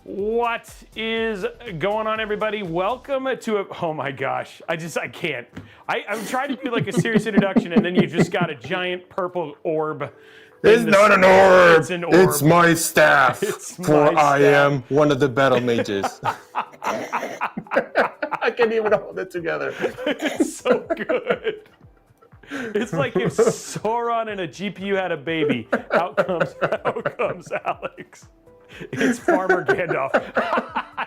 What is going on, everybody? Welcome to oh my gosh, I can't. I'm trying to do like a serious introduction, and then you just got a giant purple orb. It's not an orb. It's an orb. It's my staff. I am one of the battle mages. I can't even hold it together. It's so good. It's like if Sauron and a GPU had a baby. Out comes Alex. It's Farmer Gandalf.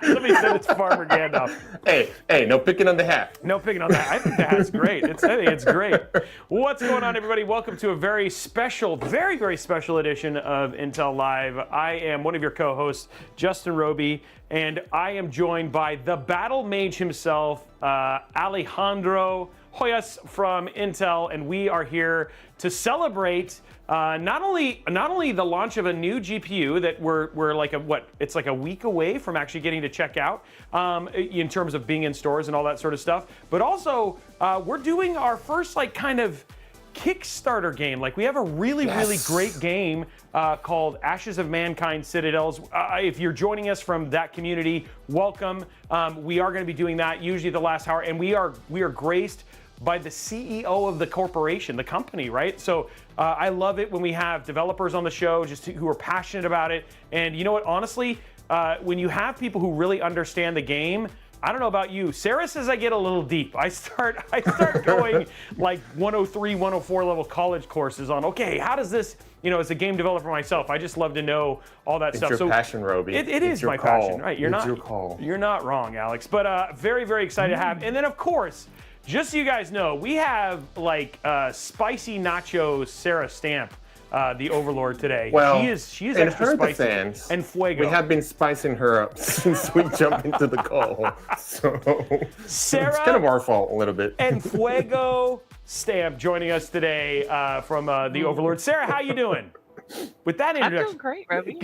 Somebody said it's Farmer Gandalf. Hey, no picking on the hat. No picking on that. I think the hat's great. I think it's great. What's going on, everybody? Welcome to a very special, very, very special edition of Intel Live. I am one of your co-hosts, Justin Roby, and I am joined by the Battlemage himself, Alejandro Hoyas from Intel, and we are here to celebrate not only the launch of a new GPU that we're like it's like a week away from actually getting to check out in terms of being in stores and all that sort of stuff, but also we're doing our first like kind of Kickstarter game. Like we have a really great game called Ashes of Mankind Citadels. If you're joining us from that community, welcome. We are going to be doing that usually the last hour, and we are graced by the CEO of the corporation, the company, right? So I love it when we have developers on the show just who are passionate about it. And you know what, honestly, when you have people who really understand the game, I don't know about you. Sarah says I get a little deep. I start going like 103, 104 level college courses on, okay, how does this, as a game developer myself, I just love to know all that stuff. It's your passion, Roby. It is my passion, right? It's your call. You're not wrong, Alex. But very, very excited to have. And then, of course, just so you guys know, we have like spicy nacho Sarah Stamp, the Overlord today. Well, she is extra spicy. Defense, and Fuego. We have been spicing her up since we jumped into the call. So Sarah, it's kind of our fault a little bit. And Fuego Stamp joining us today from the Overlord. Sarah, how you doing? With that introduction. I'm doing great, Roby.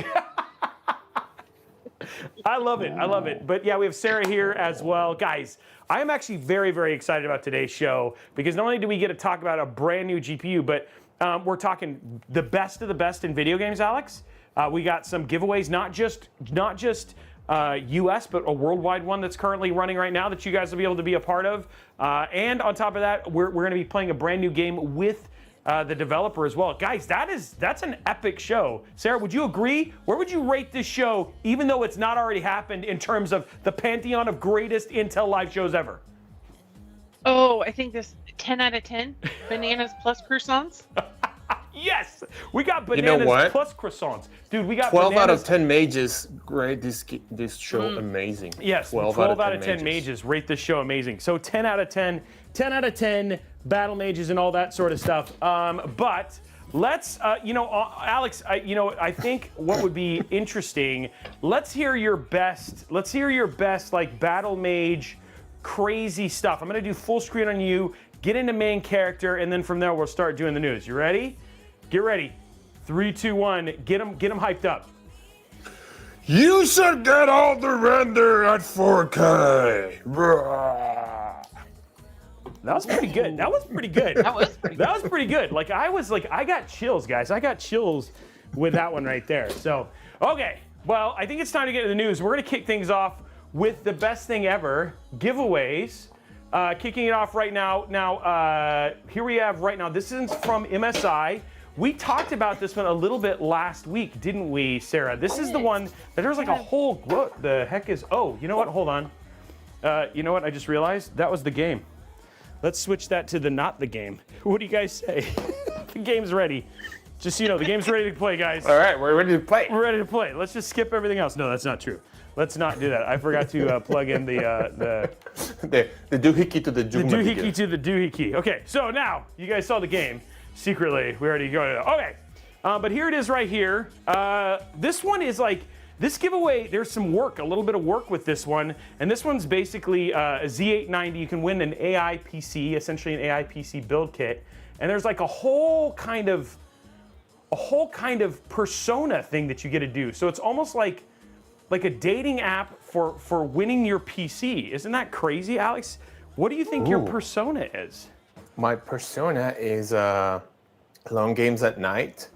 I love it. But yeah, we have Sarah here as well. Guys, I am actually very, very excited about today's show because not only do we get to talk about a brand new GPU, but we're talking the best of the best in video games, Alex. We got some giveaways, not just US, but a worldwide one that's currently running right now that you guys will be able to be a part of. And on top of that, we're going to be playing a brand new game with the developer as well. Guys, that's an epic show. Sarah, would you agree? Where would you rate this show, even though it's not already happened, in terms of the pantheon of greatest Intel Live shows ever? Oh, I think this 10 out of 10. Bananas plus croissants. Yes, we got bananas plus croissants. Dude, we got 12 bananas. out of 10 mages rate this show amazing. Yes, 12 out of 10 mages rate this show amazing. So 10 out of 10, 10 out of 10 battle mages and all that sort of stuff. But let's, Alex, I think what would be interesting, let's hear your best like battle mage crazy stuff. I'm going to do full screen on you, get into main character, and then from there we'll start doing the news. You ready? Get ready. 3, 2, 1. Get them hyped up. You should get all the render at 4K. That was pretty good. That was pretty good. That was pretty good. Like I got chills, guys. I got chills with that one right there. So, okay. Well, I think it's time to get to the news. We're gonna kick things off with the best thing ever, giveaways. Kicking it off right now. Now, here we have right now. This is from MSI. We talked about this one a little bit last week, didn't we, Sarah? This is the one that there's like a whole, what the heck is, oh, you know what, hold on. You know what, I just realized? That was the game. Let's switch that to not the game. What do you guys say? The game's ready. Just so you know, the game's ready to play, guys. All right, we're ready to play. We're ready to play. Let's just skip everything else. No, that's not true. Let's not do that. I forgot to plug in the doohickey to the doohickey. The doohickey to the doohickey. Okay, so now, you guys saw the game. Secretly, we already got it. Okay, but here it is right here. This one is like, this giveaway, there's some work, a little bit of work with this one. And this one's basically a Z890. You can win an AI PC, essentially an AI PC build kit. And there's like a whole kind of persona thing that you get to do. So it's almost like a dating app for winning your PC. Isn't that crazy, Alex? What do you think your persona is? My persona is long games at night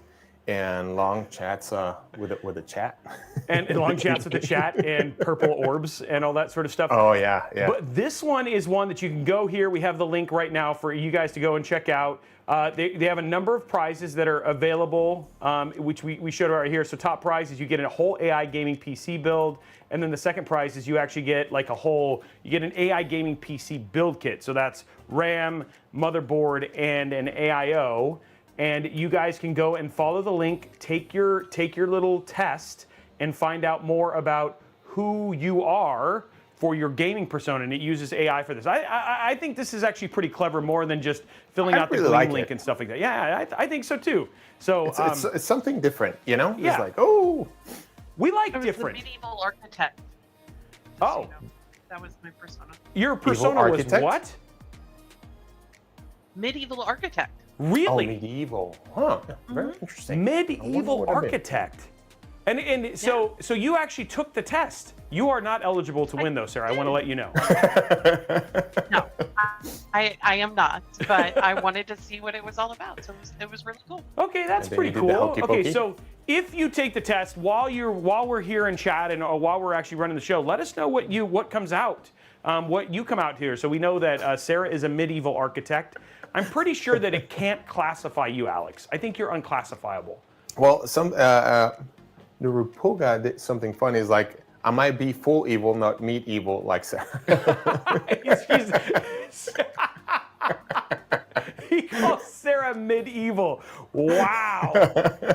And long chats with the chat. and long chats with the chat and purple orbs and all that sort of stuff. Oh yeah. But this one is one that you can go here. We have the link right now for you guys to go and check out. They have a number of prizes that are available, which we showed right here. So top prize is you get a whole AI gaming PC build, and then the second prize is you actually get like you get an AI gaming PC build kit. So that's RAM, motherboard, and an AIO. And you guys can go and follow the link, take your little test, and find out more about who you are for your gaming persona, and it uses AI for this. I think this is actually pretty clever, more than just filling out the Gleam link and stuff like that. Yeah, I think so too. So it's something different, you know? Yeah. It's like, oh. We like I different. was the medieval architect. Oh. You know, that was my persona. Your persona was what? Medieval architect. Really? Oh, medieval. Huh. Very interesting. Medieval architect. And so you actually took the test. You are not eligible to win though, Sarah. I want to let you know. No, I am not, but I wanted to see what it was all about. So it was really cool. Okay, that's And then pretty you did the cool. hokey Okay, pokey? so if you take the test while we're here in chat and while we're actually running the show, let us know what comes out, what you come out here. So we know that Sarah is a medieval architect. I'm pretty sure that it can't classify you, Alex. I think you're unclassifiable. Well, the Rupuga did something funny. Is like, I might be full evil, not meat evil, like Sarah. He calls Sarah medieval. Wow.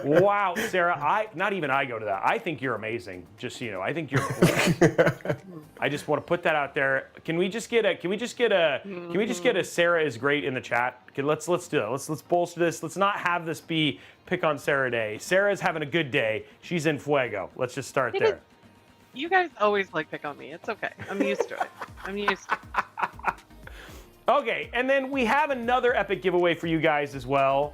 Wow, Sarah, not even I go to that. I think you're amazing, just so you know. I think you're great. I just want to put that out there. Can we just get a Sarah is great in the chat? Okay, let's do that. Let's bolster this. Let's not have this be pick on Sarah Day. Sarah's having a good day. She's in fuego. Let's just start there. You guys always like pick on me. It's okay. I'm used to it. I'm used to it. Okay, and then we have another epic giveaway for you guys as well.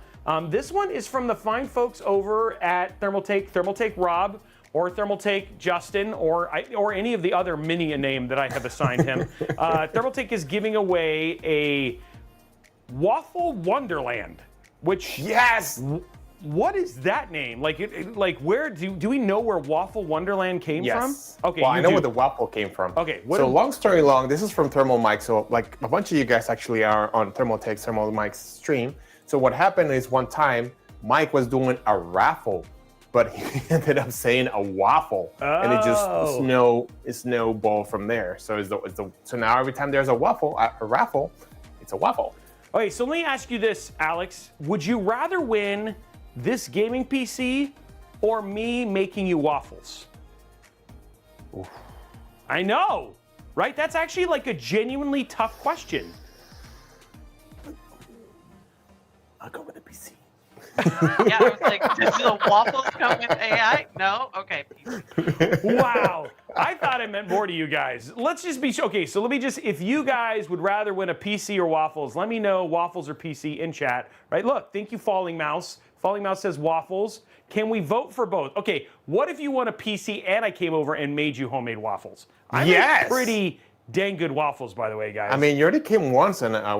This one is from the fine folks over at Thermaltake Rob, or Thermaltake Justin, or any of the other mini name that I have assigned him. Thermaltake is giving away a Waffle Wonderland, which Yes. What is that name? Like where do we know where Waffle Wonderland came Yes. from? Okay, Well, I know do. where the waffle came from. Okay, So long story long, this is from Thermal Mike. So like a bunch of you guys actually are on Thermal Mike's stream. So what happened is one time Mike was doing a raffle, but he ended up saying a waffle, and it just snowballed from there. So so now every time there's a raffle, it's a waffle. Okay, so let me ask you this, Alex. Would you rather win this gaming PC or me making you waffles? Oof. I know, right? That's actually like a genuinely tough question. I'll go with the PC. Yeah, I was like, does the waffles come with AI? No? Okay. Wow. I thought I meant more to you guys. Let's just be okay. So if you guys would rather win a PC or waffles, let me know waffles or PC in chat. Right? Look, thank you, Falling Mouse. Falling Mouse says waffles. Can we vote for both? Okay. What if you won a PC and I came over and made you homemade waffles? I make pretty dang good waffles, by the way, guys. I mean, you already came once, and I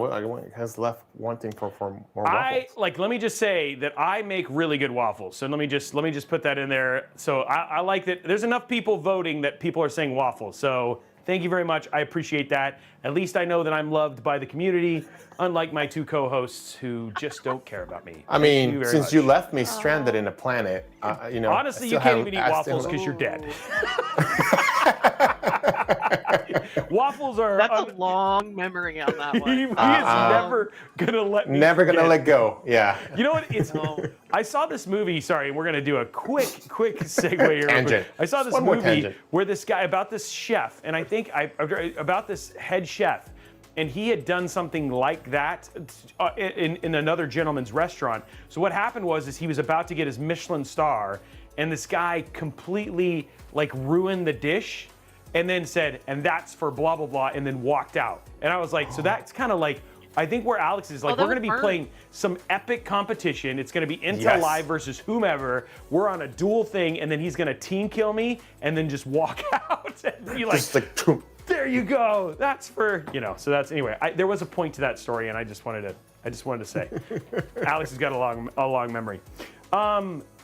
has left wanting for more waffles. Let me just say that I make really good waffles. So let me just put that in there. So I like that. There's enough people voting that people are saying waffles. So thank you very much. I appreciate that. At least I know that I'm loved by the community, unlike my two co-hosts who just don't care about me. I mean, since you left me stranded in a planet, you know. Honestly, you can't even eat waffles because you're dead. Waffles are. That's a long memory on that one. He is never gonna let me. Never gonna let go. Yeah. You know what? I saw this movie. Sorry, we're gonna do a quick segue here. Tangent. I saw this movie where this guy about this chef, and I think about this head chef, and he had done something like that in another gentleman's restaurant. So what happened was he was about to get his Michelin star, and this guy completely ruined the dish. And then said, and that's for blah, blah, blah, and then walked out. And I was like, so that's kind of like, I think where Alex is we're going to be playing some epic competition. It's going to be Intel Live versus whomever. We're on a dual thing, and then he's going to team kill me and then just walk out and be like, there you go. That's for, so that's, anyway, there was a point to that story, and I just wanted to say, Alex has got a long memory.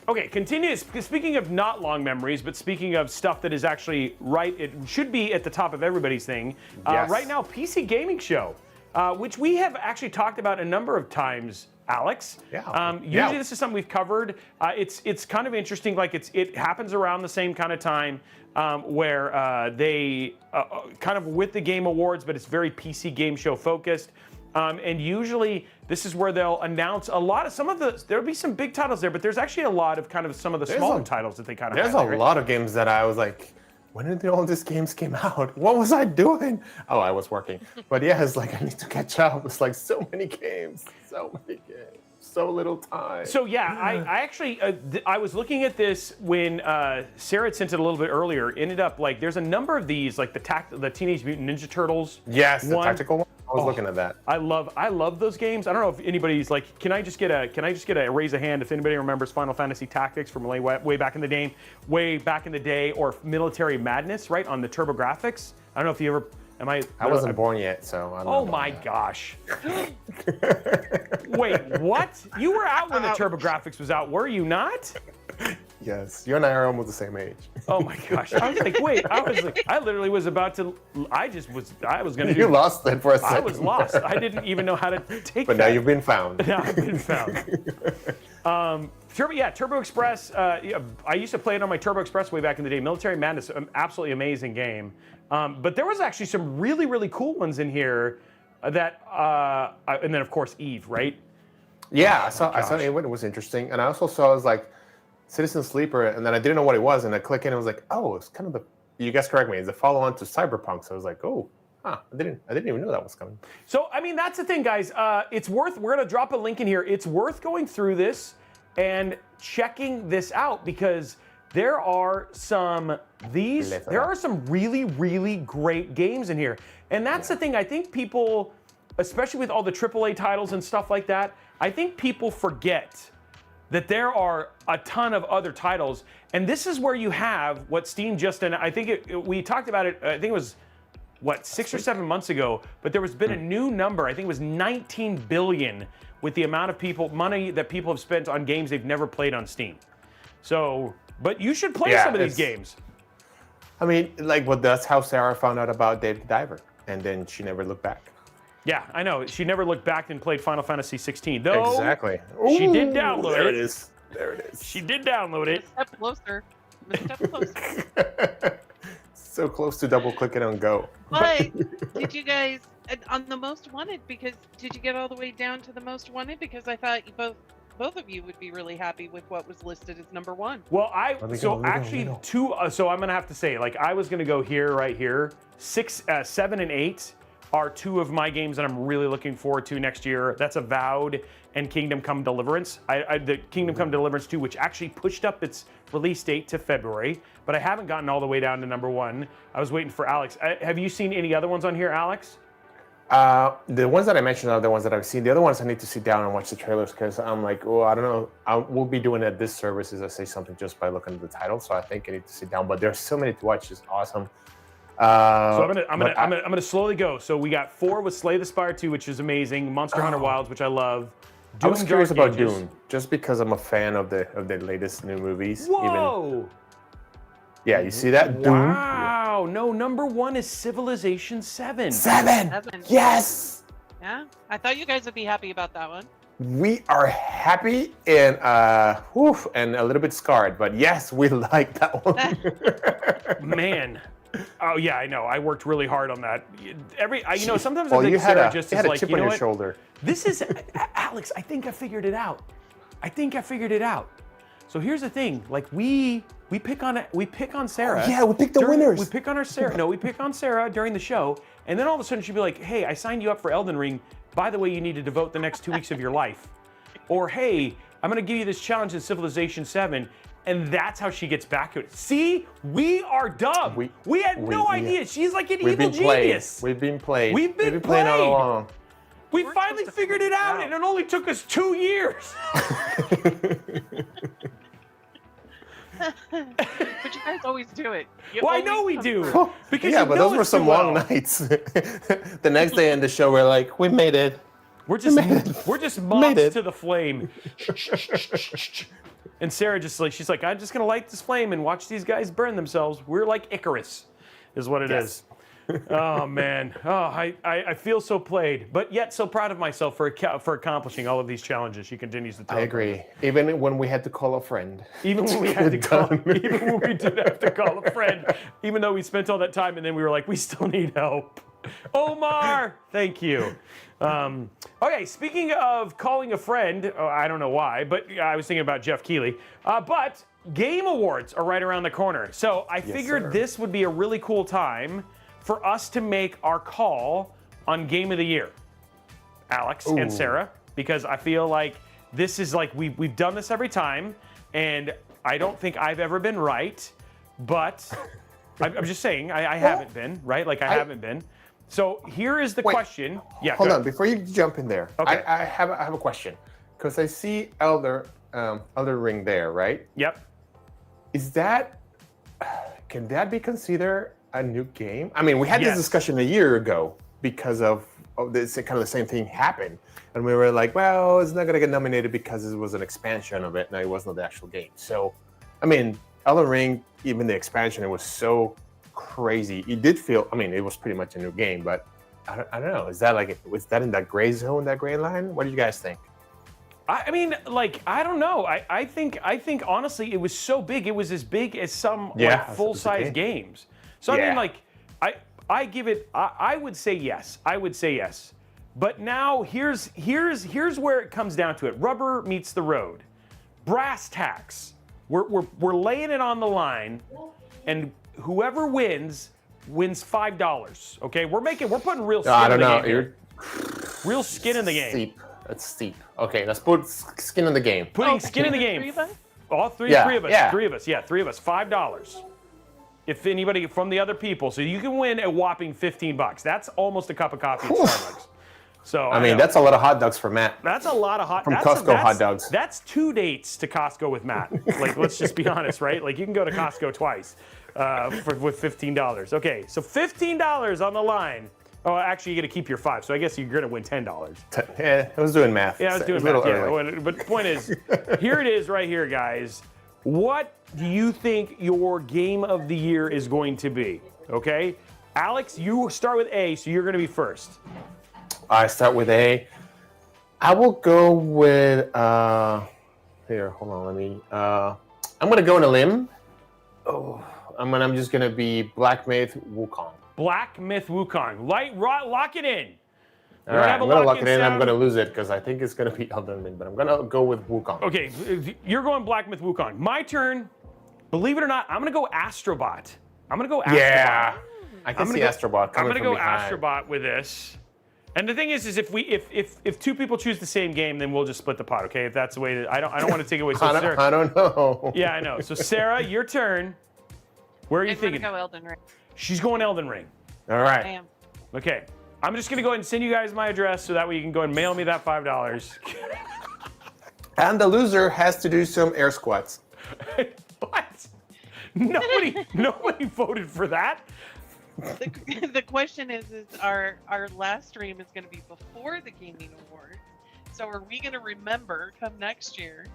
Okay, continue. Speaking of not long memories, but speaking of stuff that is actually right, it should be at the top of everybody's thing. Yes. Right now, PC Gaming Show, which we have actually talked about a number of times, Alex. Yeah. Usually this is something we've covered. It's kind of interesting. Like it happens around the same kind of time where they kind of with the Game Awards, but it's very PC Game Show focused. And usually this is where they'll announce a lot of there'll be some big titles there, but there's actually a lot of kind of some of the smaller titles that they kind of There's a lot of games that I was like, when did all these games came out? What was I doing? Oh, I was working. But yeah, it's like I need to catch up. It's like so many games, so little time. So yeah, I actually I was looking at this when Sarah had sent it a little bit earlier. Ended up like there's a number of these like the Teenage Mutant Ninja Turtles. Yes, the tactical one. I was looking at that. I love those games. I don't know if anybody's like, can I just get a raise a hand if anybody remembers Final Fantasy Tactics from way back in the day, or Military Madness, right, on the TurboGrafx. I don't know if you ever. I wasn't born yet, so I don't know. Oh my gosh. Wait, what? You were out when the TurboGrafx was out, were you not? Yes, you and I are almost the same age. Oh my gosh. I was like, wait, I literally was about to, I was going to do. You lost it for a second. I was lost. I didn't even know how to take but that. Now you've been found. Now I've been found. Turbo Express. I used to play it on my Turbo Express way back in the day. Military Madness, an absolutely amazing game. But there was actually some really, really cool ones in here that, and then of course Eve, right? Yeah, I saw it. It was interesting. And I also saw it was like Citizen Sleeper, and then I didn't know what it was, and I clicked in and it was like, oh, it's kind of you guys correct me, it's a follow-on to Cyberpunk. So I was like, oh, I didn't even know that was coming. So, I mean, that's the thing, guys. We're going to drop a link in here. It's worth going through this and checking this out because there are some really, really great games in here. And that's the thing. I think people, especially with all the AAA titles and stuff like that, I think people forget that there are a ton of other titles. And this is where you have what Steam just, and I think we talked about it, I think it was, 6 or 7 months ago, but there was been a new number, I think it was 19 billion with the amount of money that people have spent on games they've never played on Steam. So, but you should play some of these games. I mean, that's how Sarah found out about Dave the Diver, and then she never looked back. Yeah, I know. She never looked back and played Final Fantasy 16. Though exactly. She did download there it. There it is. She did download it. A step closer. So close to double click it and go. But did you guys on the most wanted? Because did you get all the way down to the most wanted? Because I thought you both of you would be really happy with what was listed as number one. Well, so I'm gonna have to say, like, I was gonna go right here. 6, 7, and 8 are two of my games that I'm really looking forward to next year. That's Avowed and Kingdom Come Deliverance. The Kingdom Come Deliverance 2, which actually pushed up its release date to February, but I haven't gotten all the way down to number one. I was waiting for Alex. Have you seen any other ones on here, Alex? The ones that I mentioned are the ones that I've seen. The other ones I need to sit down and watch the trailers because I'm like, oh, I don't know. I will be doing a disservice as I say something just by looking at the title. So I think I need to sit down. But there's so many to watch. It's awesome. So I'm gonna slowly go. So we got 4 with Slay the Spire 2, which is amazing. Monster Hunter Wilds, which I love. I was curious about Dune, just because I'm a fan of the latest new movies. Whoa! Yeah, you see that? Wow! Dune? No, number 1 is Civilization 7. 7! Yes! Yeah, I thought you guys would be happy about that one. We are happy and a little bit scarred, but yes, we like that one. Man. Oh yeah, I know. I worked really hard on that. Sometimes I think Sarah just is like, you know what? Shoulder. This is Alex. I think I figured it out. So here's the thing. Like we pick on Sarah. Oh, yeah, we pick the winners. We pick on Sarah. No, we pick on Sarah during the show, and then all of a sudden she'd be like, "Hey, I signed you up for Elden Ring. By the way, you need to devote the next 2 weeks of your life." Or, "Hey, I'm gonna give you this challenge in Civilization 7. And that's how she gets back to it. See, we are dumb. We had no idea. She's like an evil genius. We've been played. We've been played all along. We finally figured it out, and it only took us 2 years. But you guys always do it. Well, I know we do. Because but those were some long nights. The next day in the show, we're like, we made it. We're just moths to the flame. And Sarah just like, she's like, I'm just gonna light this flame and watch these guys burn themselves. We're like Icarus, is what it is. Oh man, I feel so played, but yet so proud of myself for accomplishing all of these challenges. She continues to tell. I agree. Even when we had to call a friend. Even when we had to call, even when we did have to call a friend, even though we spent all that time, and then we were like, we still need help. Omar, thank you. Okay, speaking of calling a friend, I don't know why, but I was thinking about Jeff Keighley. But Game Awards are right around the corner, so I figured this would be a really cool time for us to make our call on Game of the Year, Alex and Sarah, because I feel like this is like we've done this every time, and I don't think I've ever been right, but I'm just saying I haven't been right. Like I haven't been. So here is the question. Yeah. Hold on, before you jump in there, Okay. I have a question because I see Elder Ring there, right? Yep. Can that be considered a new game? I mean, we had Yes. this discussion a year ago because of this kind of the same thing happened, and we were like, well, it's not gonna get nominated because it was an expansion of it, and it wasn't the actual game. So, I mean, Elden Ring, even the expansion, it was so crazy. It did feel, I mean, it was pretty much a new game, but I don't know. Was that in that gray zone, that gray line? What do you guys think? I mean, like, I don't know. I think honestly, it was so big. It was as big as some like full-size games. So I mean, like, I give it. I would say yes. I would say yes. But now here's where it comes down to it. Rubber meets the road. Brass tacks. We're laying it on the line, and whoever wins $5. Okay, we're putting real skin in the game. Here. Real skin in the game. Steep. That's steep. Okay, let's put skin in the game. Putting skin in the game. Three of us? All three of us. Three of us. $5. If anybody from the other people, so you can win a whopping $15. That's almost a cup of coffee at Starbucks. So I mean, that's a lot of hot dogs for Matt. That's a lot of from Costco hot dogs. That's 2 dates to Costco with Matt. Like, let's just be honest, right? Like, you can go to Costco twice with $15. Okay, so $15 on the line. Oh, actually, you're gonna keep your $5, so I guess you're gonna win $10. Yeah, I was doing math. Yeah, I was doing math. Yeah, but the point is, here it is, right here, guys. What do you think your game of the year is going to be? Okay, Alex, you start with A, so you're gonna be first. I start with A. I will go with here. Hold on, let me. I'm gonna go on a limb. Oh, I'm just gonna be Black Myth Wukong. Black Myth Wukong. Lock it in. All right, I'm gonna lock it in. I'm gonna lose it because I think it's gonna be Elden Ring, but I'm gonna go with Wukong. Okay, you're going Black Myth Wukong. My turn. Believe it or not, I'm gonna go Astrobot. I'm gonna go Astrobot. Yeah, I can see Astrobot coming I'm gonna go behind. Astrobot with this. And the thing is if two people choose the same game, then we'll just split the pot. Okay, if that's the way I don't want to take it away. So I don't know. Yeah, I know. So Sarah, your turn. Where are you thinking? I'm gonna go Elden Ring. She's going Elden Ring. All right. I am. Okay. I'm just gonna go ahead and send you guys my address so that way you can go and mail me that $5. And the loser has to do some air squats. What? Nobody voted for that. The question is our last stream is going to be before the gaming awards. So are we going to remember come next year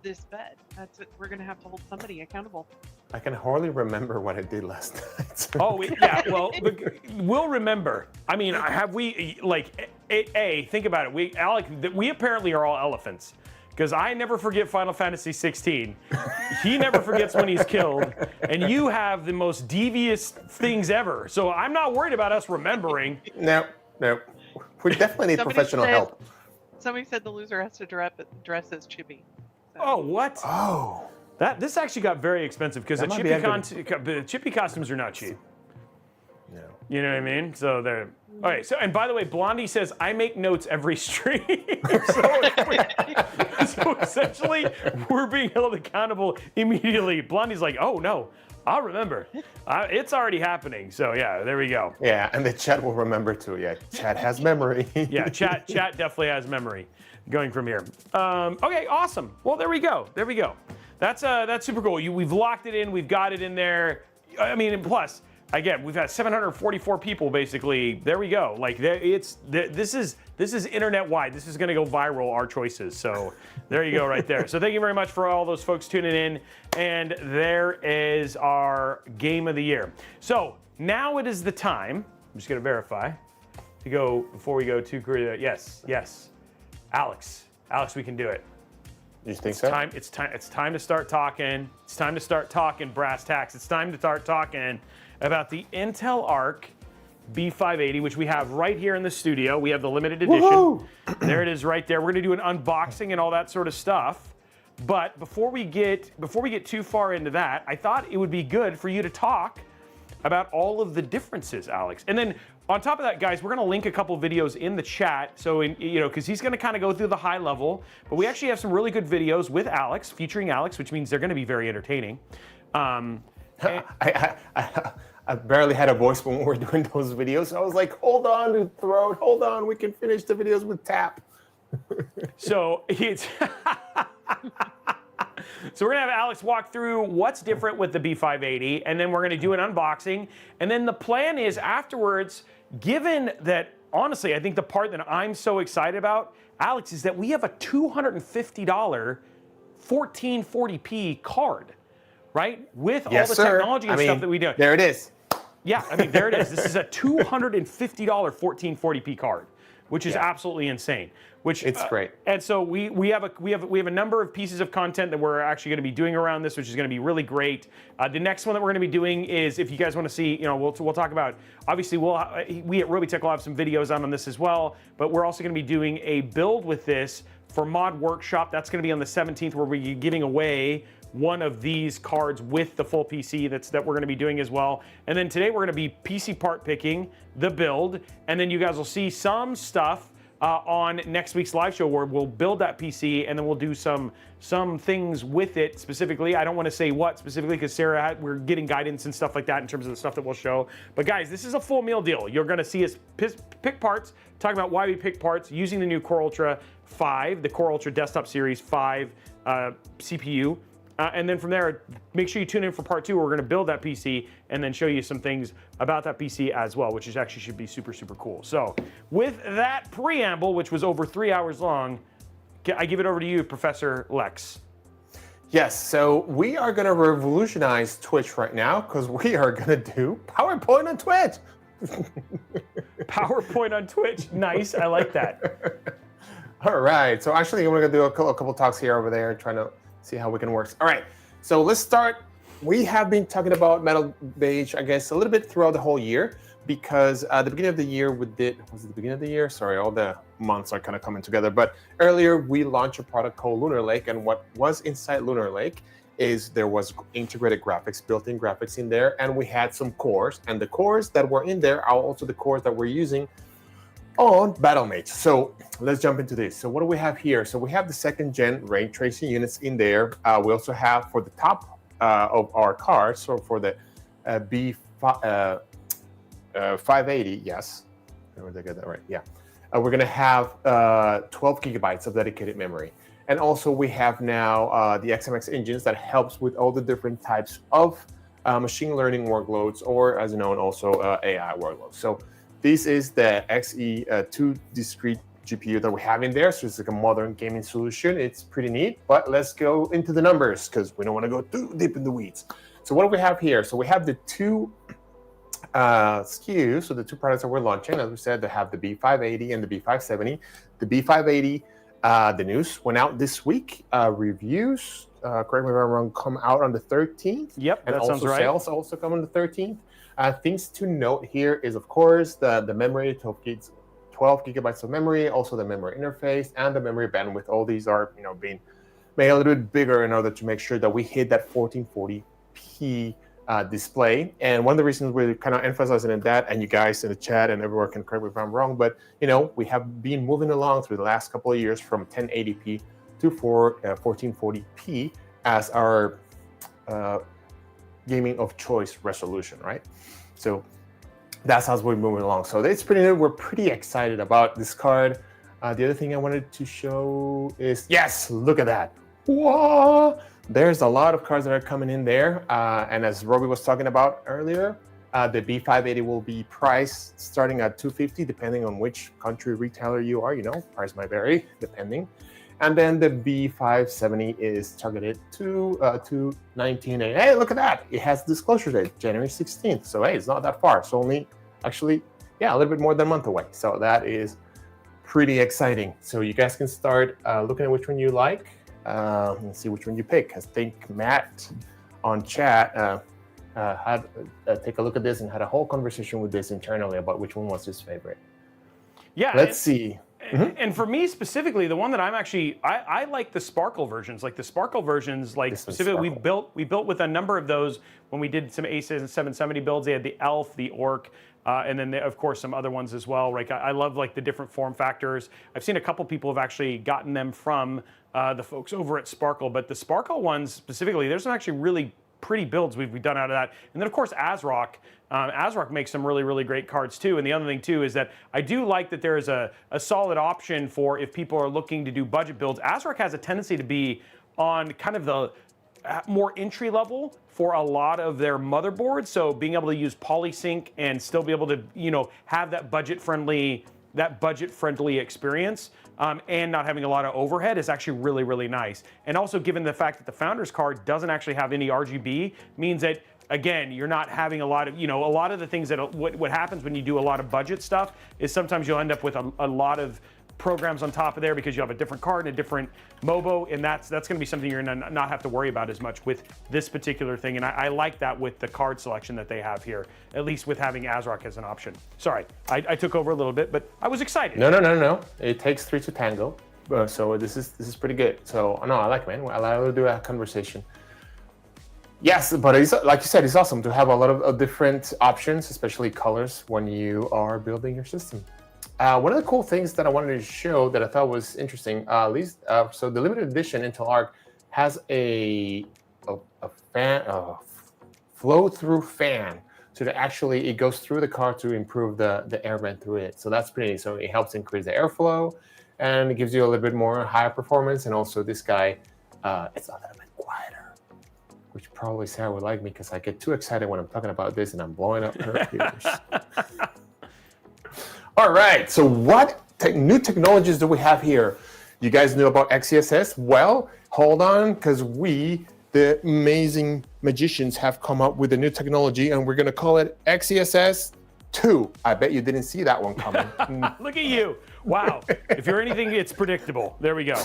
this bet? That's it. We're going to have to hold somebody accountable. I can hardly remember what I did last night. Oh yeah, well we'll remember. I mean, have we like think about it. Alec, we apparently are all elephants. Because I never forget Final Fantasy 16. He never forgets when he's killed. And you have the most devious things ever. So I'm not worried about us remembering. No. We definitely need professional help. Somebody said the loser has to dress as Chippy. So. Oh, what? Oh. This actually got very expensive because the Chippy costumes are not cheap. No. You know what I mean? So they're... Okay, so, and by the way, Blondie says, I make notes every stream. So essentially, we're being held accountable immediately. Blondie's like, oh no, I'll remember. It's already happening. So yeah, there we go. Yeah, and the chat will remember too. Yeah, chat has memory. Yeah, chat definitely has memory going from here. Okay, awesome. Well, there we go. That's super cool. We've locked it in. We've got it in there. I mean, and plus, Again, we've had 744 people basically. There we go. Like this is internet wide. This is going to go viral. Our choices. So there you go, right there. So thank you very much for all those folks tuning in. And there is our game of the year. So now it is the time. I'm just going to verify to go before we go to Korea. Yes, Alex, we can do it. You think so? It's time to start talking. It's time to start talking brass tacks. It's time to start talking about the Intel Arc B580, which we have right here in the studio. We have the limited edition. Woohoo! There it is right there. We're gonna do an unboxing and all that sort of stuff. But before we get too far into that, I thought it would be good for you to talk about all of the differences, Alex. And then on top of that, guys, we're gonna link a couple videos in the chat. So, because he's gonna kind of go through the high level, but we actually have some really good videos with Alex, featuring Alex, which means they're gonna be very entertaining. I barely had a voice when we were doing those videos. I was like, hold on, throat, hold on. We can finish the videos with tap. So it's so we're gonna have Alex walk through what's different with the B580, and then we're gonna do an unboxing. And then the plan is afterwards, given that honestly, I think the part that I'm so excited about, Alex, is that we have a $250 1440p card, right? With all the technology and stuff that we do. There it is. Yeah, I mean, there it is. This is a $250 1440p card, which is absolutely insane. Which it's great. And so we have a number of pieces of content that we're actually going to be doing around this, which is going to be really great. The next one that we're going to be doing is, if you guys want to see, we'll talk about. Obviously, we at Robotech will have some videos on this as well. But we're also going to be doing a build with this for Mod Workshop. That's going to be on the 17th, where we're giving away one of these cards with the full PC that we're going to be doing as well. And then today we're going to be PC part picking, the build, and then you guys will see some stuff on next week's live show where we'll build that PC and then we'll do some things with it specifically. I don't want to say what specifically because Sarah, we're getting guidance and stuff like that in terms of the stuff that we'll show. But guys, this is a full meal deal. You're going to see us pick parts, talk about why we pick parts using the new Core Ultra 5, the Core Ultra Desktop Series 5 CPU. And then from there, make sure you tune in for part 2 where we're going to build that PC and then show you some things about that PC as well, which is actually should be super, super cool. So with that preamble, which was over 3 hours long, I give it over to you, Professor Lex. Yes, so we are going to revolutionize Twitch right now because we are going to do PowerPoint on Twitch. PowerPoint on Twitch. Nice. I like that. All right. So actually, we're going to do a couple talks here over there, trying to see how we can work. All right, so let's start. We have been talking about Battlemage, I guess, a little bit throughout the whole year because at the beginning of the year was it the beginning of the year? Sorry, all the months are kind of coming together. But earlier we launched a product called Lunar Lake, and what was inside Lunar Lake is there was integrated graphics, built-in graphics in there, and we had some cores, and the cores that were in there are also the cores that we're using on Battlemage. So let's jump into this. So what do we have here? So we have the 2nd gen ray tracing units in there. We also have for the top of our card, so for the B580, yes. Did I get that right? Yeah. We're gonna have 12 gigabytes of dedicated memory. And also we have now the XMX engines that helps with all the different types of machine learning workloads, or as known also AI workloads. So this is the XE2 discrete GPU that we have in there. So it's like a modern gaming solution. It's pretty neat, but let's go into the numbers because we don't want to go too deep in the weeds. So what do we have here? So we have the two SKUs, so the two products that we're launching. As we said, they have the B580 and the B570. The B580, the news went out this week. Reviews, correct me if I'm wrong, come out on the 13th. Yep, and that also sounds right. Sales also come on the 13th. Things to note here is, of course, the memory, 12 gigabytes of memory, also the memory interface and the memory bandwidth. All these are, being made a little bit bigger in order to make sure that we hit that 1440p display. And one of the reasons we're kind of emphasizing in that, and you guys in the chat and everyone can correct me if I'm wrong, but we have been moving along through the last couple of years from 1080p to 1440p as our gaming of choice resolution, right? So that's how we're moving along. So it's pretty new. We're pretty excited about this card. The other thing I wanted to show is, yes, look at that. Whoa! There's a lot of cards that are coming in there. And as Robbie was talking about earlier, The B580 will be priced starting at $250, depending on which country retailer you are. Price might vary depending. And then the B570 is targeted to $219. And hey, look at that! It has disclosure date, January 16th. So hey, it's not that far. It's only actually, a little bit more than a month away. So that is pretty exciting. So you guys can start looking at which one you like and see which one you pick. I think Matt on chat had take a look at this and had a whole conversation with this internally about which one was his favorite. Yeah. Let's see. And for me specifically, the one that I'm actually, I like the Sparkle versions. Like the Sparkle versions, like specifically, we built with a number of those when we did some Aces and 770 builds. They had the Elf, the Orc, and then of course some other ones as well. Like I love like the different form factors. I've seen a couple people have actually gotten them from the folks over at Sparkle, but the Sparkle ones specifically, there's some actually really pretty builds we've done out of that. And then of course ASRock. ASRock makes some really, really great cards too. And the other thing too is that I do like that there is a solid option for if people are looking to do budget builds. ASRock has a tendency to be on kind of the more entry level for a lot of their motherboards. So being able to use polysync and still be able to, have that budget friendly experience and not having a lot of overhead is actually really, really nice. And also given the fact that the Founders card doesn't actually have any RGB means that, again, you're not having a lot of, a lot of the things that, what happens when you do a lot of budget stuff is sometimes you'll end up with a lot of programs on top of there because you have a different card and a different MOBO, and that's going to be something you're going to not have to worry about as much with this particular thing. And I like that with the card selection that they have here, at least with having ASRock as an option. Sorry, I took over a little bit, but I was excited. No. It takes three to tango, so this is pretty good. So no, I like it, man. I like to do a conversation. Yes, but it's, like you said, it's awesome to have a lot of different options, especially colors, when you are building your system. One of the cool things that I wanted to show that I thought was interesting, at least, so the limited edition Intel Arc has a flow-through fan, so that actually it goes through the card to improve the air vent through it. So that's pretty neat. So it helps increase the airflow, and it gives you a little bit more higher performance. And also this guy, it's a little bit quieter, which probably Sarah would like me because I get too excited when I'm talking about this and I'm blowing up her ears. All right, so what new technologies do we have here? You guys know about XeSS? Well, hold on, because we, the amazing magicians, have come up with a new technology, and we're going to call it XeSS 2. I bet you didn't see that one coming. Look at you. Wow. If you're anything, it's predictable. There we go.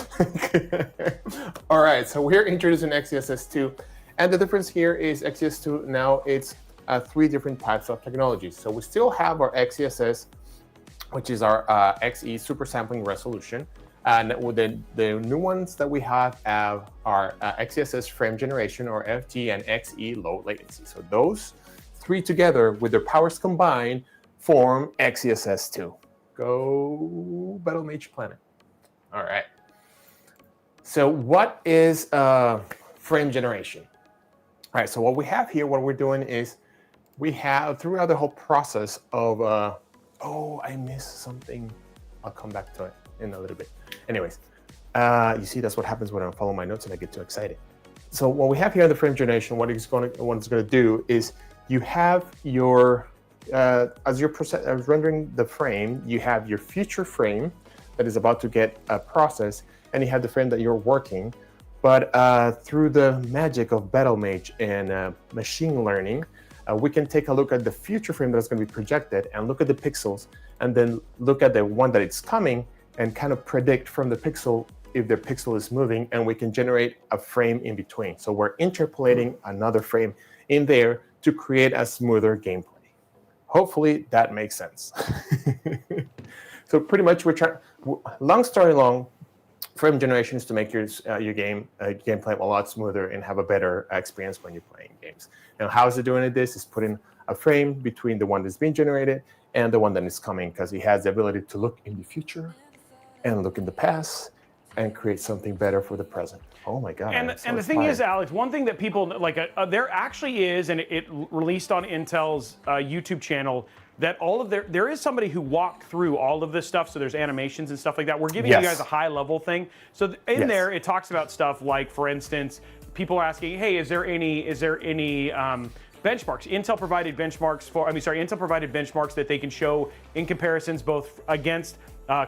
All right, so we're introducing XeSS 2, and the difference here is XeSS 2, now it's 3 different types of technologies. So we still have our XeSS, which is our XE super sampling resolution. And with the new ones that we have are XeSS frame generation, or FG, and XE low latency. So those 3 together with their powers combined form XeSS 2. Go Battlemage Planet. All right. So what is frame generation? All right, so what we have here, what we're doing is we have throughout the whole process of oh, I missed something. I'll come back to it in a little bit. Anyways, you see, that's what happens when I follow my notes and I get too excited. So what we have here in the frame generation, what it's going to do is you have your, as you're rendering the frame, you have your future frame that is about to get processed, and you have the frame that you're working. But through the magic of Battlemage and machine learning, we can take a look at the future frame that's going to be projected and look at the pixels, and then look at the one that it's coming and kind of predict from the pixel if the pixel is moving, and we can generate a frame in between. So we're interpolating another frame in there to create a smoother gameplay. Hopefully that makes sense. So pretty much we're trying, long story long, frame generation is to make your gameplay a lot smoother and have a better experience when you're playing games. Now, how is it doing this? Is putting a frame between the one that's being generated and the one that is coming, because it has the ability to look in the future and look in the past and create something better for the present. Oh my God. And the thing is, Alex, one thing that people, like, there actually is, and it released on Intel's YouTube channel, that all of there is somebody who walked through all of this stuff, so there's animations and stuff like that. We're giving you guys a high level thing. So in there, it talks about stuff like, for instance, people are asking, hey, is there any benchmarks. Intel provided benchmarks Intel provided benchmarks that they can show in comparisons both against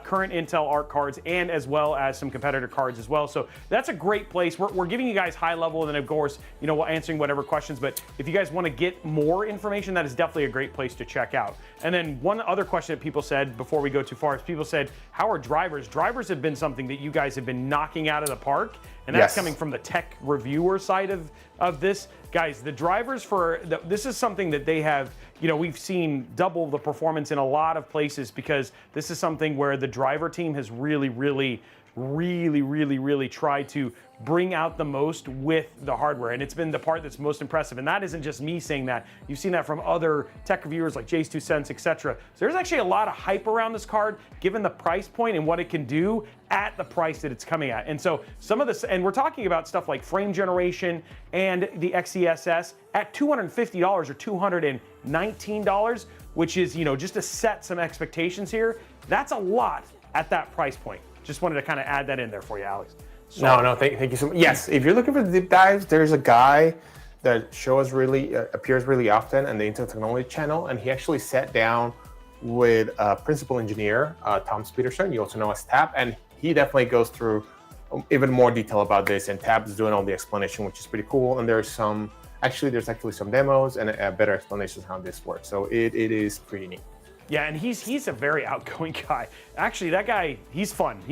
current Intel Arc cards and as well as some competitor cards as well. So that's a great place. We're giving you guys high level, and then of course, we're answering whatever questions. But if you guys want to get more information, that is definitely a great place to check out. And then one other question that people said before we go too far is people said, how are drivers? Drivers have been something that you guys have been knocking out of the park. And that's coming from the tech reviewer side of this. Guys, the drivers this is something that they have, we've seen double the performance in a lot of places because this is something where the driver team has really tried to bring out the most with the hardware. And it's been the part that's most impressive. And that isn't just me saying that. You've seen that from other tech reviewers like Jay's 2 Cents, etc. So there's actually a lot of hype around this card, given the price point and what it can do at the price that it's coming at. And so some of this, and we're talking about stuff like frame generation and the XeSS at $250 or $219, which is, just to set some expectations here. That's a lot at that price point. Just wanted to kind of add that in there for you, Alex. No, thank you so much. Yes, if you're looking for the deep dives, there's a guy that appears really often on the Intel Technology channel, and he actually sat down with principal engineer Tom Peterson, you also know as Tap, and he definitely goes through even more detail about this, and Tap is doing all the explanation, which is pretty cool. And there's actually some demos and a better explanation of how this works. So it is pretty neat. Yeah, and he's a very outgoing guy. Actually, that guy, he's fun.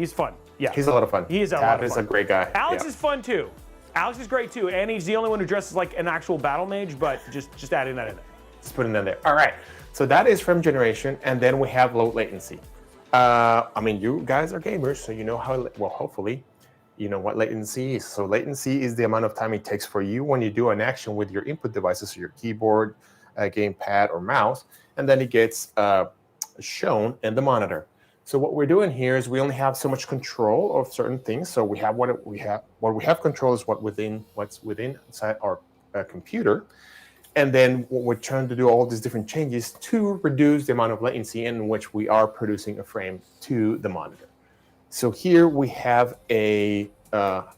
Yeah, he's a lot of fun. He is a lot of fun. Tap is a great guy. Alex is fun too. Alex is great too, and he's the only one who dresses like an actual Battlemage, but just adding that in there. Just putting that there. All right, so that is from generation, and then we have low latency. You guys are gamers, so you know hopefully, you know what latency is. So latency is the amount of time it takes for you when you do an action with your input devices, so your keyboard, gamepad, or mouse, and then it gets shown in the monitor. So what we're doing here is we only have so much control of certain things. So we have what we have control is what's within inside our computer, and then we're trying to do all these different changes to reduce the amount of latency in which we are producing a frame to the monitor. So here we have a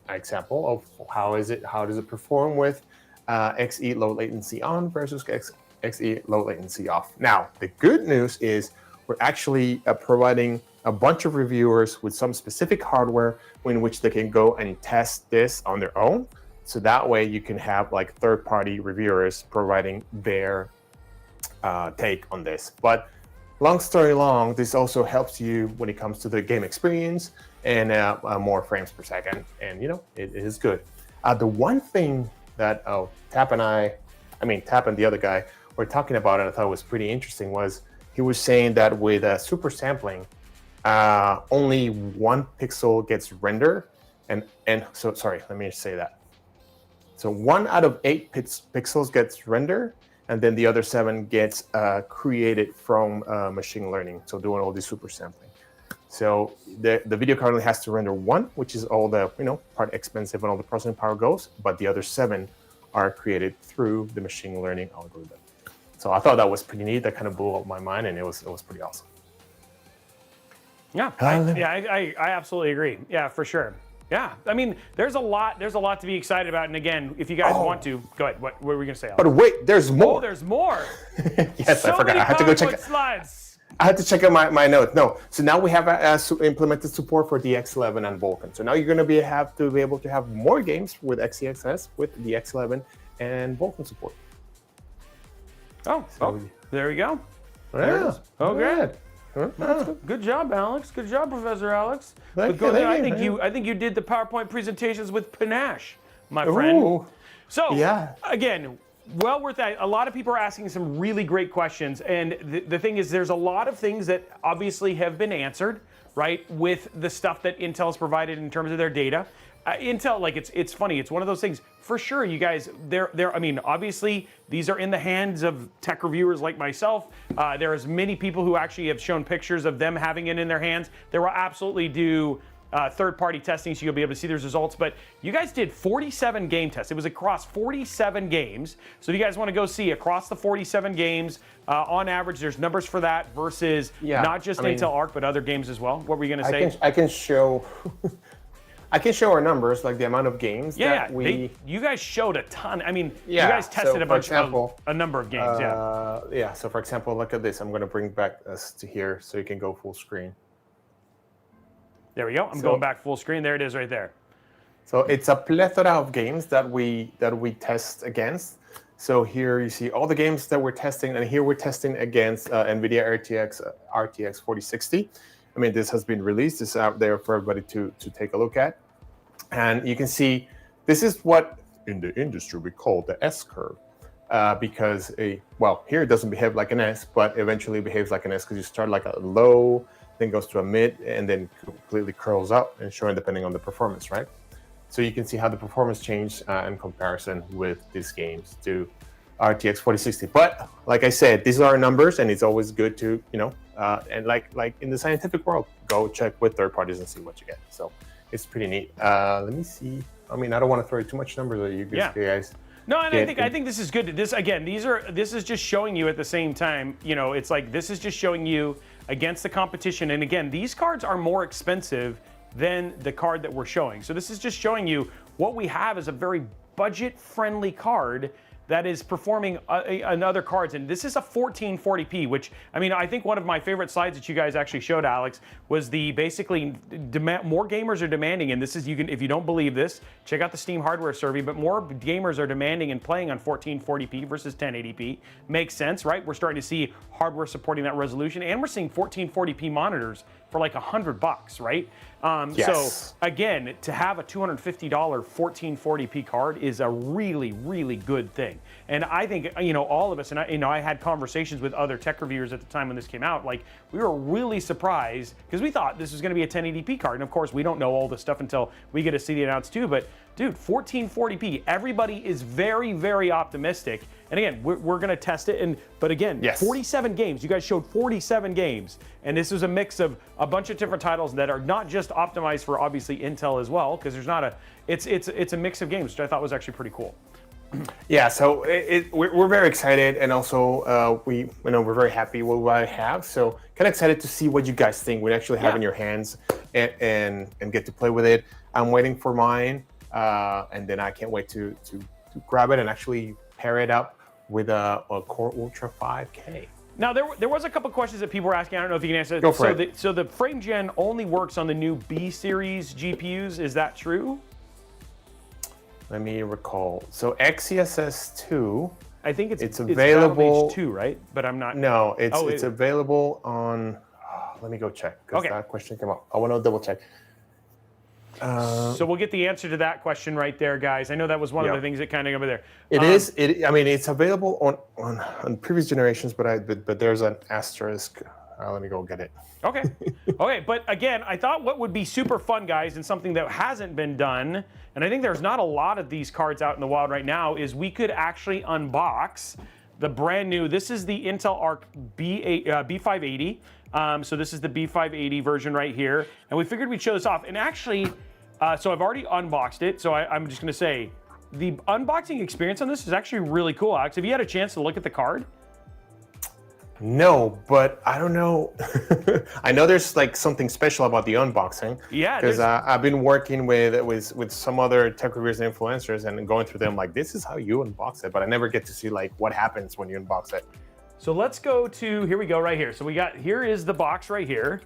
example of how does it perform with XE low latency on versus XE low latency off. Now the good news is we're actually providing a bunch of reviewers with some specific hardware in which they can go and test this on their own. So that way you can have like third-party reviewers providing their take on this. But long story long, this also helps you when it comes to the game experience and more frames per second. And it is good. The one thing that Tap and the other guy were talking about, and I thought was pretty interesting, was he was saying that with super sampling, only one pixel gets rendered, and so sorry, let me say that. So 1 out of 8 pixels gets rendered, and then the other 7 gets created from machine learning. So doing all this super sampling. So the video card only has to render 1, which is all the part expensive and all the processing power goes, but the other 7 are created through the machine learning algorithm. So I thought that was pretty neat. That kind of blew up my mind, and it was pretty awesome. Yeah, I absolutely agree. Yeah, for sure. Yeah, there's a lot to be excited about. And again, if you guys want to, go ahead. What were we gonna say, Alex? But wait, there's more. Oh, there's more. Yes, I forgot. I had to go check. Slides. I had to check out my notes. No, so now we have implemented support for the X11 and Vulkan. So now you're going to be able to have more games with XeSS with the X11 and Vulkan support. Oh, there we go. There it is. Oh, good. Good job, Alex. Good job, Professor Alex. I think you did the PowerPoint presentations with panache, my friend. Ooh. So again, well worth that. A lot of people are asking some really great questions, and the thing is, there's a lot of things that obviously have been answered, right, with the stuff that Intel's provided in terms of their data. Intel, it's funny. It's one of those things. For sure, you guys, obviously, these are in the hands of tech reviewers like myself. There's many people who actually have shown pictures of them having it in their hands. They will absolutely do third-party testing, so you'll be able to see those results. But you guys did 47 game tests. It was across 47 games. So if you guys want to go see across the 47 games, on average, there's numbers for that versus not just Intel Arc, but other games as well. What were you going to say? I can show... I can show our numbers, like the amount of games that we. You guys showed a ton. I mean, Yeah, you guys tested so a number of games. Yeah. So for example, look at this. I'm going to bring back us to here so you can go full screen. There we go. I'm going back full screen. There it is, right there. So it's a plethora of games that we test against. So here you see all the games that we're testing, and here we're testing against NVIDIA RTX 4060. I mean, this has been released. It's out there for everybody to take a look at. And you can see this is what in the industry we call the S curve. Because, here it doesn't behave like an S, but eventually behaves like an S because you start like a low, then goes to a mid, and then completely curls up and showing depending on the performance, right? So you can see how the performance changed in comparison with these games to RTX 4060. But like I said, these are our numbers, and it's always good to, and like in the scientific world, go check with third parties and see what you get. So it's pretty neat. Let me see. I mean, I don't want to throw too much numbers at you guys. No, and I think this is good. This again, this is just showing you at the same time. It's like this is just showing you against the competition. And again, these cards are more expensive than the card that we're showing. So this is just showing you what we have is a very budget-friendly card that is performing in other cards. And this is a 1440p, which, I mean, I think one of my favorite slides that you guys actually showed, Alex, was the basically more gamers are demanding, and this is, if you don't believe this, check out the Steam hardware survey, but more gamers are demanding and playing on 1440p versus 1080p. Makes sense, right? We're starting to see hardware supporting that resolution, and we're seeing 1440p monitors for like $100, right? Yes. So again, to have a $250 1440p card is a really, really good thing. And I think, all of us, and I had conversations with other tech reviewers at the time when this came out, like we were really surprised because we thought this was going to be a 1080p card. And of course, we don't know all this stuff until we get to see the announced too. But dude, 1440p, everybody is very, very optimistic. And again, we're going to test it. But again, yes. 47 games. You guys showed 47 games. And this is a mix of a bunch of different titles that are not just optimized for obviously Intel as well, because there's not it's a mix of games, which I thought was actually pretty cool. Yeah, so we're very excited, and also we're very happy with what I have. So kind of excited to see what you guys think we actually have in your hands and get to play with it. I'm waiting for mine, and then I can't wait to grab it and actually pair it up with a Core Ultra 5K. Now, there was a couple questions that people were asking. I don't know if you can answer. Go for it. So the frame gen only works on the new B series GPUs. Is that true? Let me recall. So XeSS 2. I think it's available. Battlemage 2, right? But I'm not. No, it's available on. Let me go check because that question came up. I want to double check. So we'll get the answer to that question right there, guys. I know that was one of the things that kind of over there. It is. I mean, it's available on previous generations, but there's an asterisk. Let me go get it. Okay. Okay, but again, I thought what would be super fun, guys, and something that hasn't been done, and I think there's not a lot of these cards out in the wild right now, is we could actually unbox the brand new. This is the Intel Arc B580. So this is the B580 version right here, and we figured we'd show this off. And actually, so I've already unboxed it. So I'm just going to say the unboxing experience on this is actually really cool. Alex, have you had a chance to look at the card? No, but I don't know. I know there's like something special about the unboxing. Yeah. Because I've been working with some other tech reviewers and influencers and going through them like, this is how you unbox it, but I never get to see like what happens when you unbox it. So let's go to, here we go right here. So here is the box right here.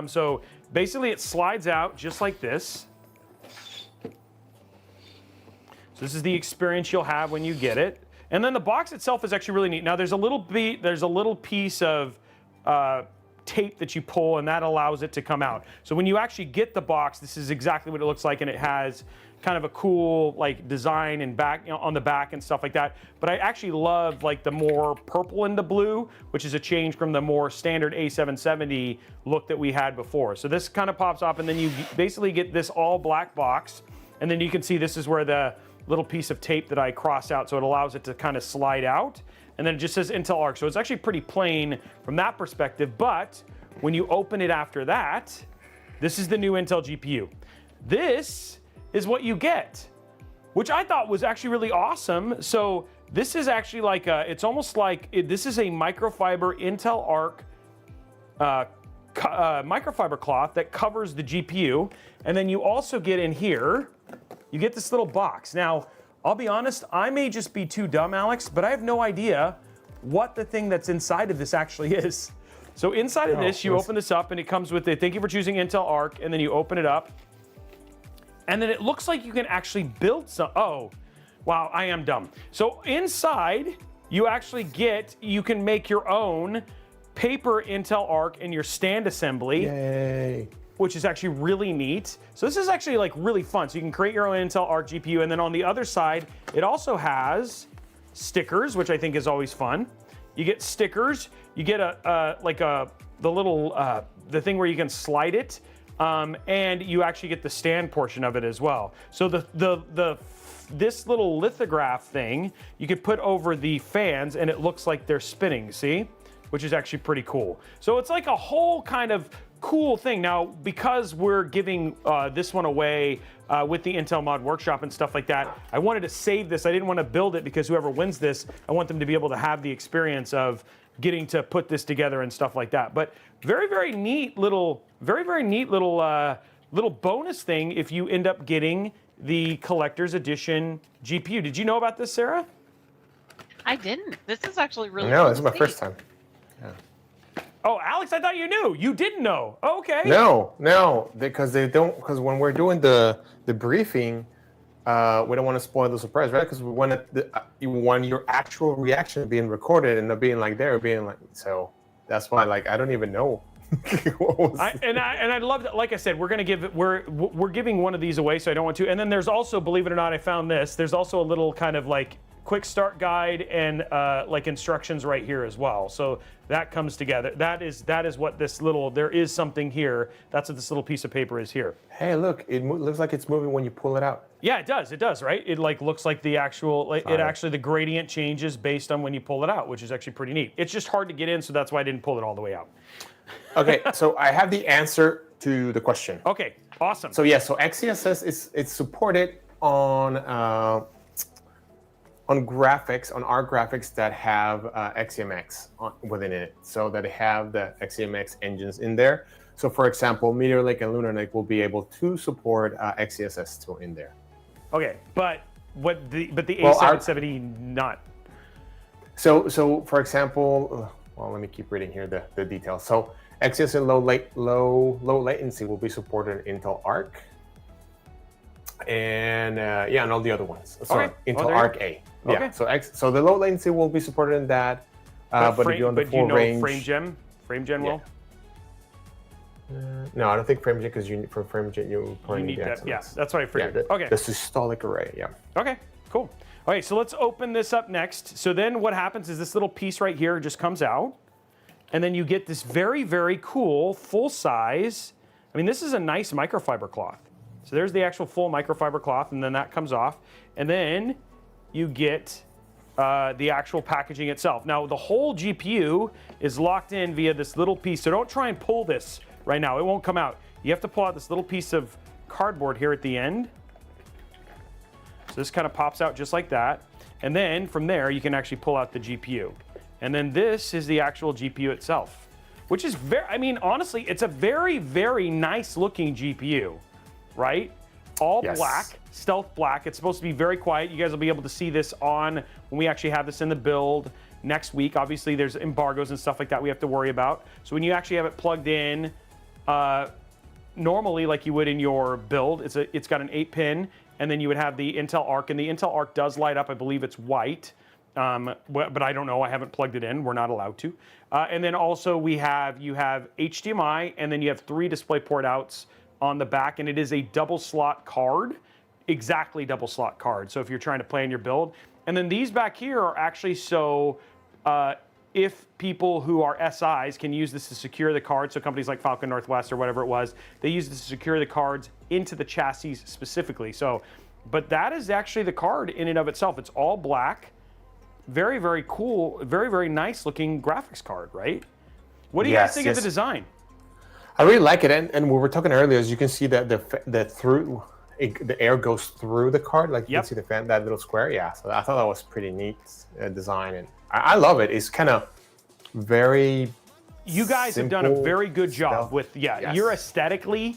So basically it slides out just like this. So this is the experience you'll have when you get it. And then the box itself is actually really neat. Now there's a little piece of tape that you pull, and that allows it to come out. So when you actually get the box, this is exactly what it looks like, and it has kind of a cool like design and back on the back and stuff like that. But I actually love like the more purple into blue, which is a change from the more standard A770 look that we had before. So this kind of pops up, and then you basically get this all black box, and then you can see this is where the little piece of tape that I crossed out, so it allows it to kind of slide out, and then it just says Intel Arc. So it's actually pretty plain from that perspective, but when you open it after that, this is the new Intel GPU. This is what you get, which I thought was actually really awesome. So this is actually like it's almost like this is a microfiber Intel Arc microfiber cloth that covers the GPU. And then you also get in here, you get this little box. Now, I'll be honest, I may just be too dumb, Alex, but I have no idea what the thing that's inside of this actually is. So inside of this, you open this up and it comes with thank you for choosing Intel Arc, and then you open it up. And then it looks like you can actually build some, oh, wow, I am dumb. So inside, you actually you can make your own paper Intel Arc in your stand assembly. Yay. Which is actually really neat. So this is actually like really fun. So you can create your own Intel Arc GPU, and then on the other side, it also has stickers, which I think is always fun. You get stickers, you get the thing where you can slide it, and you actually get the stand portion of it as well. So this little lithograph thing, you could put over the fans and it looks like they're spinning, see? Which is actually pretty cool. So it's like a whole kind of cool thing. Now, because we're giving this one away with the Intel Mod Workshop and stuff like that, I wanted to save this. I didn't want to build it because whoever wins this, I want them to be able to have the experience of getting to put this together and stuff like that. But very, very neat little, little bonus thing if you end up getting the collector's edition GPU. Did you know about this, Sarah? I didn't. This is actually really No, cool this is to my see. first time. Oh, Alex, I thought you knew. You didn't know. Okay. No, because when we're doing the briefing, we don't want to spoil the surprise, right? Because we want you want your actual reaction being recorded and not being like so. That's why, like, I don't even know. I love that. Like I said, we're giving one of these away, so I don't want to. And then there's also, believe it or not, I found this. There's also a little kind of like quick start guide and like instructions right here as well. So that comes together. That is what this little, there is something here. That's what this little piece of paper is here. Hey, look, it looks like it's moving when you pull it out. Yeah, it does, right? It like looks like the actual, the gradient changes based on when you pull it out, which is actually pretty neat. It's just hard to get in, so that's why I didn't pull it all the way out. Okay, so I have the answer to the question. Okay, awesome. So yeah, so XeSS it's supported on graphics, on our graphics that have XeMX within it, so that they have the XeMX engines in there. So for example, Meteor Lake and Lunar Lake will be able to support XeSS tool in there. Okay, but the A770 not. So for example, well, let me keep reading here the details. So XeSS low latency will be supported in Intel Arc, and and all the other ones. Sorry, Okay. Intel Arc A. Okay. Yeah. So the low latency will be supported in that. But if you're on the full range, FrameGen will. No, I don't think FrameGen, because for FrameGen you probably You need the that. XeMX. Yeah, that's what I figured. Okay. The systolic array. Yeah. Okay, cool. Okay, so let's open this up next. So then what happens is this little piece right here just comes out, and then you get this very, very cool full size. I mean, this is a nice microfiber cloth. So there's the actual full microfiber cloth, and then that comes off, and then you get the actual packaging itself. Now, the whole GPU is locked in via this little piece, so don't try and pull this right now. It won't come out. You have to pull out this little piece of cardboard here at the end. So this kind of pops out just like that. And then from there, you can actually pull out the GPU. And then this is the actual GPU itself, which is honestly, it's a very, very nice looking GPU, right? All black, stealth black. It's supposed to be very quiet. You guys will be able to see this when we actually have this in the build next week. Obviously, there's embargoes and stuff like that we have to worry about. So when you actually have it plugged in, normally like you would in your build, it's got an 8-pin, and then you would have the Intel Arc, and the Intel Arc does light up. I believe it's white, but I don't know. I haven't plugged it in. We're not allowed to. And then also you have HDMI, and then you have 3 DisplayPort outs on the back, and it is a double slot card, exactly double slot card. So if you're trying to plan your build, and then these back here are actually so if people who are SIs can use this to secure the card, so companies like Falcon Northwest or whatever it was, they use this to secure the cards into the chassis specifically. So, but that is actually the card in and of itself. It's all black, very, very cool, very, very nice looking graphics card, right? What do you guys think of the design? I really like it, and we were talking earlier, as you can see that the air goes through the card, like you can see the fan, that little square. Yeah, so I thought that was pretty neat design, and I love it. It's kind of very you guys have done a simple very good job stuff. with, Yes. your aesthetically,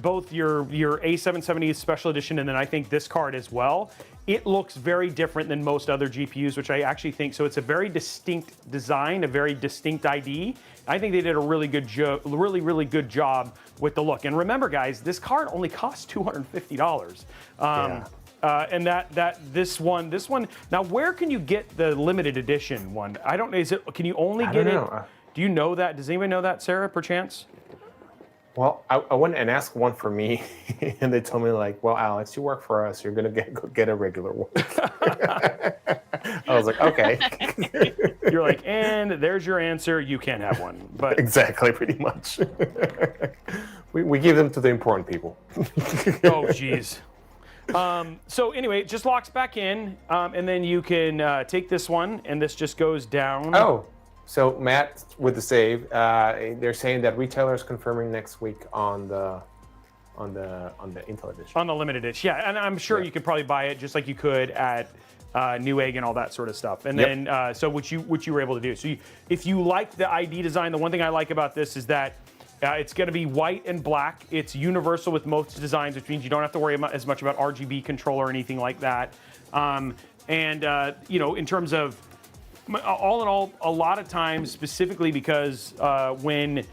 both your A770 Special Edition and then I think this card as well. It looks very different than most other GPUs, which I actually think, so it's a very distinct design, a very distinct ID. I think they did a really good job, really good job with the look. And remember, guys, this card only costs $250. And this one. Now, where can you get the limited edition one? I don't know. Can you only get it? Do you know that? Does anybody know that, Sarah, perchance? Well, I went and asked one for me, and they told me like, "Well, Alex, you work for us. You're gonna get a regular one." I was like, "Okay." You're like, and there's your answer. You can't have one. But exactly, pretty much. we give them to the important people. Oh, geez. So anyway, it just locks back in, and then you can take this one, and this just goes down. Oh. So Matt, with the save, they're saying that retailers confirming next week on the Intel edition. On the limited edition, yeah, and I'm sure you could probably buy it just like you could at Newegg and all that sort of stuff. And then, so what you were able to do. So if you like the ID design, the one thing I like about this is that it's going to be white and black. It's universal with most designs, which means you don't have to worry as much about RGB control or anything like that. In terms of all in all, a lot of times, specifically because when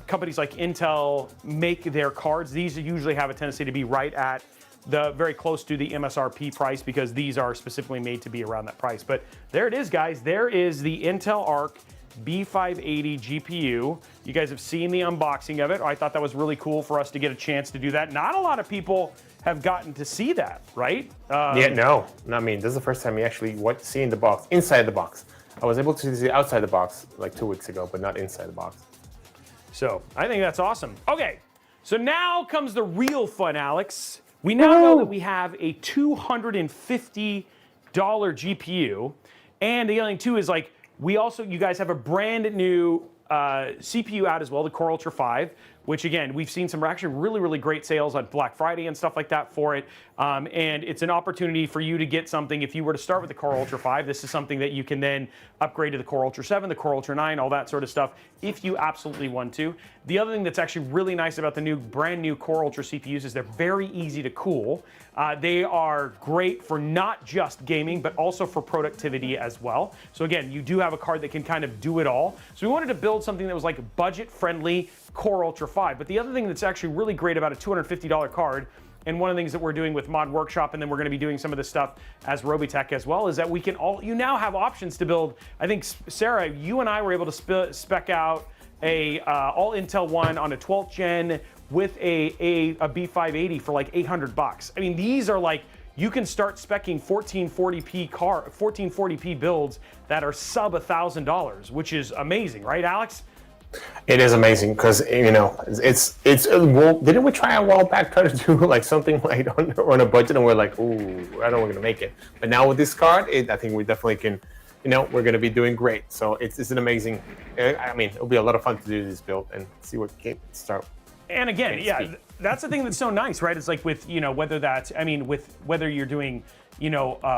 companies like Intel make their cards, these usually have a tendency to be right at very close to the MSRP price because these are specifically made to be around that price. But there it is, guys. There is the Intel Arc B580 GPU. You guys have seen the unboxing of it. I thought that was really cool for us to get a chance to do that. Not a lot of people have gotten to see that, right? No. I mean, this is the first time you actually seeing the box, inside the box. I was able to see outside the box like 2 weeks ago, but not inside the box. So I think that's awesome. Okay, so now comes the real fun, Alex. We now know that we have a $250 GPU, and the other thing too is like, you guys have a brand new CPU out as well, the Core Ultra 5, which again, we've seen some actually really great sales on Black Friday and stuff like that for it. And it's an opportunity for you to get something. If you were to start with the Core Ultra 5, this is something that you can then upgrade to the Core Ultra 7, the Core Ultra 9, all that sort of stuff, if you absolutely want to. The other thing that's actually really nice about the brand new Core Ultra CPUs is they're very easy to cool. They are great for not just gaming, but also for productivity as well. So again, you do have a card that can kind of do it all. So we wanted to build something that was like budget-friendly Core Ultra 5. But the other thing that's actually really great about a $250 card, and one of the things that we're doing with Mod Workshop, and then we're going to be doing some of this stuff as Robitech as well, is that you now have options to build. I think, Sarah, you and I were able to spec out a all Intel one on a 12th gen with a B580 for like $800. I mean, these are like, you can start specing 1440p builds that are sub $1,000, which is amazing, right, Alex? It is amazing because it's well, didn't we try a while back try to do like something like on a budget and we're like, ooh, I don't know we're gonna make it. But now with this card, I think we definitely can. We're gonna be doing great. So it's an amazing. I mean, it'll be a lot of fun to do this build and see what game start. And again, that's the thing that's so nice, right? It's like with whether you're doing Core,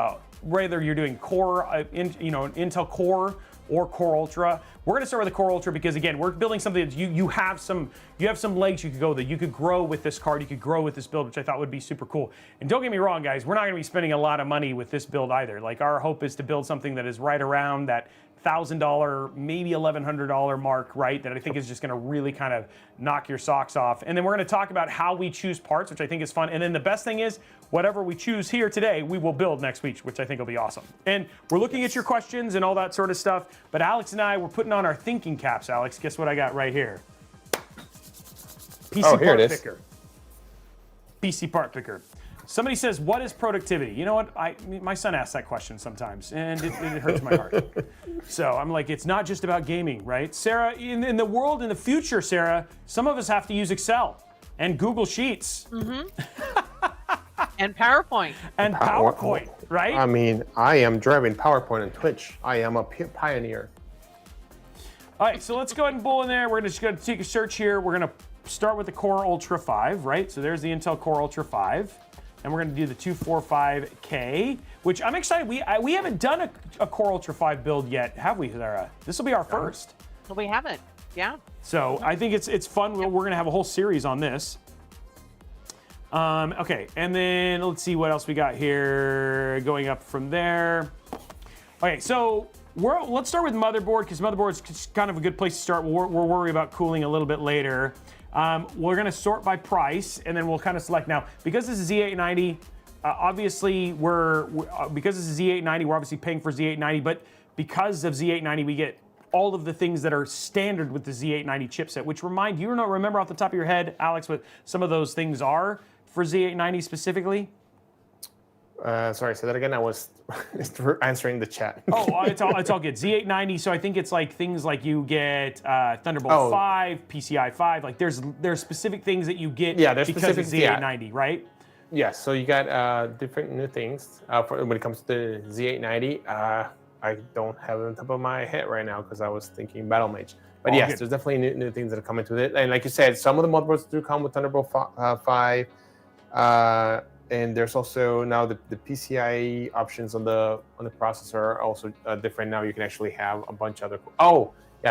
Intel Core or Core Ultra. We're going to start with the Core Ultra because again, we're building something that you have some legs you could go with. You could grow with this card. You could grow with this build, which I thought would be super cool. And don't get me wrong, guys, we're not going to be spending a lot of money with this build either. Like our hope is to build something that is right around that $1,000, maybe $1,100 mark, right? That I think is just going to really kind of knock your socks off. And then we're going to talk about how we choose parts, which I think is fun. And then the best thing is, whatever we choose here today, we will build next week, which I think will be awesome. And we're looking at your questions and all that sort of stuff. But Alex and I, we're putting on our thinking caps. Alex, guess what I got right here? PC part picker. PC part picker. Somebody says, what is productivity? You know what? My son asks that question sometimes, and it hurts my heart. So I'm like, it's not just about gaming, right? Sarah, in the world, in the future, Sarah, some of us have to use Excel and Google Sheets. Mm-hmm. And PowerPoint. And PowerPoint, right? I mean, I am driving PowerPoint on Twitch. I am a pioneer. All right, so let's go ahead and pull in there. We're just going to take a search here. We're going to start with the Core Ultra 5, right? So there's the Intel Core Ultra 5. And we're going to do the 245K, which I'm excited. We haven't done a Core Ultra 5 build yet, have we, Sarah? This will be our first. We haven't. Yeah. So I think it's fun. We're going to have a whole series on this. Okay, and then let's see what else we got here going up from there. Okay, so let's start with motherboard, because motherboard's kind of a good place to start. We'll worry about cooling a little bit later. We're going to sort by price, and then we'll kind of select now. Because this is Z890, obviously because this is Z890, we're obviously paying for Z890, but because of Z890, we get all of the things that are standard with the Z890 chipset, which you don't remember off the top of your head, Alex, what some of those things are for Z890 specifically? Sorry, say that again. I was answering the chat. Oh, it's all good. Z890. So I think it's like things like you get Thunderbolt 5, PCI 5. Like there's specific things that you get because of Z890, right? Yes. So you got different new things when it comes to the Z890. I don't have it on top of my head right now because I was thinking Battlemage. But yes, there's definitely new things that are coming to it. And like you said, some of the motherboards do come with Thunderbolt 5. And there's also now the PCIe options on the processor are also different. Now you can actually have a bunch of other.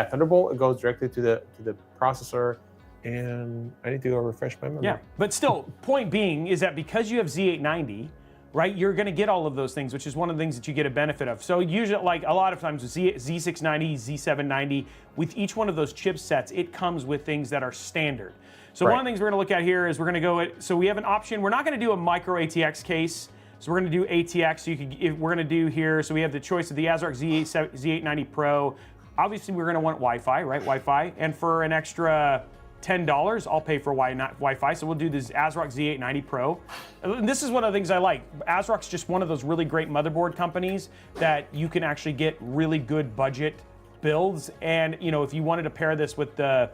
Thunderbolt goes directly to the processor, and I need to go refresh my memory. Yeah, but still, point being is that because you have Z890, right, you're going to get all of those things, which is one of the things that you get a benefit of. So usually, like a lot of times with Z690, Z790, with each one of those chipsets, it comes with things that are standard. So one of the things we're going to look at here is we're going to so we have an option. We're not going to do a micro ATX case. So we're going to do ATX. So we're going to do here. So we have the choice of the ASRock Z890 Pro. Obviously, we're going to want Wi-Fi, right? Wi-Fi. And for an extra $10, I'll pay for Wi-Fi. So we'll do this ASRock Z890 Pro. And this is one of the things I like. ASRock's just one of those really great motherboard companies that you can actually get really good budget builds. And if you wanted to pair this with the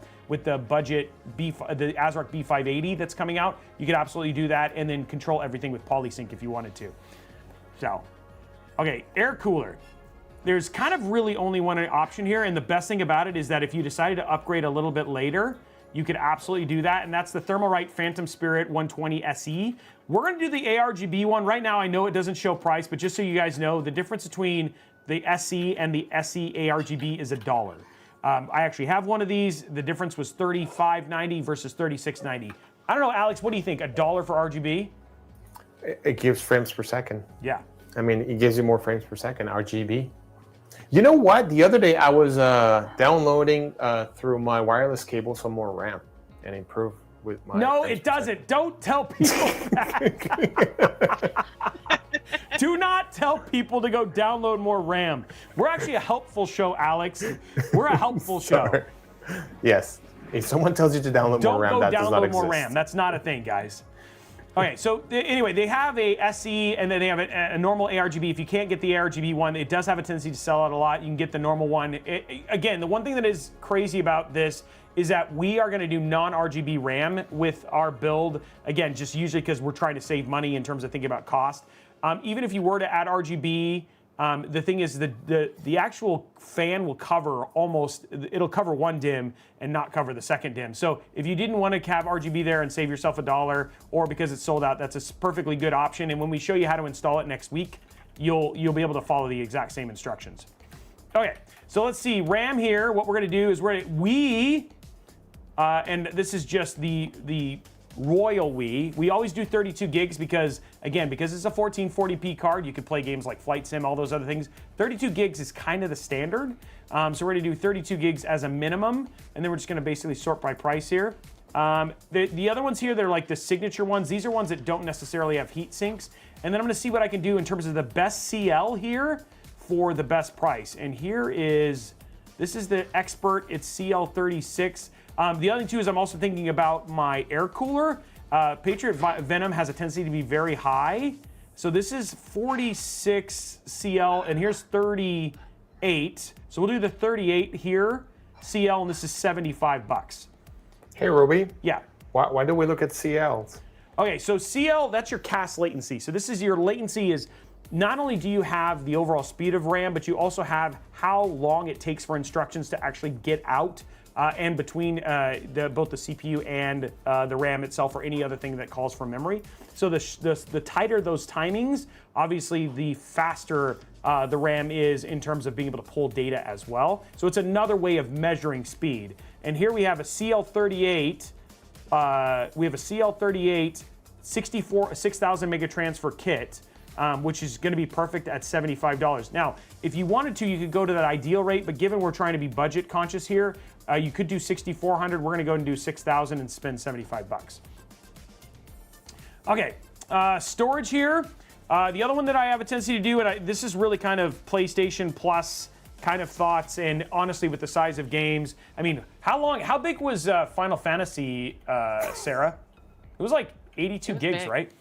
budget the ASRock B580 that's coming out, you could absolutely do that and then control everything with PolySync if you wanted to. So, okay, air cooler. There's kind of really only one option here, and the best thing about it is that if you decided to upgrade a little bit later, you could absolutely do that, and that's the Thermalright Phantom Spirit 120 SE. We're going to do the ARGB one. Right now, I know it doesn't show price, but just so you guys know, the difference between the SE and the SE ARGB is $1. I actually have one of these. The difference was $35.90 versus $36.90. I don't know, Alex, what do you think? $1 for RGB? It gives frames per second. Yeah. I mean, it gives you more frames per second, RGB. You know what? The other day I was downloading through my wireless cable some more RAM and improve with my. No, it doesn't. Don't tell people that. Do not tell people to go download more RAM. We're actually a helpful show, Alex. We're a helpful show. Yes. If someone tells you to download more RAM, that does not exist. Don't go download more RAM. That's not a thing, guys. Okay, so anyway, they have a SE and then they have a normal ARGB. If you can't get the ARGB one, it does have a tendency to sell out a lot. You can get the normal one. Again, the one thing that is crazy about this is that we are going to do non-RGB RAM with our build. Again, just usually because we're trying to save money in terms of thinking about cost. Even if you were to add RGB, the thing is the actual fan will cover it'll cover one DIMM and not cover the second DIMM. So if you didn't want to have RGB there and save yourself $1, or because it's sold out, that's a perfectly good option. And when we show you how to install it next week, you'll be able to follow the exact same instructions. Okay, so let's see, RAM here. What we're going to do is and this is just the Royal we always do 32 gigs because it's a 1440p card, you could play games like Flight Sim, all those other things. 32 gigs is kind of the standard. So we're going to do 32 gigs as a minimum, and then we're just going to basically sort by price here. The other ones here, they're like the signature ones. These are ones that don't necessarily have heat sinks. And then I'm going to see what I can do in terms of the best CL here for the best price. And this is the Expert, it's CL36. The other thing too is I'm also thinking about my air cooler. Patriot Venom has a tendency to be very high. So this is 46 CL and here's 38. So we'll do the 38 here, CL, and this is $75. Hey, Ruby. Yeah. Why do we look at CLs? Okay, so CL, that's your cast latency. So this is your latency is not only do you have the overall speed of RAM, but you also have how long it takes for instructions to actually get out and between both the CPU and the RAM itself, or any other thing that calls for memory. So the tighter those timings, obviously the faster the RAM is in terms of being able to pull data as well. So it's another way of measuring speed. And here we have a CL38. We have a CL38 6,000 mega transfer kit, which is going to be perfect at $75. Now, if you wanted to, you could go to that ideal rate, but given we're trying to be budget conscious here, you could do 6,400. We're going to go and do 6,000 and spend 75 bucks. Okay, storage here. The other one that I have a tendency to do, and this is really kind of PlayStation Plus kind of thoughts, and honestly, with the size of games, I mean, how big was Final Fantasy, Sarah? It was like 82 gigs, big. right?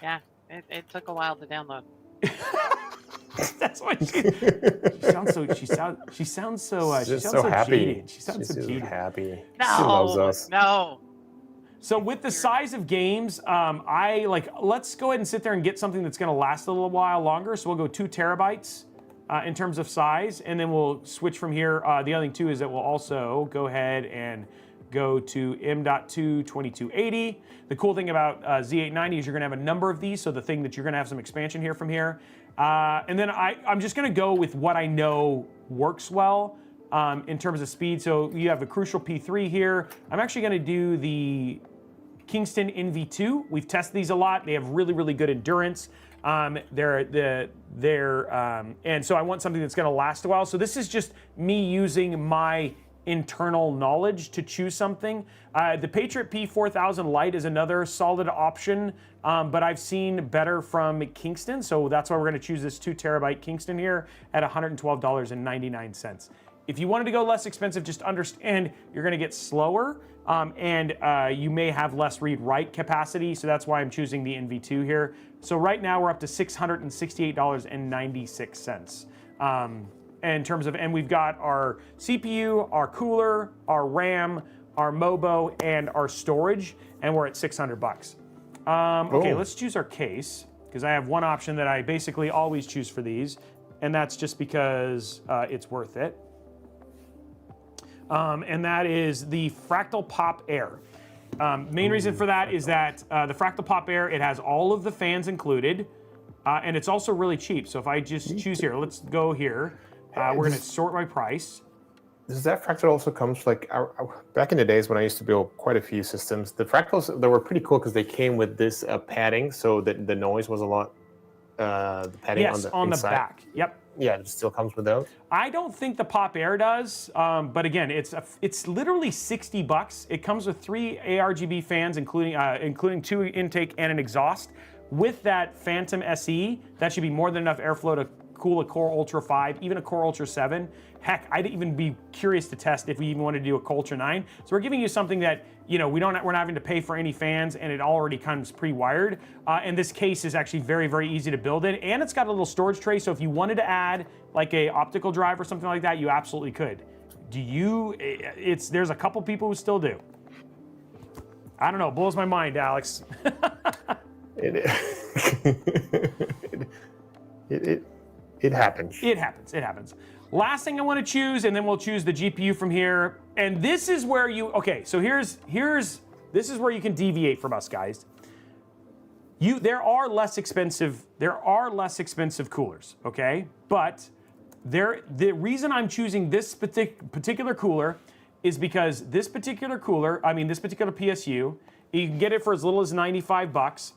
Yeah, it took a while to download. That's why she sounds so. She sounds so happy. jaded. She sounds so jaded. Happy. No, She loves us. no. So with the size of games, let's go ahead and sit there and get something that's going to last a little while longer. So we'll go 2 terabytes in terms of size, and then we'll switch from here. The other thing too is that we'll also go ahead and go to M.2 2280. The cool thing about Z890 is you're going to have a number of these, so the thing that you're going to have some expansion here from here. And then I'm just going to go with what I know works well in terms of speed. So you have a Crucial P3 here. I'm actually going to do the Kingston NV2. We've tested these a lot. They have really, really good endurance. And so I want something that's going to last a while. So this is just me using my internal knowledge to choose something. The Patriot P4000 Lite is another solid option, but I've seen better from Kingston, so that's why we're going to choose this 2 terabyte Kingston here at $112.99. If you wanted to go less expensive, just understand you're going to get slower, and you may have less read-write capacity, so that's why I'm choosing the NV2 here. So right now we're up to $668.96. In terms of, and we've got our CPU, our cooler, our RAM, our MOBO, and our storage, and we're at 600 bucks. Okay, let's choose our case, because I have one option that I basically always choose for these, and that's just because it's worth it. And that is the Fractal Pop Air. Main reason for that is that the Fractal Pop Air, it has all of the fans included, and it's also really cheap. So if I just choose here, let's go here. We're going to sort by price. Does that Fractal also comes like back in the days when I used to build quite a few systems? The Fractals, they were pretty cool because they came with this padding, so that the noise was a lot. The padding on the back. Yep. Yeah, it still comes with those. I don't think the Pop Air does, but again, it's literally 60 bucks. It comes with 3 ARGB fans, including 2 intake and an exhaust. With that Phantom SE, that should be more than enough airflow to cool a Core Ultra 5, even a Core Ultra 7. Heck, I'd even be curious to test if we even want to do a Core Ultra 9. So we're giving you something that, you know, we're not having to pay for any fans, and it already comes pre-wired. And this case is actually very, very easy to build in, and it's got a little storage tray. So if you wanted to add like a optical drive or something like that, you absolutely could. There's a couple people who still do. I don't know, it blows my mind, Alex. It happens. It happens. Last thing I want to choose, and then we'll choose the GPU from here. And this is where so this is where you can deviate from us, guys. There are less expensive coolers, okay? But the reason I'm choosing this particular cooler is because this particular PSU, you can get it for as little as 95 bucks.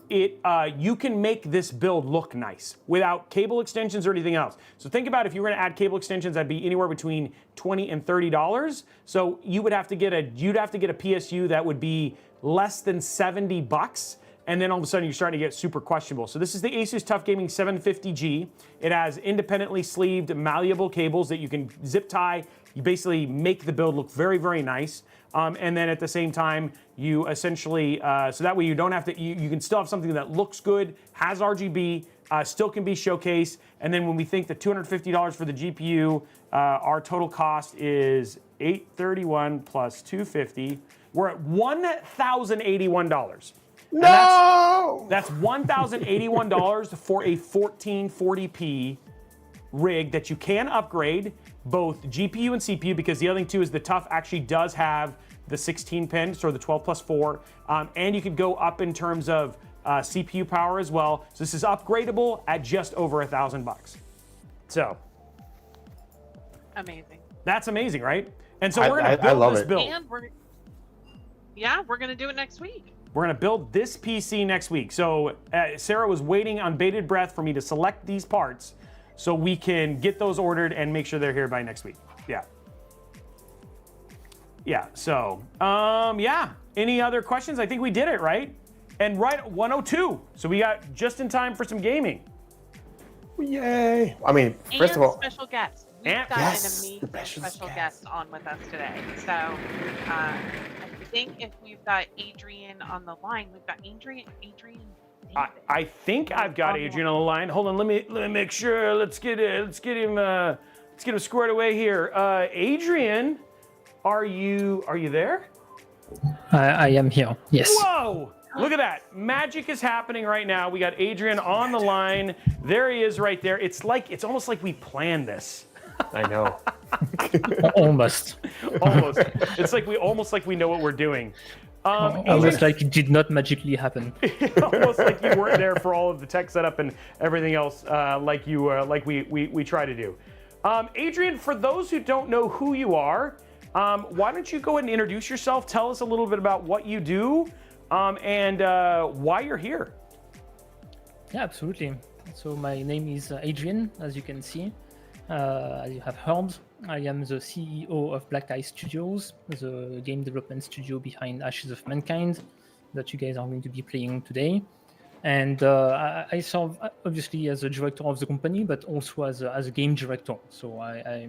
You can make this build look nice without cable extensions or anything else. So think about if you were going to add cable extensions, that'd be anywhere between $20 and $30. So you'd have to get a PSU that would be less than 70 bucks. And then all of a sudden you're starting to get super questionable. So this is the Asus TUF Gaming 750G. It has independently sleeved malleable cables that you can zip tie. You basically make the build look very, very nice. And then at the same time, you essentially, so that way you don't have to, you can still have something that looks good, has RGB, still can be showcased. And then when we think the $250 for the GPU, our total cost is $831 plus $250. We're at $1,081. No! That's $1,081 for a 1440p rig that you can upgrade, both GPU and CPU, because the other thing too is the TUF actually does have the 16 pin, so the 12 plus 4, and you could go up in terms of CPU power as well. So this is upgradable at just over $1,000. So Amazing. that's amazing, right? And so we're gonna I build love this it. build. And we're gonna do it next week. We're gonna build this PC next week. So Sarah was waiting on bated breath for me to select these parts so we can get those ordered and make sure they're here by next week. Yeah. Yeah, so, yeah. Any other questions? I think we did it, right? And right at 102. So we got just in time for some gaming. Yay! I mean, first of all, special guest. We've And- got Yes, an the amazing special special guest on with us today. So I think if we've got Adrian on the line, we've got Adrian David. I think I've got Adrian on the line. Hold on, let me make sure. Let's get him squared away here. Adrian, are you there? I am here. Yes. Whoa! Look at that. Magic is happening right now. We got Adrian on the line. There he is right there. It's almost like we planned this. I know. Almost. Almost. It's like we know what we're doing. Almost like it did not magically happen. Almost like you weren't there for all of the tech setup and everything else, like we try to do. Adrian, for those who don't know who you are, why don't you go ahead and introduce yourself? Tell us a little bit about what you do, and why you're here. Yeah, absolutely. So my name is Adrian, as you can see. As you have heard, I am the CEO of Black Eye Studios, the game development studio behind Ashes of Mankind that you guys are going to be playing today. And I serve obviously as a director of the company, but also as a game director. So I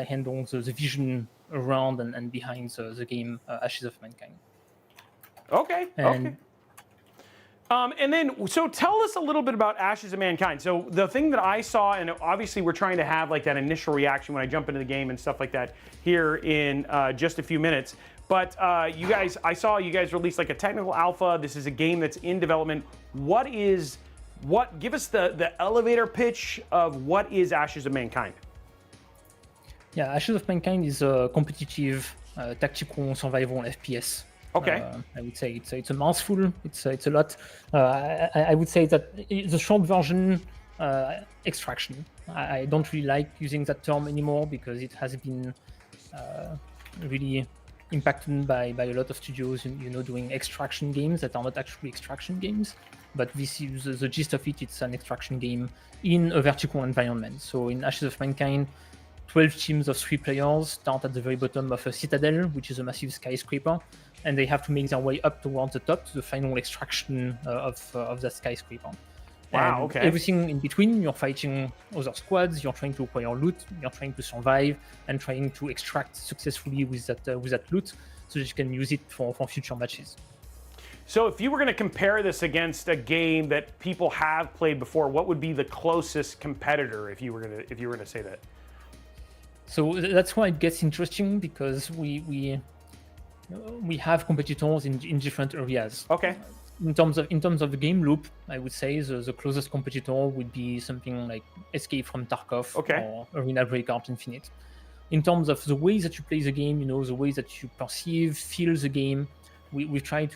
handle the vision around and behind the game Ashes of Mankind. Okay. And okay. And then, so tell us a little bit about Ashes of Mankind. So the thing that I saw, and obviously we're trying to have like that initial reaction when I jump into the game and stuff like that here in just a few minutes. But I saw you guys release like a technical alpha. This is a game that's in development. Give us the elevator pitch of what is Ashes of Mankind? Yeah, Ashes of Mankind is a competitive tactical survival FPS. Okay. I would say it's a mouthful. It's a lot. I would say that the short version, extraction. I don't really like using that term anymore because it has been really impacted by a lot of studios, doing extraction games that are not actually extraction games. But this is the gist of it. It's an extraction game in a vertical environment. So in Ashes of Mankind, 12 teams of 3 players start at the very bottom of a citadel, which is a massive skyscraper, and they have to make their way up towards the top to the final extraction of that skyscraper. Wow, And okay. everything in between, you're fighting other squads, you're trying to acquire loot, you're trying to survive, and trying to extract successfully with that loot, so that you can use it for future matches. So if you were going to compare this against a game that people have played before, what would be the closest competitor if you were going to say that? So that's why it gets interesting, because we have competitors in different areas. Okay. In terms of the game loop, I would say the closest competitor would be something like Escape from Tarkov or Arena Breakout Infinite. In terms of the way that you play the game, the way that you perceive, feel the game, we try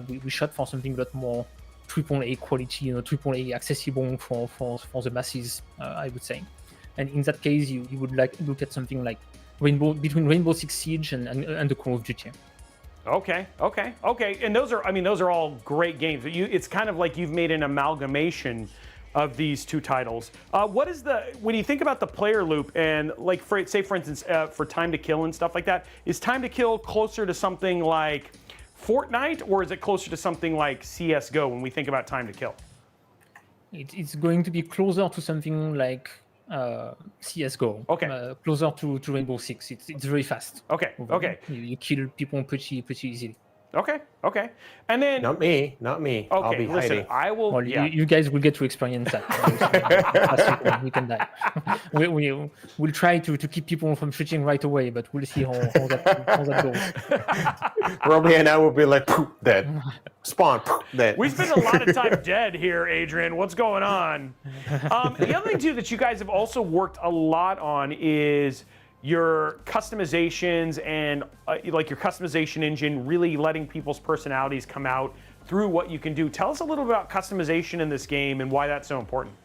we shot for something a lot more AAA quality, AAA accessible for the masses, I would say. And in that case, you would look at something like between Rainbow Six Siege and the Call of Duty. Okay. And those are all great games. It's kind of like you've made an amalgamation of these two titles. When you think about the player loop and like for instance, for Time to Kill and stuff like that, is Time to Kill closer to something like Fortnite, or is it closer to something like CS:GO when we think about Time to Kill? It's going to be closer to something like CS:GO. Okay. Closer to Rainbow Six. It's very fast. Okay. You kill people pretty easily. Okay. Okay. And then Not me. I'll okay, be listen, hiding. I will. Well, yeah. you guys will get to experience that. You can die. We'll try to keep people from switching right away, but we'll see how that goes. Robbie and I will be like, poof, dead. Spawn, poof, dead. We spend a lot of time dead here, Adrian. What's going on? The other thing, too, that you guys have also worked a lot on is your customizations and like your customization engine, really letting people's personalities come out through what you can do. Tell us a little bit about customization in this game and why that's so important.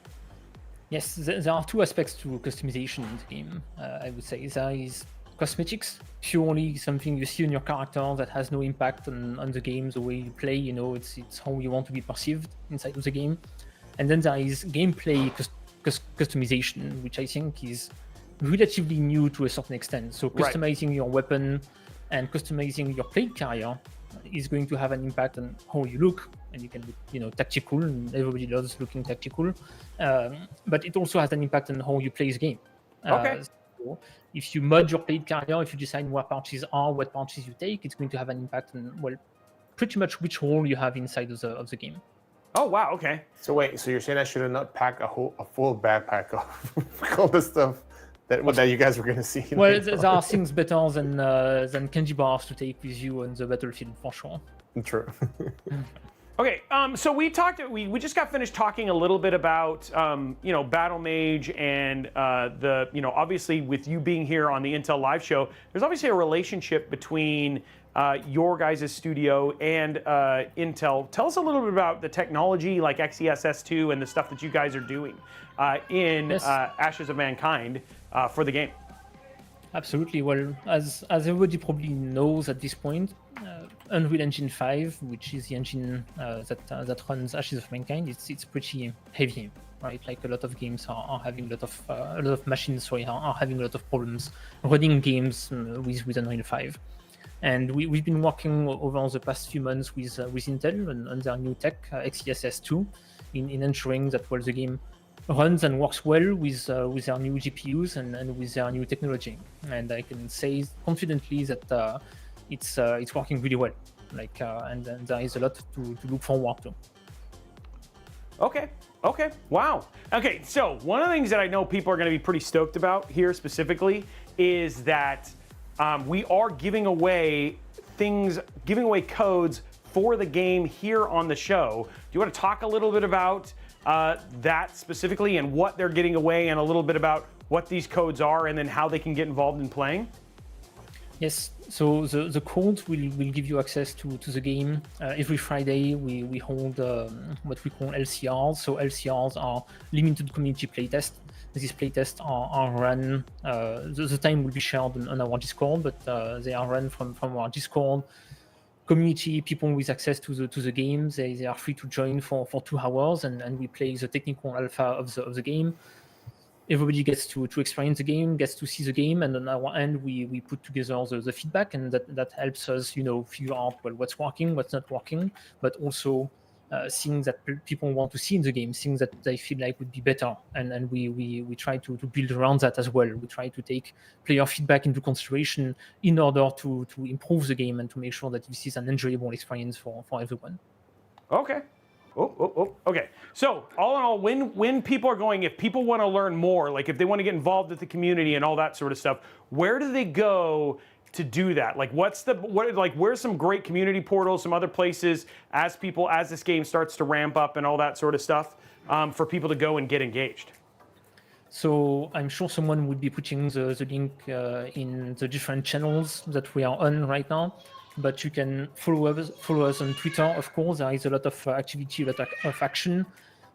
Yes, there are two aspects to customization in the game. I would say there is cosmetics, purely something you see in your character that has no impact on the game, the way you play. You know, it's how you want to be perceived inside of the game. And then there is gameplay customization, which I think is relatively new to a certain extent. So customizing your weapon and customizing your plate carrier is going to have an impact on how you look, and you can look, you know, tactical, and everybody loves looking tactical. But it also has an impact on how you play the game. Okay. So if you mod your plate carrier, if you decide what pouches are, what pouches you take, it's going to have an impact on, well, pretty much which role you have inside of the game. Oh, wow. Okay. So wait, so you're saying I should have not packed a full backpack of all the stuff that you guys were going to see? Well, there are things better than candy bars to take with you on the battlefield, for sure. True. Okay, so we just got finished talking a little bit about you know, Battlemage and the, you know, obviously with you being here on the Intel Live show, there's obviously a relationship between your guys' studio and Intel. Tell us a little bit about the technology like XeSS2 and the stuff that you guys are doing in Ashes of Mankind for the game. Absolutely. Well, as everybody probably knows at this point, Unreal Engine 5, which is the engine that runs Ashes of Mankind, it's pretty heavy, right? Like a lot of games are having a lot of machines are having a lot of problems running games with Unreal 5. And we've been working over the past few months with Intel on their new tech, XeSS2, in ensuring that, well, the game runs and works well with their new GPUs and with their new technology. And I can say confidently that it's working really well. Like and there is a lot to look forward to. Okay. Okay. Wow. Okay. So one of the things that I know people are going to be pretty stoked about here specifically is that we are giving away codes for the game here on the show. Do you want to talk a little bit about that specifically and what they're getting away, and a little bit about what these codes are and then how they can get involved in playing? Yes, so the codes will give you access to the game. Every Friday we hold what we call LCRs. So LCRs are limited community playtests. These playtests are run, the time will be shared on our Discord, but they are run from our Discord community. People with access to the game, they are free to join for 2 hours, and we play the technical alpha of the game. Everybody gets to experience the game, gets to see the game, and on our end, we put together the feedback, and that helps us, you know, figure out, well, what's working, what's not working, but also things that people want to see in the game, things that they feel like would be better, and we try to build around that as well. We try to take player feedback into consideration in order to improve the game and to make sure that this is an enjoyable experience for everyone. Okay. Okay. So all in all, when people are going, if people want to learn more, like if they want to get involved with the community and all that sort of stuff, where do they go to do that? Like where's some great community portals, some other places as this game starts to ramp up and all that sort of stuff for people to go and get engaged? So I'm sure someone would be putting the link in the different channels that we are on right now. But you can follow us on Twitter, of course. There is a lot of activity, a lot of action.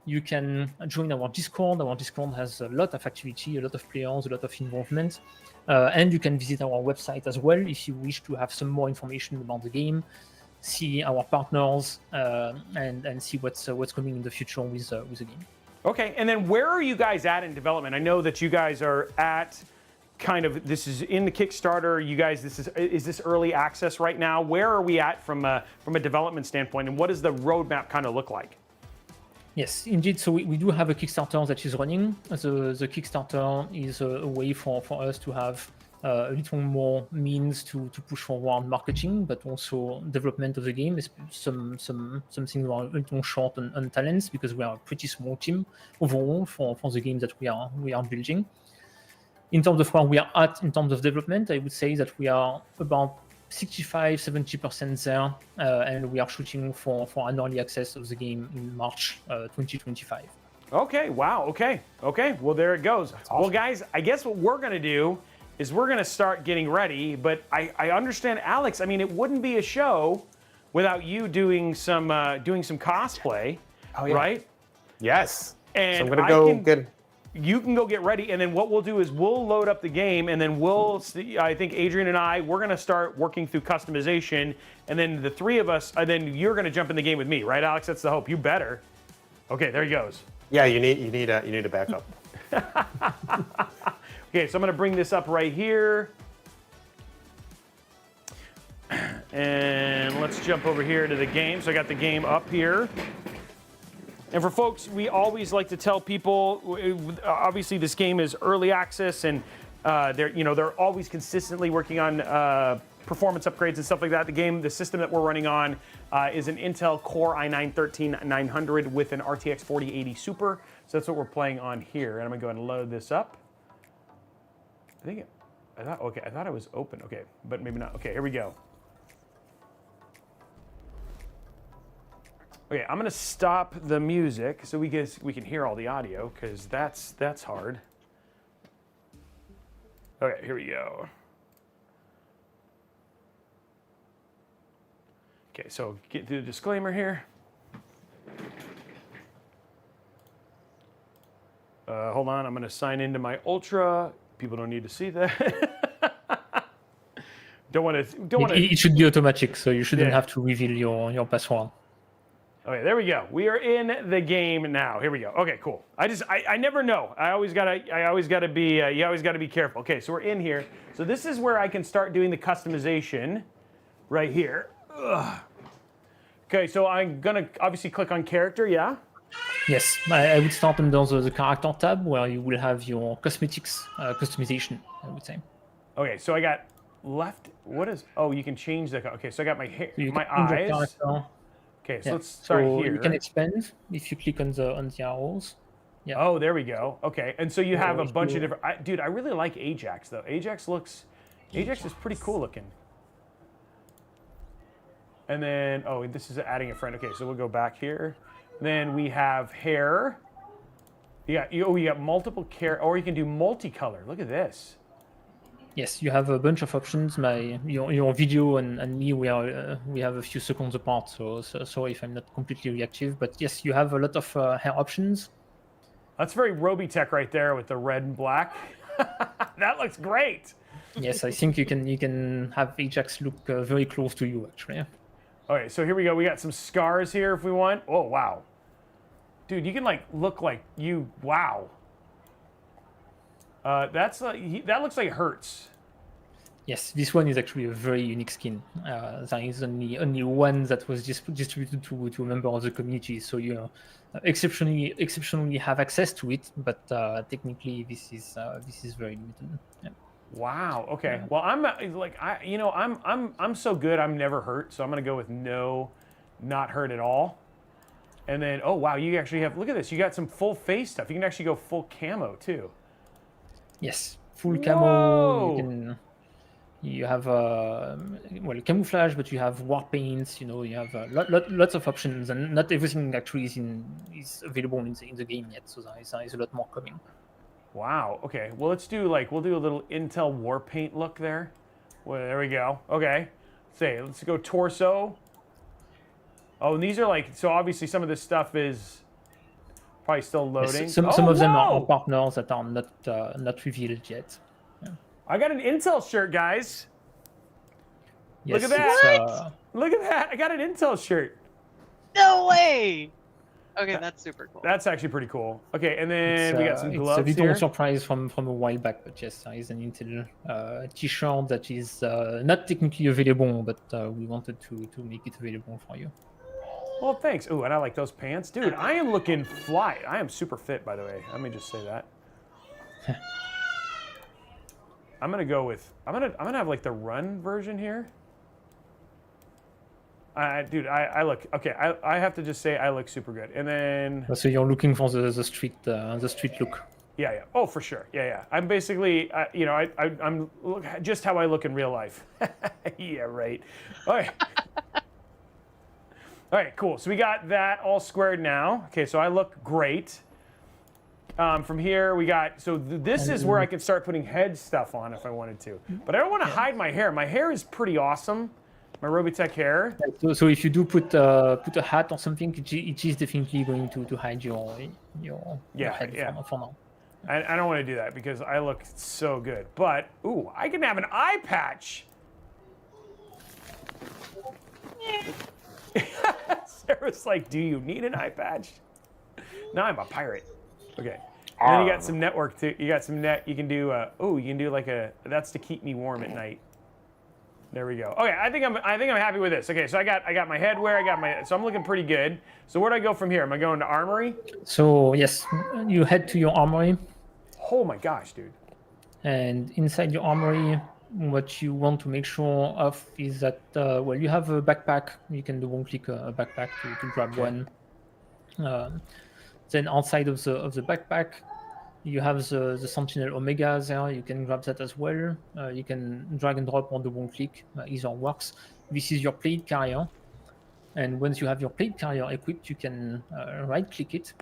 You can join our Discord. Our Discord has a lot of activity, a lot of players, a lot of involvement. And you can visit our website as well if you wish to have some more information about the game, see our partners, and see what's coming in the future with the game. Okay, and then where are you guys at in development? I know that you guys are at this is in the Kickstarter. You guys, is this early access right now? Where are we at from a development standpoint, and what does the roadmap kind of look like? Yes, indeed. So we do have a Kickstarter that is running. The Kickstarter is a way for us to have a little more means to push forward marketing, but also development of the game. Some things are a little short on talents because we are a pretty small team overall for the game that we are building. In terms of where we are at in terms of development, I would say that we are about 65-70% there, and we are shooting for an early access of the game in March 2025. Okay, wow, okay. Well, there it goes. awesome. Well, guys, I guess what we're going to do is we're going to start getting ready, but I understand, Alex, I mean, it wouldn't be a show without you doing some cosplay, right? Yes. And so I'm going to go get... You can go get ready, and then what we'll do is we'll load up the game, and then we'll see, I think Adrian and we're going to start working through customization, and then the three of us, and then you're going to jump in the game with me, right, Alex? That's the hope. You better. Okay, there he goes. Yeah, you need a backup. Okay, so I'm going to bring this up right here. And let's jump over here to the game. So I got the game up here. And for folks, we always like to tell people, obviously this game is early access, and they're always consistently working on performance upgrades and stuff like that. The system that we're running on is an Intel Core i9-13900 with an RTX 4080 Super. So that's what we're playing on here. And I'm gonna go ahead and load this up. I thought it was open. Okay, but maybe not. Okay, here we go. Okay, I'm gonna stop the music so we can hear all the audio, because that's hard. Okay, here we go. Okay, so get through the disclaimer here. Hold on, I'm gonna sign into my Ultra. People don't need to see that. Don't want to. It should be automatic, so you shouldn't have to reveal your password. Okay, there we go. We are in the game now. Here we go. Okay, cool. I never know. You always gotta be careful. Okay, so we're in here. So this is where I can start doing the customization, right here. Ugh. Okay, so I'm gonna obviously click on character. Yeah. Yes, I would start under the character tab where you will have your cosmetics customization, I would say. Okay, so I got left. What is? Oh, you can change the. Okay, so I got my hair, So you my can change your eyes. character. Okay, so Yeah. let's start So here. you can expand if you click on the arrows. Yeah. Oh, there we go. Okay, and so you have a it's bunch of cool. different. Dude, I really like Ajax though. Ajax is pretty cool looking. And then, oh, this is adding a friend. Okay, so we'll go back here. Then we have hair. You got multiple or you can do multicolor. Look at this. Yes, you have a bunch of options. Your video and me, we have a few seconds apart, so sorry if I'm not completely reactive. But yes, you have a lot of hair options. That's very Robitech right there with the red and black. That looks great. Yes, I think you can have Ajax look very close to you actually. Okay, so here we go. We got some scars here if we want. Oh, wow. Dude, you can look like you, wow. That looks like it hurts. Yes, this one is actually a very unique skin. There is only one that was distributed to a member of the community, so you exceptionally have access to it. But technically, this is very limited. Yeah. Wow. Okay. Yeah. Well, I'm so good. I'm never hurt, so I'm gonna go with not hurt at all. And then, oh wow, you actually have. Look at this. You got some full face stuff. You can actually go full camo too. Yes, full camo. You have camouflage, but you have war paints. You have lots of options, and not everything actually is available in the game yet. So there is a lot more coming. Wow. Okay. Well, we'll do a little Intel war paint look there. Well, there we go. Okay. Let's go torso. Oh, and these are so obviously some of this stuff is probably still loading. Yes, some of them are partners that are not revealed yet. Yeah. I got an Intel shirt, guys. Yes, look at that. Look at that. I got an Intel shirt. No way. Okay, that's super cool. That's actually pretty cool. Okay, and then we got some gloves It's a little here. surprise from a while back, but yes, there is an Intel T-shirt that is not technically available, but we wanted to make it available for you. Well, thanks. Ooh, and I like those pants. Dude, I am looking fly. I am super fit, by the way. Let me just say that. I'm gonna go with I'm gonna have like the run version here. Dude, I look okay. I have to just say I look super good. And then So you're looking for the street look. yeah. Oh, for sure. Yeah. I'm basically you know I'm look just how I look in real life. Yeah, right. Okay. All right, cool. So we got that all squared now. Okay, so I look great. From here, we got, so this is where I can start putting head stuff on if I wanted to. But I don't want to hide my hair. My hair is pretty awesome. My Robotech hair. So if you do put a hat or something, it is definitely going to hide your head for now. I don't want to do that because I look so good. But, ooh, I can have an eye patch. Sarah's like, do you need an eye patch? Now I'm a pirate. Okay. And then you got some network too. You got some net. You can do. You can do like a. That's to keep me warm at night. There we go. Okay, I think I'm happy with this. Okay, so I got my headwear. So I'm looking pretty good. So where do I go from here? Am I going to armory? So yes, you head to your armory. Oh my gosh, dude. And inside your armory, what you want to make sure of is that well, you have a backpack. You can do one-click a backpack to grab one. Then outside of the backpack, you have the Sentinel Omega there. You can grab that as well. You can drag and drop on the one-click. Either works. This is your plate carrier. And once you have your plate carrier equipped, you can right-click it,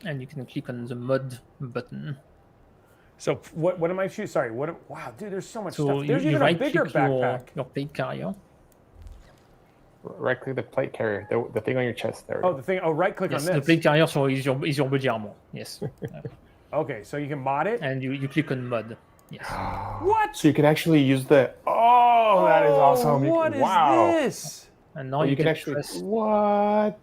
and you can click on the mod button. So what am I shooting? Sorry, wow, dude, there's so much So stuff. There's you even a bigger right-click backpack. your plate carrier. Right click the plate carrier, the thing on your chest there. Oh, the thing. Oh, right click Yes, on the this. plate carrier is your body armor. Yes. Okay, so you can mod it. And you click on mod. Yes. What? So you can actually use the. Oh, that is awesome! What is wow. this? And now You can actually. press. What?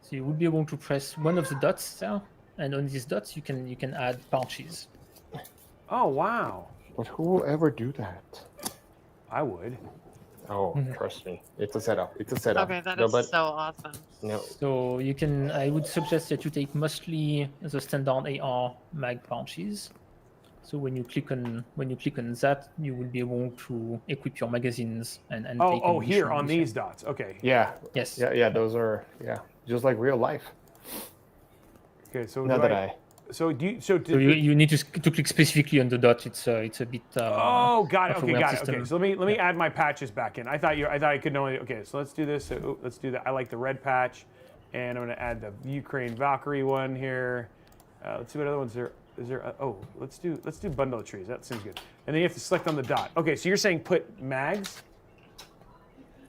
So you will be able to press one of the dots there, and on these dots you can add pouches. Oh wow. But who will ever do that? I would. Oh, trust me, it's a setup. It's a setup. Okay, that No, is but- so awesome. No. So you can. I would suggest that you take mostly the standard AR mag pouches. So when you click on that, you will be able to equip your magazines and take Oh, here ammunition on with these them. dots. Okay. Yeah. Yes. Yeah. Those are just like real life. Okay. So Now do that I. So do you? So, So you need to click specifically on the dot. It's a bit. Oh, got it. of a Okay, weird got it. system. Okay, so let me add my patches back in. I thought I could only. Okay, so let's do this. So, let's do that. I like the red patch, and I'm gonna add the Ukraine Valkyrie one here. Let's see what other ones there. Is there? Let's do bundle of trees. That seems good. And then you have to select on the dot. Okay, so you're saying put mags.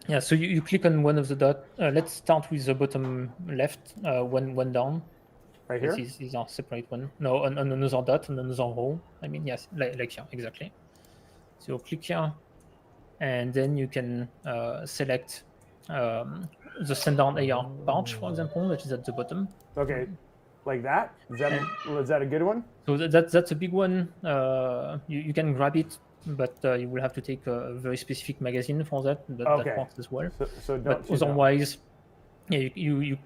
Yeah. So you click on one of the dot. Let's start with the bottom left. One down. Right here. This is our separate one. No, on another dot, on another row. I mean, yes, like here, exactly. So click here, and then you can select the standard AR pouch, for example, that is at the bottom. Okay, like that. Is that a good one? So that's a big one. You can grab it, but you will have to take a very specific magazine for that. That works as well. So don't. But otherwise, yeah, you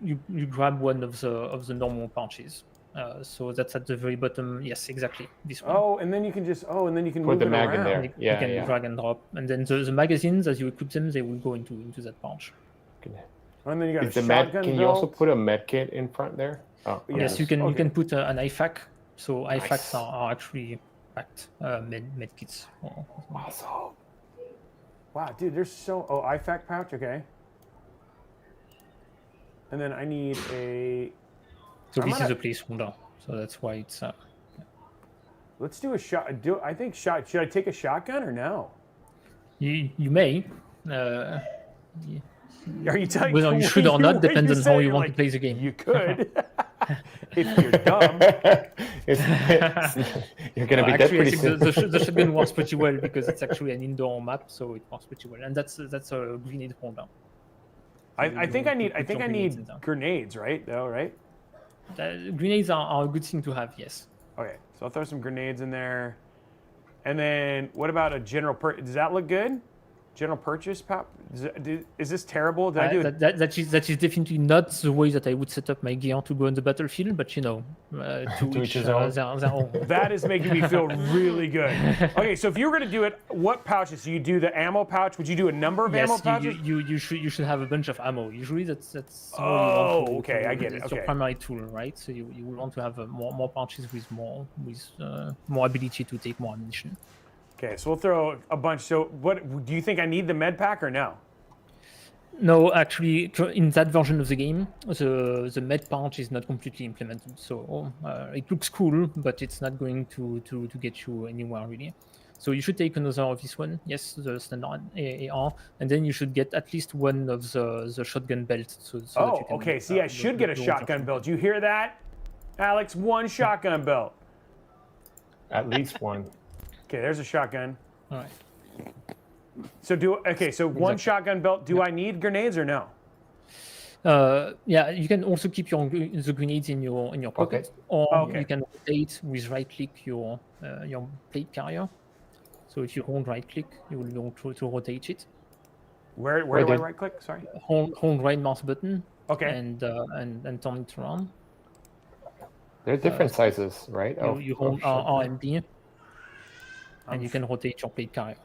grab one of the normal pouches. So that's at the very bottom. Yes, exactly. This one. Oh, and then you can just. Oh, and then you can Put move the it mag around. in there. You Yeah, can yeah. drag and drop, and then the magazines, as you equip them, they will go into that pouch. And then you got Is a the med? shotgun Can belt. you also put a med kit in front there? Oh, Yes, you can. Okay. You can put an IFAK. So Nice. IFAKs are actually packed med kits. Awesome. Wow, dude, there's so. Oh, IFAK pouch. Okay. And then I need a. So I'm this gonna- is a placeholder. So that's why it's. Let's do a shot. I think shot. Should I take a shotgun or no? You may. Are you telling Whether you should or not when depends on say how it, you you're want to like, play the game. You could, if you're dumb. You're gonna be dead Actually, I pretty think soon. the shotgun works pretty well because it's actually an indoor map, so it works pretty well. And that's a grenade holder. I think I need. I Put think your I grenades need in there. grenades, right? Though, right? Grenades are a good thing to have. Yes. Okay, so I'll throw some grenades in there. And then what about a general? Does that look good? General purchase, Pop? Is this terrible? Did I do it? That is definitely not the way that I would set up my gear to go on the battlefield, but to each his own. their own. That is making me feel really good. Okay, so if you were going to do it, what pouches? Do you do the ammo pouch? Would you do a number of ammo Yes, pouches? you should have a bunch of ammo. Usually that's all Oh, you want to, okay, I get it, It's okay. your primary tool, right? So you will want to have more pouches with more ability to take more ammunition. Okay, so we'll throw a bunch. So what do you think I need the med pack or no? No, actually, in that version of the game, the med pouch is not completely implemented. So it looks cool, but it's not going to get you anywhere really. So you should take another of this one, yes, the standard AR, and then you should get at least one of the shotgun belt. So that Oh, you can, okay. See, I should get a shotgun belt. You hear that, Alex? One shotgun belt. At least one. Okay, there's a shotgun. All right. So one shotgun belt. Do I need grenades or no? Yeah, you can also keep the grenades in your pocket, or you can rotate with right click your plate carrier. So if you hold right click, you will be able to rotate it. Where do I right click? Sorry. Hold right mouse button. Okay. And turn it around. They're different sizes, right? You hold R and B, and you can rotate your plate carrier.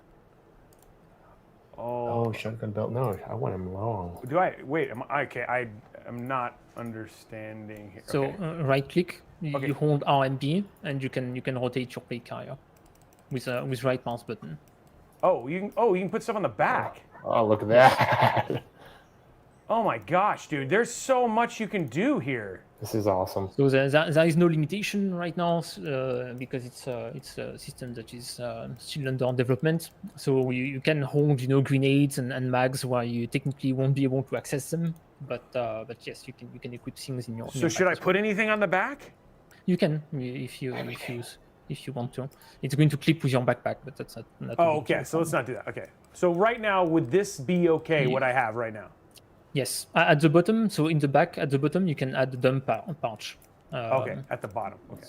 Oh, shotgun belt. No, I want them long. Do I wait? I'm not understanding here. So Okay. right click, you hold R and B, and you can rotate your plate carrier with right mouse button. You can put stuff on the back. Oh, look at that. Oh my gosh, dude! There's so much you can do here. This is awesome. So there is no limitation right now because it's a system that is still under development. So you can hold grenades and mags where you technically won't be able to access them. But yes, you can equip things in your. So should I put anything on the back? You can if you want to. It's going to clip with your backpack, but that's not Oh, okay. So let's not do that. Okay. So right now, would this be okay? What I have right now? Yes, at the bottom. So in the back, at the bottom, you can add the dump pouch. Okay, at the bottom. Okay.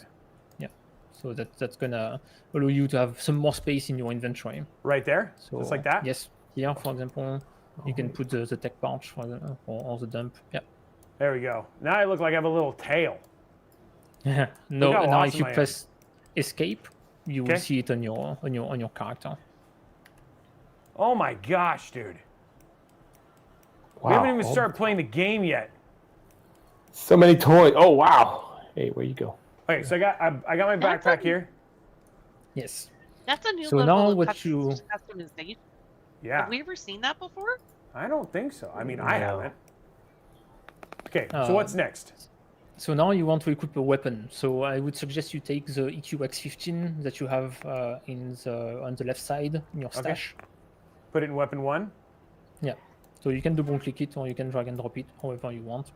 Yeah. So that's gonna allow you to have some more space in your inventory. Right there. So just like that. Yes. Here, for example, you can put the tech pouch for the dump. Yeah. There we go. Now I look like I have a little tail. No. Look how Now, awesome if you I am. press escape, you will Okay. see it on your character. Oh my gosh, dude! Wow. We haven't even started playing the game yet. So many toys. Oh, wow. Hey, where you go? Okay, so I got my backpack here. Yes. That's a new So level now of what you- customization. Yeah. Have we ever seen that before? I don't think so. I mean, I No. haven't. Okay, so what's next? So now you want to equip a weapon. So I would suggest you take the EQX15 that you have on the left side in your stash. Put it in weapon 1. Yeah. So you can double click it or you can drag and drop it however you want.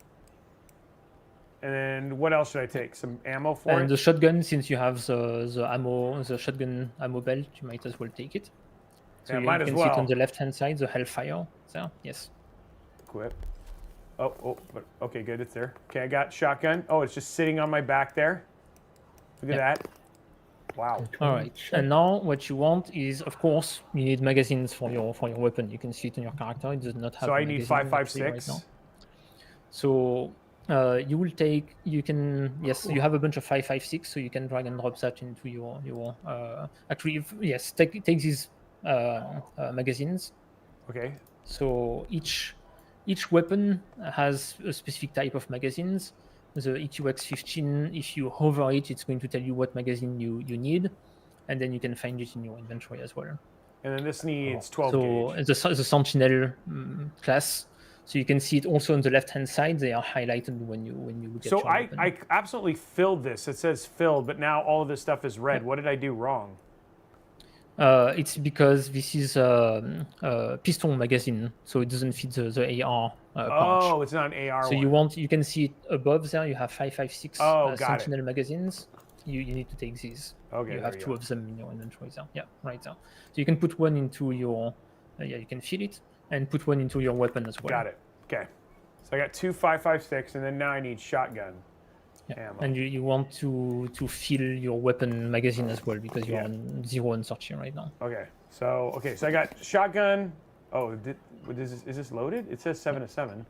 And then what else should I take? Some ammo for And it? the shotgun, since you have the shotgun ammo belt, you might as well take it. So Yeah, you might as can see it well. on the left hand side, the Hellfire. There, yes. Equip. But okay, good. It's there. Okay, I got shotgun. Oh, it's just sitting on my back there. Look at that. Wow. All right. And now what you want is, of course, you need magazines for your weapon. You can see it on your character. It does not have. So a I need magazine 5.56. right now. So you will take. You can. Yes, you have a bunch of 5.56, so you can drag and drop that into your. Actually, yes. Take these magazines. Okay. So each weapon has a specific type of magazines. The EQX15, if you hover it, it's going to tell you what magazine you need, and then you can find it in your inventory as well. And then this needs 12 So gauge. the Sentinel class, so you can see it also on the left-hand side. They are highlighted when you look at So your weapon. I absolutely filled this. It says filled, but now all of this stuff is red. What did I do wrong? It's because this is a pistol magazine, so it doesn't fit the AR pouch. Oh, it's not an AR So one. you can see it above there. You have 5.56 Oh, got it. Sentinel magazines. You need to take these. Okay, You there have you two go. of them in your inventory there. Yeah, right there. So you can put one into your. You can fill it and put one into your weapon as well. Got it. Okay. So I got 2 5.56, and then now I need shotgun. Yeah. Ammo. And you want to fill your weapon magazine as well because you're Yeah. on 0 and 30 right now. Okay. So I got shotgun, Oh, is this loaded? It says 7 to 7.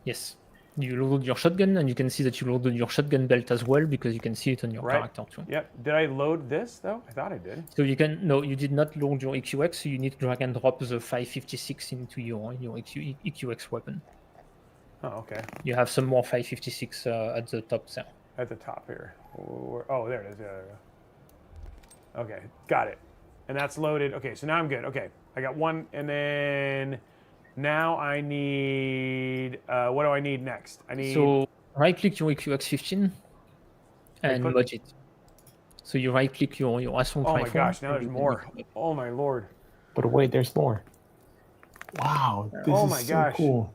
Yes. You loaded your shotgun, and you can see that you loaded your shotgun belt as well because you can see it on your Right. character too. Yep. Did I load this though? I thought I did. So no, you did not load your EQX, so you need to drag and drop the 556 into your EQX weapon. Oh, okay. You have some more 556 at the top there. At the top here. Oh, there it is. Yeah, there we go. Okay, got it. And that's loaded. Okay, so now I'm good. Okay, I got one, and then now I need. What do I need next? I need. So right-click your EQX 15 and Right-click? merge it. So you right-click your assault Oh rifle. my gosh! Now there's and more. Oh my lord! But wait, there's more. Wow, this Oh is my so gosh. cool.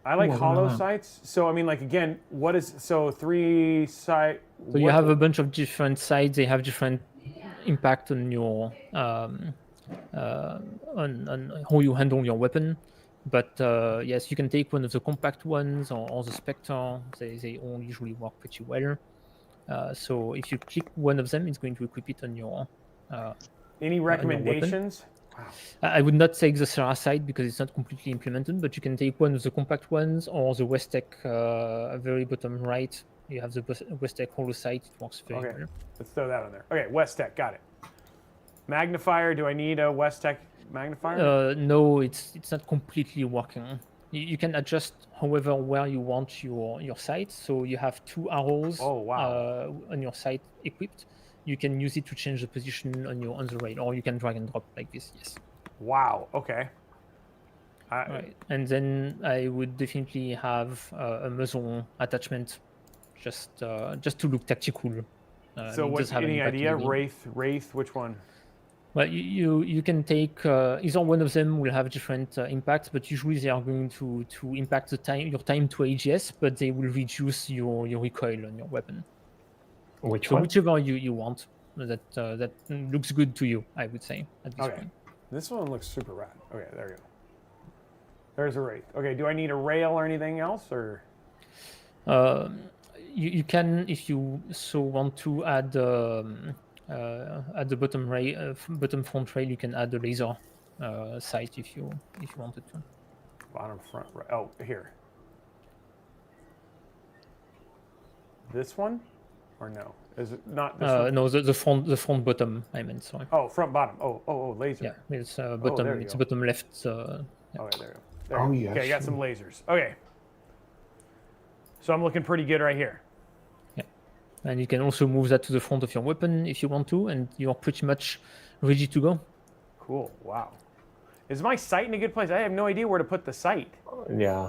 I like Ooh, I hollow wanna- sights. So I mean, like again, what is so 3 sight? So you have a bunch of different sides. They have different impact on your on how you handle your weapon. But yes, you can take one of the compact ones or the Spectre. They all usually work pretty well. So if you click one of them, it's going to equip it on your. Any recommendations? I would not take the Serra side because it's not completely implemented, but you can take one of the compact ones or the Westech very bottom right. You have the Westech hollow sight. It works very Okay, well. let's throw that on there. Okay, Westech, got it. Magnifier. Do I need a Westech magnifier? No, it's not completely working. You can adjust, however, where you want your sight. So you have 2 arrows Oh, wow. on your sight equipped. You can use it to change the position on the rail, or you can drag and drop like this. Yes. Wow. Okay. Right. And then I would definitely have a muzzle attachment, just to look tactical. So it what? does have an Any impact in idea? the game. Wraith. Which one? Well, you can take either one of them will have different impacts, but usually they are going to impact your time to AGS, but they will reduce your recoil on your weapon. Which So one? whichever you want, that looks good to you, I would say at this Okay. point. This one looks super rad. Okay, there we go. There's a Wraith. Okay, do I need a rail or anything else, or? You can, if you so want to add at the bottom front rail, you can add the laser sight if you wanted to. Bottom front right. Oh, here. This one, or no? Is it not this one? No, the front bottom. I meant, sorry. Oh, front bottom. Oh, laser. Yeah, it's bottom. there you It's go. bottom left. Yeah. Okay, there you go. There Oh, you go. yeah, Okay, I got sure. some lasers. Okay. So I'm looking pretty good right here. And you can also move that to the front of your weapon if you want to, and you're pretty much ready to go. Cool. Wow. Is my sight in a good place? I have no idea where to put the sight. Yeah.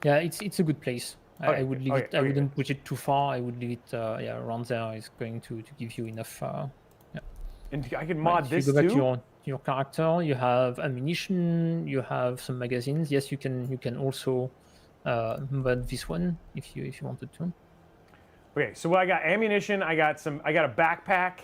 Yeah, it's a good place. I Okay, would leave okay, it. I okay, wouldn't push it too far. I would leave it. Around there is going to give you enough. And I can mod if this you go back too? to your character, you have ammunition, you have some magazines. Yes, you can also mod this one if you wanted to. Okay, so I got ammunition. I got a backpack.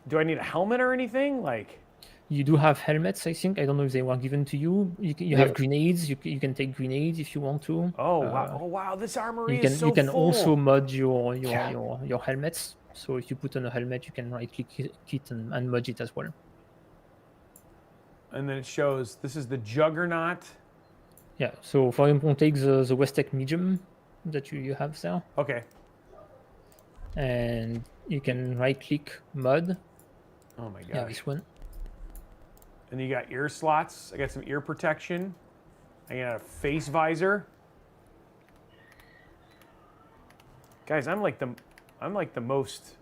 Do I need a helmet or anything? Like, You do have helmets, I think. I don't know if they were given to you. You have grenades. You can take grenades if you want to. oh wow, this armory You can is so you can full. also mod your Yeah. helmets. So if you put on a helmet, you can right click it and mod it as well. And then it shows this is the Juggernaut. Yeah. So for example, take the Westech medium that you have there, Okay. and you can right click mod. Oh my gosh. Yeah, this one. And you got ear slots. I got some ear protection. I got a face visor. Guys, I'm like the most.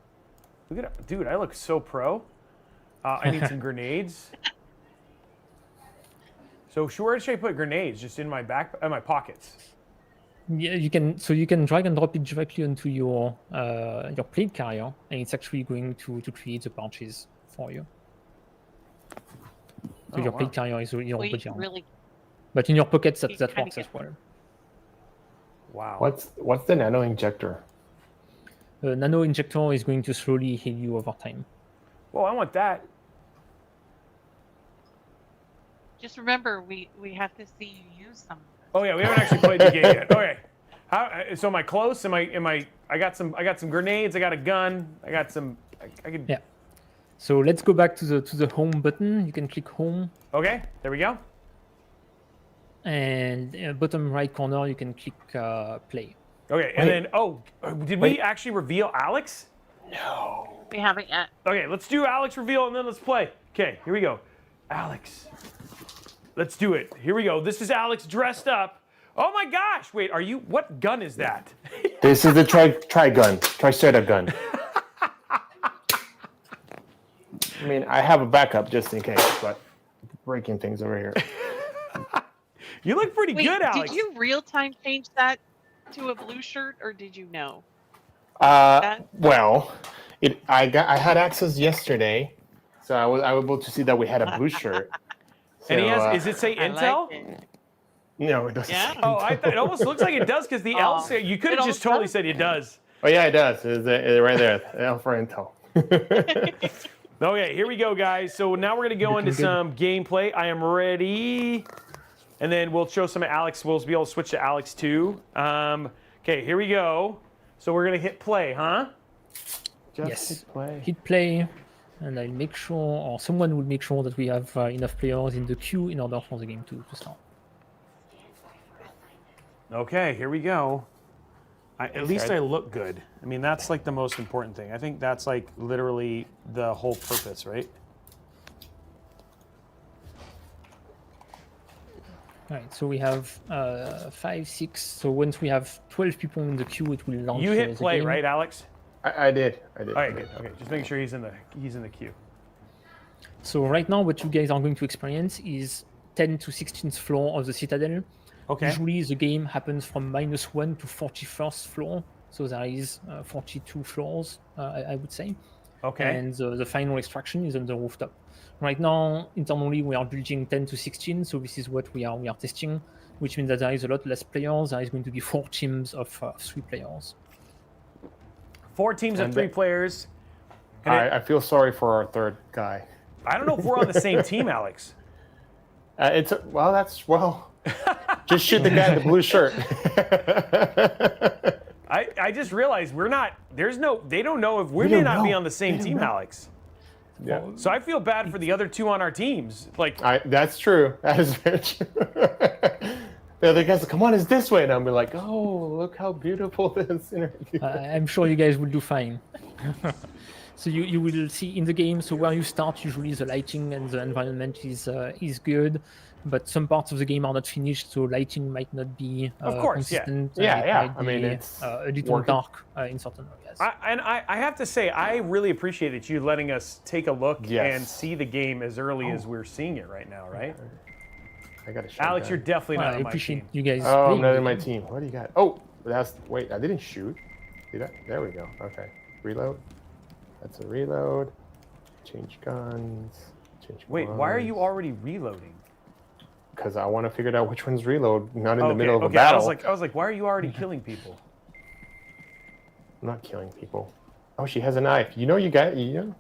Look at, dude, I look so pro. I need some grenades. So where should I put grenades? Just in my my pockets. Yeah, you can. So you can drag and drop it directly onto your plate carrier, and it's actually going to create the pouches for you. So Oh, your wow. plate carrier is your We body can armor. really But in your pockets, You that kinda works as get- well. Wow. What's the nano injector? The nano injector is going to slowly heal you over time. Well, I want that. just remember we have to see you use some. Oh yeah, we haven't actually played the game yet. Okay. So am I close? Am I? I got some grenades. I got a gun. I got some. I could. Yeah. So let's go back to the home button. You can click home, Okay, there we go. and bottom right corner you can click play. Okay, and then did we actually reveal Alex? We haven't yet. Okay, let's do Alex reveal and then let's play. Okay, here we go. Alex. Let's do it. Here we go. This is Alex dressed up. Oh my gosh! Wait, what gun is that? This is the triceratops gun. I mean, I have a backup just in case, but breaking things over here. You look pretty Wait, good, Alex. did you real time change that to a blue shirt, or did you know? Well, I had access yesterday, so I was able to see that we had a blue shirt. And he So, has, does it say I Intel? like it. No, it doesn't. Yeah. say Oh, Intel. it almost looks like it does because the L Oh, say, you could it have just almost totally does? said it does. Oh yeah, it does. It's right there. L for Intel. Okay, here we go, guys. So now we're going to go into Looking good. some gameplay. I am ready. And then we'll show some of Alex. We'll be able to switch to Alex too. Okay, here we go. So we're going to hit play, huh? Just Yes. hit play. Hit play, and I'll make sure, or someone will make sure that we have enough players in the queue in order for the game to start. Okay, here we go. At least right. I look good. I mean, that's like the most important thing. I think that's like literally the whole purpose, right? All right, so we have 5, 6. So once we have 12 people in the queue, it will launch. You hit the play, game. right, Alex? I did. All right, good. Okay, just making sure he's in the queue. So right now, what you guys are going to experience is 10 to 16th floor of the Citadel. Okay. Usually the game happens from -1 to 41st floor. So there is 42 floors, I would say. Okay. And the final extraction is on the rooftop. Right now, internally, we are building 10 to 16, so this is what we are testing, which means that there is a lot less players. There is going to be 4 teams of 3 players. 4 teams of And 3 players. And I feel sorry for our third guy. I don't know if we're on the same team, Alex. Just shoot the guy in the blue shirt. I just realized we're not. They don't know if we We may don't not be know. on the same They don't team, know. Alex. Yeah, So I feel bad for the other 2 on our teams. Like, that's true. That is very true. The other guys, come on, it's this way, and I'll be like, oh, look how beautiful this is. I'm sure you guys will do fine. So you will see in the game, so where you start, usually the lighting and the environment is good, but some parts of the game are not finished, so lighting might not be Of course, yeah. consistent. Yeah, it yeah. might I mean, be, it's a little working. dark in certain areas. I have to say, I really appreciated you letting us take a look Yes. and see the game as early as we're seeing it right now, right? I got to show Alex, you're definitely not I on my appreciate team. you guys. Oh, I'm playing not the in my game. team. What do you got? Oh, wait, I didn't shoot. Did I? There we go. Okay. Reload. That's a reload. Change guns. Wait, why are you already reloading? Because I want to figure out which one's reload, not in the Okay, middle of a okay. battle. I was like, why are you already killing people? I'm not killing people. Oh, she has a knife. You know you can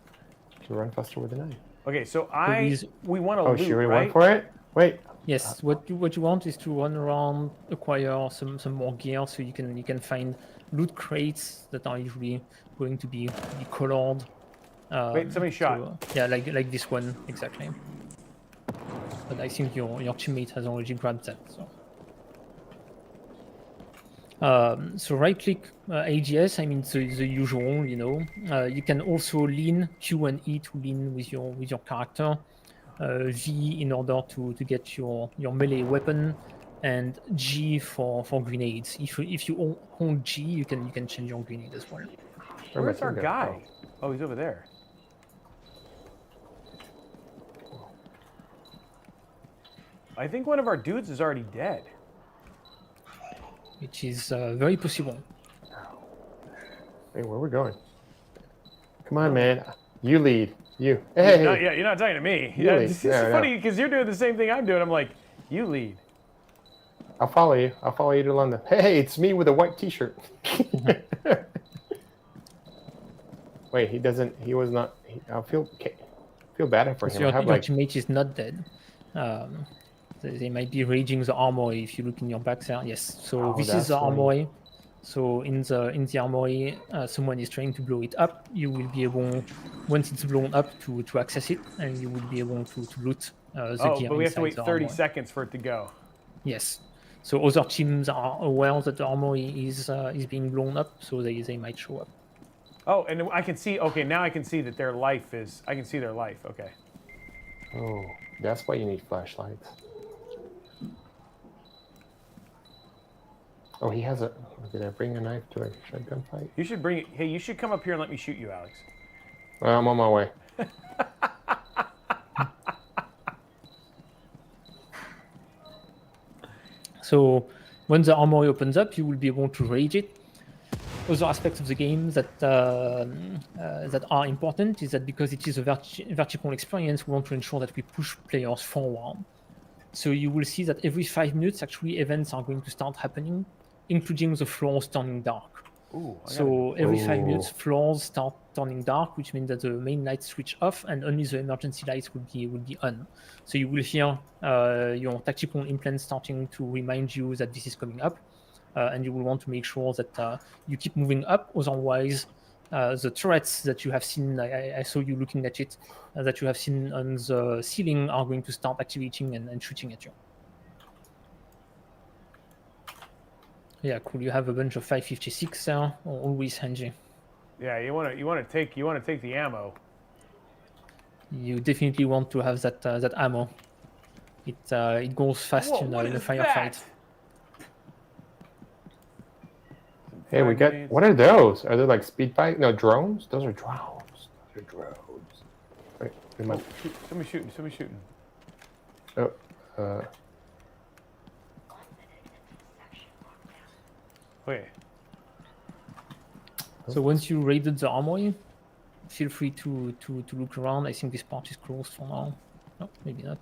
run faster with a knife. Okay, so these- we want to Oh, loot, she already right? went for it? Wait. Yes, what you want is to run around, acquire some more gear, so you can find loot crates that are usually going to be colored. Wait, somebody shot. Yeah, like this one exactly. But I think your teammate has already grabbed that. So right click AGS. I mean the usual, you know. You can also lean Q and E to lean with your character. V in order to get your melee weapon, and G for grenades. If you hold G, you can change your grenade as well. Where's our Where'd my guy? thing Oh, he's over there. I think one of our dudes is already dead. Which is very possible. Hey, where are we going? Come on, man. You lead. You. Hey. You're not talking to me. You Yeah, lead. it's Yeah, I know. funny because you're doing the same thing I'm doing. I'm like, you lead. I'll follow you. I'll follow you to London. Hey, it's me with a white T-shirt. Wait, he doesn't. He was not. I feel bad for So him. your I have like. teammate is not dead. They might be raging the armory if you look in your back there. Yes. So Oh, this is that's the funny. armory. So in the armory, someone is trying to blow it up. You will be able, once it's blown up, to access it, and you will be able to loot the Oh, gear but we have to inside wait the 30 armory. seconds for it to go. Yes. So other teams are aware that the armory is being blown up, so they might show up. Oh, and I can see, okay, now I can see that their life is, I can see their life, okay. Oh, that's why you need flashlights. Oh, he has a. Did I bring a knife to a shotgun fight? You should bring it, hey, you should come up here and let me shoot you, Alex. I'm on my way. So when the armory opens up, you will be able to raid it. Other aspects of the game that that are important is that because it is a vertical experience, we want to ensure that we push players forward. So you will see that every 5 minutes, actually, events are going to start happening, including the floors turning dark. Ooh, So every 5 minutes, Ooh. floors start turning dark, which means that the main lights switch off and only the emergency lights will be on. So you will hear your tactical implant starting to remind you that this is coming up, and you will want to make sure that you keep moving up. Otherwise, the turrets that you have seen, I saw you looking at it, that you have seen on the ceiling are going to start activating and shooting at you. Yeah, cool. You have a bunch of 5.56 there, always handy. Yeah, you want to take the ammo. You definitely want to have that ammo. It goes fast Whoa, in what a is firefight. that? Hey, we got. What are those? Are they like speed bike? No, drones? Those are drones. Those are drones. Wait, we might. Somebody's shooting. Oh, Okay. So once you raided the armory, feel free to look around. I think this part is closed for now. No, maybe not.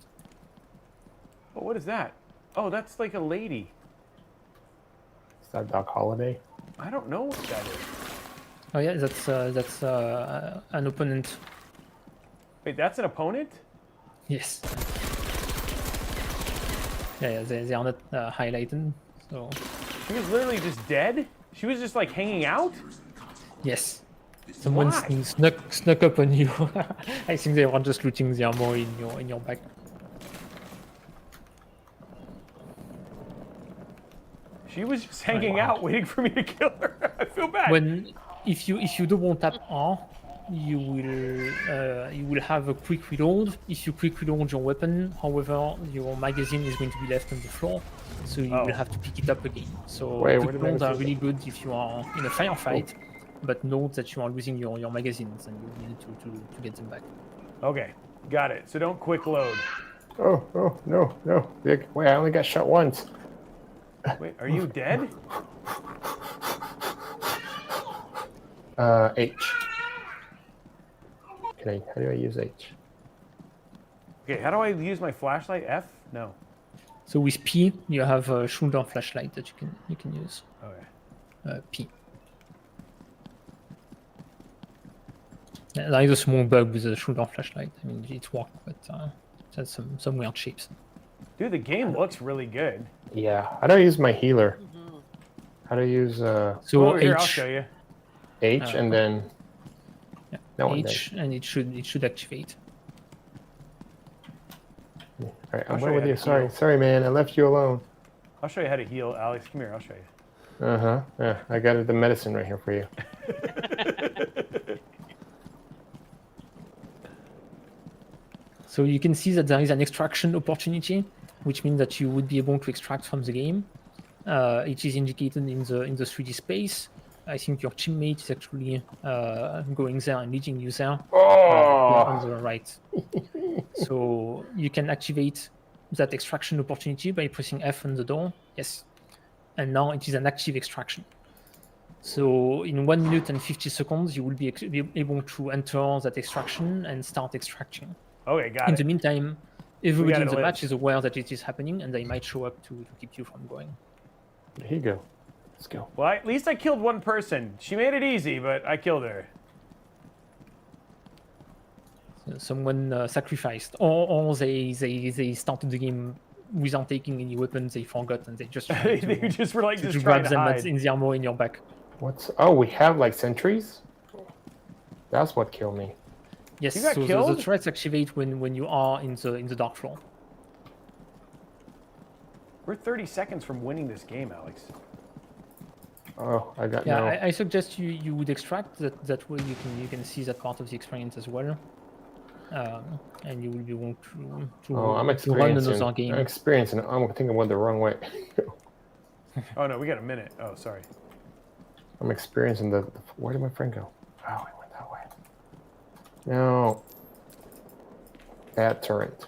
Oh, what is that? Oh, that's like a lady. is that Doc Holiday? I don't know what that is. Oh yeah, that's an opponent. Wait, that's an opponent? Yes. Yeah, they are not highlighted. So She was literally just dead? She was just like hanging out? yes, someone Why? snuck up on you. I think they were just looting the armory in your back. She was just hanging out, waiting for me to kill her. I feel bad. If you double tap R, you will have a quick reload. If you quick reload your weapon, however, your magazine is going to be left on the floor, so you will have to pick it up again. So Wait, quick where did reloads I are see really good if you are in a firefight, but note that you are losing your magazines and you need to get them back. Okay, got it. So don't quick load. Oh, no. Wait, I only got shot once. Wait, are you dead? H. How do I use H? Okay, how do I use my flashlight? F? No. So with P, you have a shoulder flashlight that you can use. Okay. P. There is a small bug with the shoulder flashlight. I mean, it works, but it has some weird shapes. Dude, the game looks really good. Yeah. How do I use my healer? How do I use So Come over here, I'll H, show you. H and then yeah, no one H, and it should activate. All right, I'll I'm show right you with how you. to Sorry, heal. sorry, man. I left you alone. I'll show you how to heal. Alex, come here, I'll show you. Yeah, I got the medicine right here for you. So you can see that there is an extraction opportunity, which means that you would be able to extract from the game. It is indicated in the 3D space. I think your teammate is actually going there and leading you there on the right. So you can activate that extraction opportunity by pressing F on the door. Yes. And now it is an active extraction. So in 1 minute and 50 seconds, you will be able to enter that extraction and start extracting. Okay, got In it. the meantime, everybody gotta in the live. match is aware that it is happening, and they might show up to keep you from going. Here you go. Let's go. Well, at least I killed one person. She made it easy, but I killed her. So someone sacrificed, or they started the game without taking any weapons, they forgot and they just they tried to, just were like to just grab trying to them hide. in the armor in your back. What's? Oh, we have like sentries. That's what killed me. Yes, You got so the killed? turrets activate when you are in the dark floor. We're 30 seconds from winning this game, Alex. Oh, I got Yeah, no. I suggest you would extract that way you can see that part of the experience as well, and you will be able to Oh, I'm to run experiencing. another game. I'm experiencing. I'm thinking I went the wrong way. Oh no, we got a minute. Oh, sorry. I'm experiencing the. Where did my friend go? Oh, he went that way. No. Bad turret.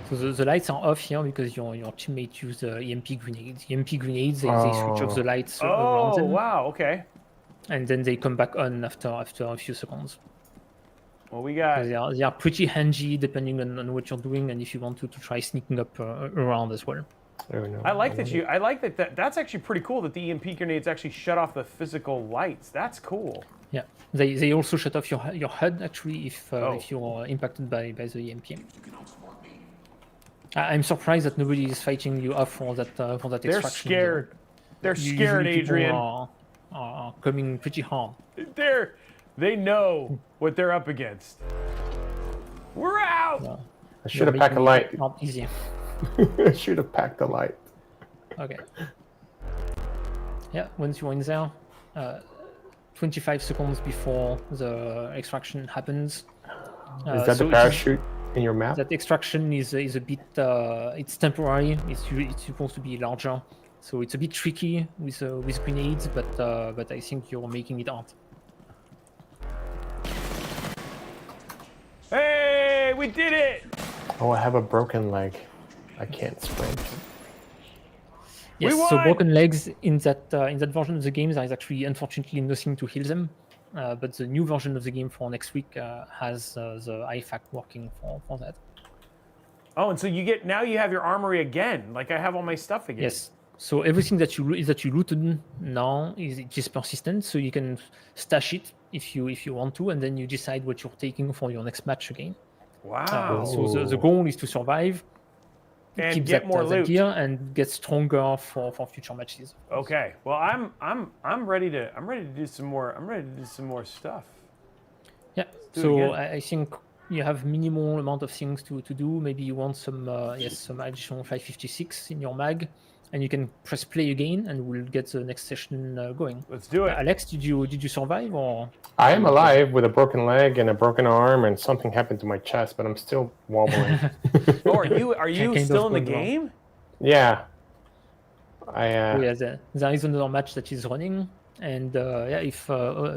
So the lights are off here because your teammate used EMP grenades. EMP grenades they switch off the lights around Oh them, wow. Okay. and then they come back on after a few seconds. Well, we got. They are pretty handy depending on what you're doing, and if you want to try sneaking up around as well. Oh, no. I like that you. I like that's actually pretty cool that the EMP grenades actually shut off the physical lights. That's cool. Yeah, they also shut off your HUD actually if Oh. you're impacted by the EMP. I'm surprised that nobody is fighting you off for that extraction. They're scared. They're Usually scared, people Adrian. are coming pretty hard. They know what they're up against. We're out. Yeah. I should have packed a light. Not easy. I should have packed a light. Okay. Yeah, once you're in there, 25 seconds before the extraction happens. Is that so the parachute in your map? That extraction is a bit it's temporary. It's supposed to be larger, so it's a bit tricky with grenades. But I think you're making it hard. Hey, we did it. Oh, I have a broken leg. I can't sprint. Yes, We so won! broken legs in that version of the game, there is actually unfortunately nothing to heal them. But the new version of the game for next week has the IFAC working for that. Oh, and so now you have your armory again. Like I have all my stuff again. Yes. So everything that you looted now is just persistent, so you can stash it if you want to, and then you decide what you're taking for your next match again. Wow. So the goal is to survive, And keep get that, more that loot. gear, and get stronger for future matches. Okay. Well, I'm ready to do some more. I'm ready to do some more stuff. Yeah. do it So again. I think you have minimal amount of things to do. Maybe you want some some additional 556 in your mag, and you can press play again, and we'll get the next session going. Let's do it. Alex, did you survive or? I am alive with a broken leg and a broken arm, and something happened to my chest, but I'm still wobbling. Oh, are you Kind of still in the going game? wrong. Yeah. Yeah, there is another match that is running, and if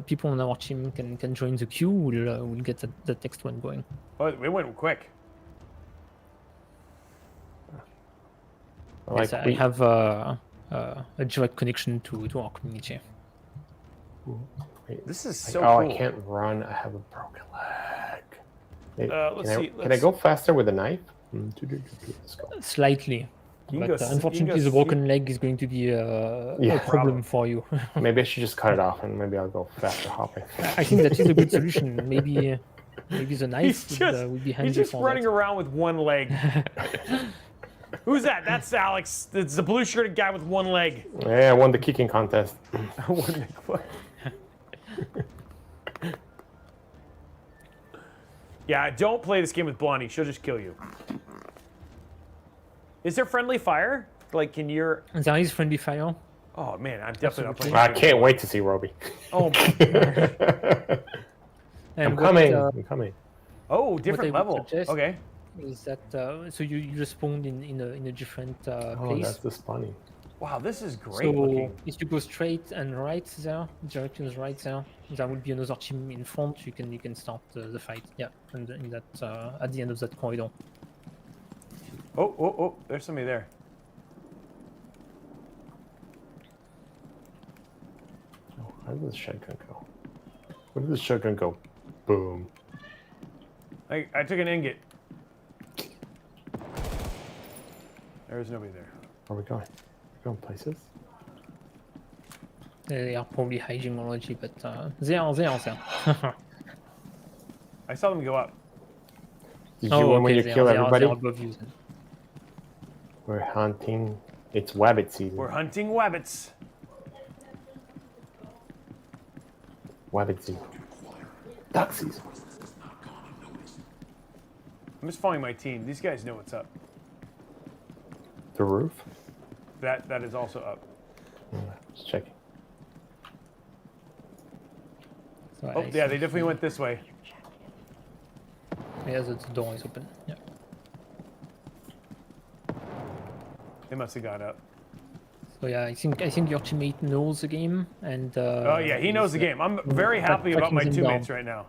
people on our team can join the queue, we'll get the next one going. Oh, it went quick. Yes, I have a direct connection to our community. This is so oh, cool. I can't run. I have a broken leg. Hey, Let's see. Can I go faster with a knife? Let's go. Slightly. You can But go s- you can unfortunately, go the broken see- leg is going to be a Yeah. problem for you. Maybe I should just cut it off, and maybe I'll go faster hopping. I think that is a good solution. Maybe the knife would be handy he's just for running that. around with one leg. Who's that? That's Alex. It's the blue shirted guy with one leg. Yeah, I won the kicking contest. Yeah, don't play this game with Blondie. She'll just kill you. Is there friendly fire? Like, can your... And there is friendly fire. Oh, man, I'm definitely not playing. I can't wait to see Roby. Oh, my God. And I'm what, coming. I'm coming. Oh, different I would level. suggest- Okay. is that so you just spawned in a different Oh, place. that's the spawning. Wow, this is great So looking. if you go straight and right there, direction is right there, there will be another team in front. You can start the fight. Yeah, and in that at the end of that corridor. Oh, there's somebody there. Oh, how does this shotgun go? Where does this shotgun go? Boom. I took an ingot. There's nobody there. Where are we going? We're going places? They are probably hiding already, but they are there. I saw them go up. Did you win when you they kill are everybody? above you then. We're hunting. It's wabbit season. We're hunting wabbits. Wabbit season. Duck season. I'm just following my team. These guys know what's up. The roof? That is also up. Just checking. So Oh, I yeah, they think- definitely went this way. Yeah, the door is open. Yeah. They must have gone up. So yeah, I think your teammate knows the game, and Oh, yeah, he knows the game. I'm very happy about my tracking them teammates down. right now.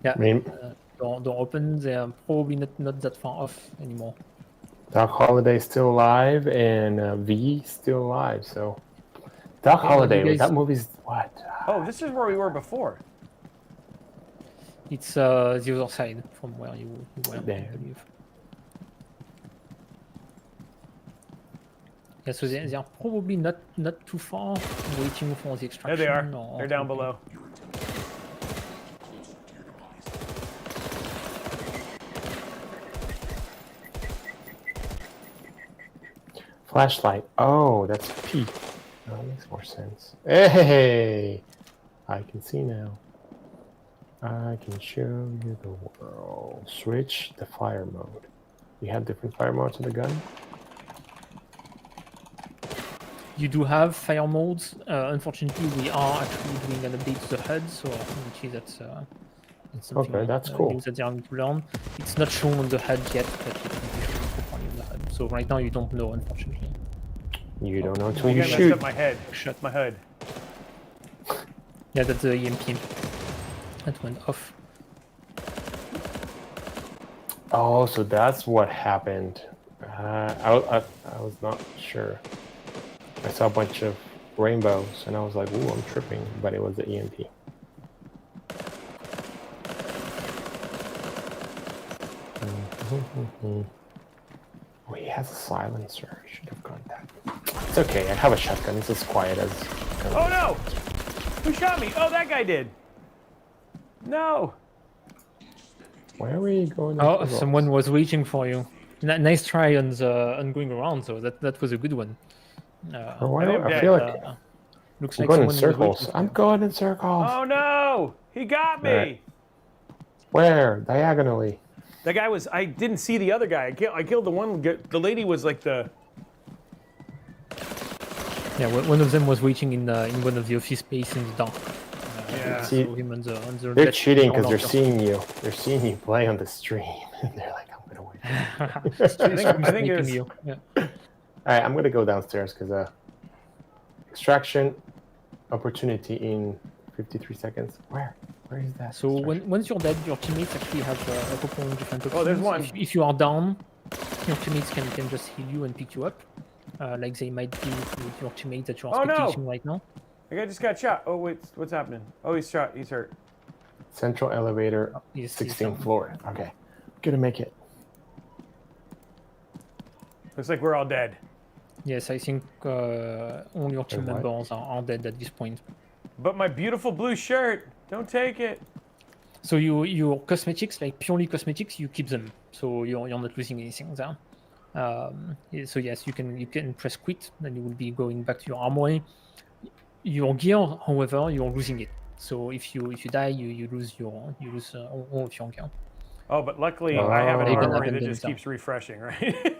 Yeah, I mean, door open. They're probably not that far off anymore. Doc Holiday still alive and V still alive. So, Doc Yeah, Holiday, you guys- that movie's what? Oh, this is where we were before. It's the other side from where you were, I There. believe. Yeah, so they're probably not too far, waiting for the There extraction. they are. or They're down something. below. Flashlight. Oh, that's P. Oh, that makes more sense. Hey, I can see now. I can show you the world. Switch the fire mode. You have different fire modes in the gun? You do have fire modes. Unfortunately, we are actually doing an update to the HUD, so which is that's something Okay, that's cool. new that they're going to learn. It's not shown on the HUD yet, but it will be shown properly on the HUD. So right now you don't know, unfortunately. You don't know until You you messed shoot. up my head. Shut. My HUD. Yeah, that's the EMP. That went off. Oh, so that's what happened. I was not sure. I saw a bunch of rainbows and I was like, ooh, I'm tripping, but it was the EMP. Oh, he has a silencer. I should have gone that. It's okay, I have a shotgun. It's as quiet as... Oh, no! Who shot me? Oh, that guy did. No. Where were you going? Oh, someone was waiting for you. Nice try on going around, so that was a good one. Why I am I dead. feel like Looks I'm like going in someone was circles. waiting for I'm you. going in circles. Oh, no! He got me! Alright. Where? Diagonally. That guy was... I didn't see the other guy. I killed the one... The lady was like the... Yeah, one of them was waiting in one of the office space in the dark. Yeah. See, Saw him on the they're left cheating because corner they're of seeing you. They're seeing you play on the stream. They're like, I'm gonna wait. the- I think Making there's- you. Yeah. All right, I'm gonna go downstairs because extraction opportunity in 53 seconds. Where? Where is that? So extraction? once you're dead, your teammates actually have a couple of different options. Oh, there's one. If you are down, your teammates can just heal you and pick you up, like they might do with your teammate that you are Oh, no. spectating right now. The guy just got shot. Oh, wait. What's happening? Oh, he's shot. He's hurt. Central elevator, He's 16th down. floor. Okay, gonna make it. Looks like we're all dead. Yes, I think all your team Wait, what? members are dead at this point. But my beautiful blue shirt. Don't take it. So your cosmetics, like purely cosmetics, you keep them. So you're not losing anything there. So yes, you can press quit, then you will be going back to your armory. Your gear, however, you're losing it. So if you die, you lose all of your gear. Oh, but luckily Oh. I have an They can armory that abandon just them. keeps refreshing, right?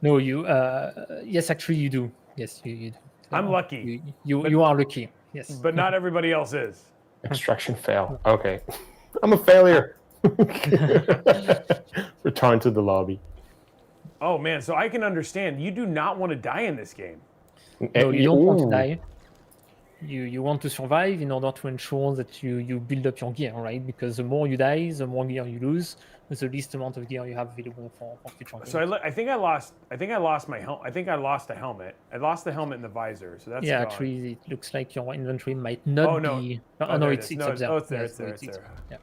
No, yes, actually you do. Yes, you do. I'm lucky, You are lucky. Yes. but not everybody else is. Extraction fail. Okay, I'm a failure. Return to the lobby. Oh man, so I can understand. You do not want to die in this game. No, you don't want to Ooh. die. You want to survive in order to ensure that you build up your gear, right? Because the more you die, the more gear you lose, the least amount of gear you have available for future games. So I think I lost my helmet. I think I lost the helmet. I lost the helmet and the visor. So that's yeah, gone. actually, it looks like your inventory might not Oh, no. be. Oh, Oh, no, there it it's is. No, up it's- there. oh, it's there, Yes, it's there, so it's there. Yeah.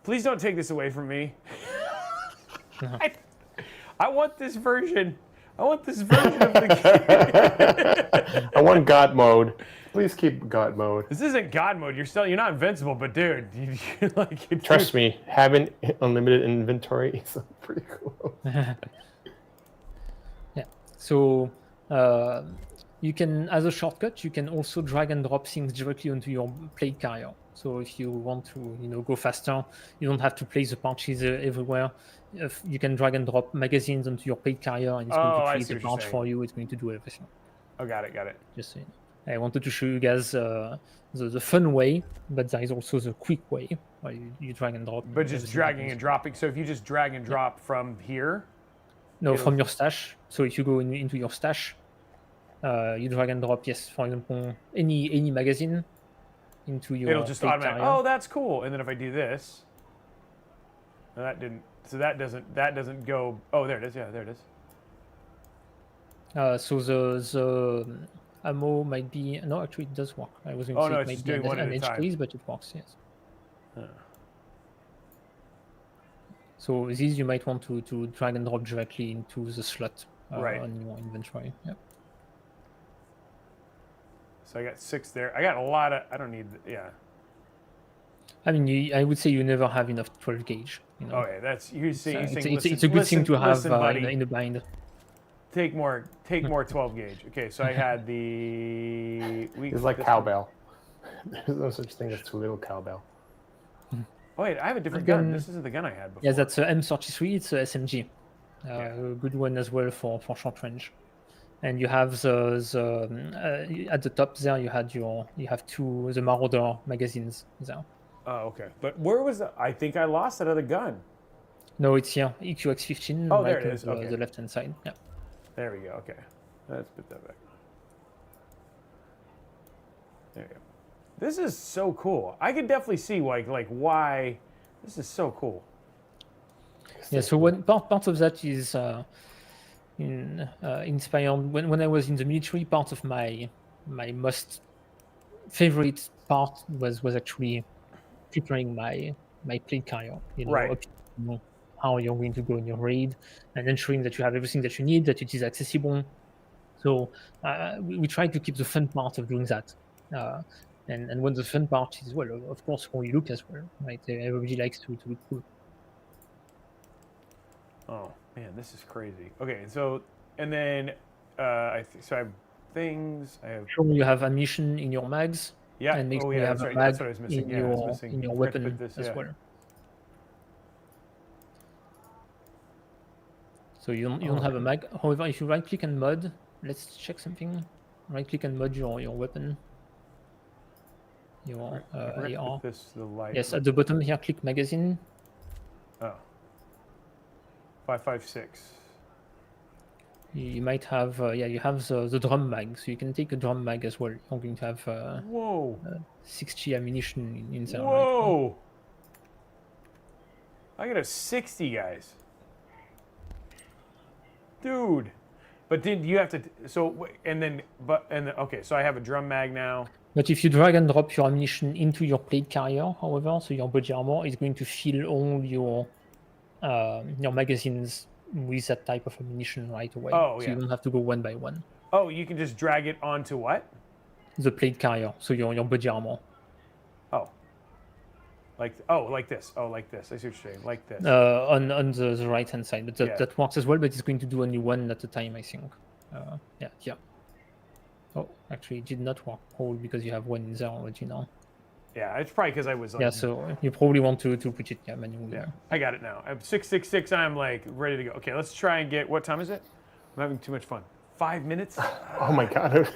Please don't take this away from me. Uh-huh. I want this version. I want this version of the game. I want God mode. Please keep God mode. This isn't God mode. You're not invincible, but dude, Trust me, having unlimited inventory is pretty cool. Yeah. So you can, as a shortcut, you can also drag and drop things directly onto your plate carrier. So if you want to, go faster, you don't have to place the pouches everywhere. You can drag and drop magazines onto your plate carrier, and it's going to create the pouch for you. It's going to do everything. Oh, got it. Just so you know. I wanted to show you guys the fun way, but there is also the quick way where you drag and drop. But just dragging and dropping. So if you just drag and drop from here. No, from your stash. So if you go into your stash, you drag and drop, yes, for example, any magazine into your. It'll just automatically. Oh, that's cool. And then if I do this, no, that didn't. So that doesn't go. Oh, there it is. Yeah, there it is. So the ammo might be no. Actually, it does work. I was going to say it might be an edge case, but it works. Yes. So these you might want to drag and drop directly into the slot on your inventory. Yeah. So I got 6 there. I got a lot of. I don't need. Yeah. I mean, I would say you never have enough 12 gauge. Okay, that's you saying. It's a good thing to have in the bind. Take more 12 gauge. Okay, so I had the. It's like cowbell. There's no such thing as too little cowbell. Oh wait, I have a different gun. This isn't the gun I had before. Yeah, that's a M33. It's a SMG. A good one as well for short range. And you have the at the top there. You have the Marauder magazines there. Oh, okay. But where was the? I think I lost that other gun. No, it's here. EQX15. Oh, there it is. Okay. The left hand side. Yeah. There we go. Okay, let's put that back. There you go. This is so cool. I could definitely see like why this is so cool. Yeah. So part of that is inspired when I was in the military. Part of my most favorite part was actually preparing my plate carrier. Right. How you're going to go in your raid, and ensuring that you have everything that you need, that it is accessible. So we try to keep the fun part of doing that. And when the fun part is, well, of course, how you look as well, right? Everybody likes to look cool. Oh man, this is crazy. Okay, so and then I have things. I have. Sure, you have ammunition in your mags. Yeah. And oh yeah, have that's right. Mag That's what I was missing. in I was missing. in your weapon as well. So you don't have a mag. However, if you right click and mod, let's check something. Right click and mod your weapon. Your AR. The light. Yes, at the bottom here, click magazine. Oh. 5.56. You might have you have the drum mag, so you can take a drum mag as well. You're going to have Whoa. 60 ammunition in there. Whoa. Right? I got a 60, guys. Dude. But did you have to? So okay. So I have a drum mag now. But if you drag and drop your ammunition into your plate carrier, however, so your body armor is going to fill all your magazines with that type of ammunition right away. Oh, so yeah. you don't have to go one by one. Oh, you can just drag it onto what? The plate carrier, so your body armor. Oh. Like this. Oh, like this. I see what you're saying. Like this. On the right hand side, but that works as well. But it's going to do only one at a time, I think. Yeah. Oh, actually, it did not work. Probably because you have one in there already now. Yeah, it's probably because I was like. Yeah, so you probably want to put it manually. Yeah, I got it now. I'm 666. I'm like ready to go. Okay, let's try and get. What time is it? I'm having too much fun. 5 minutes. Oh my god.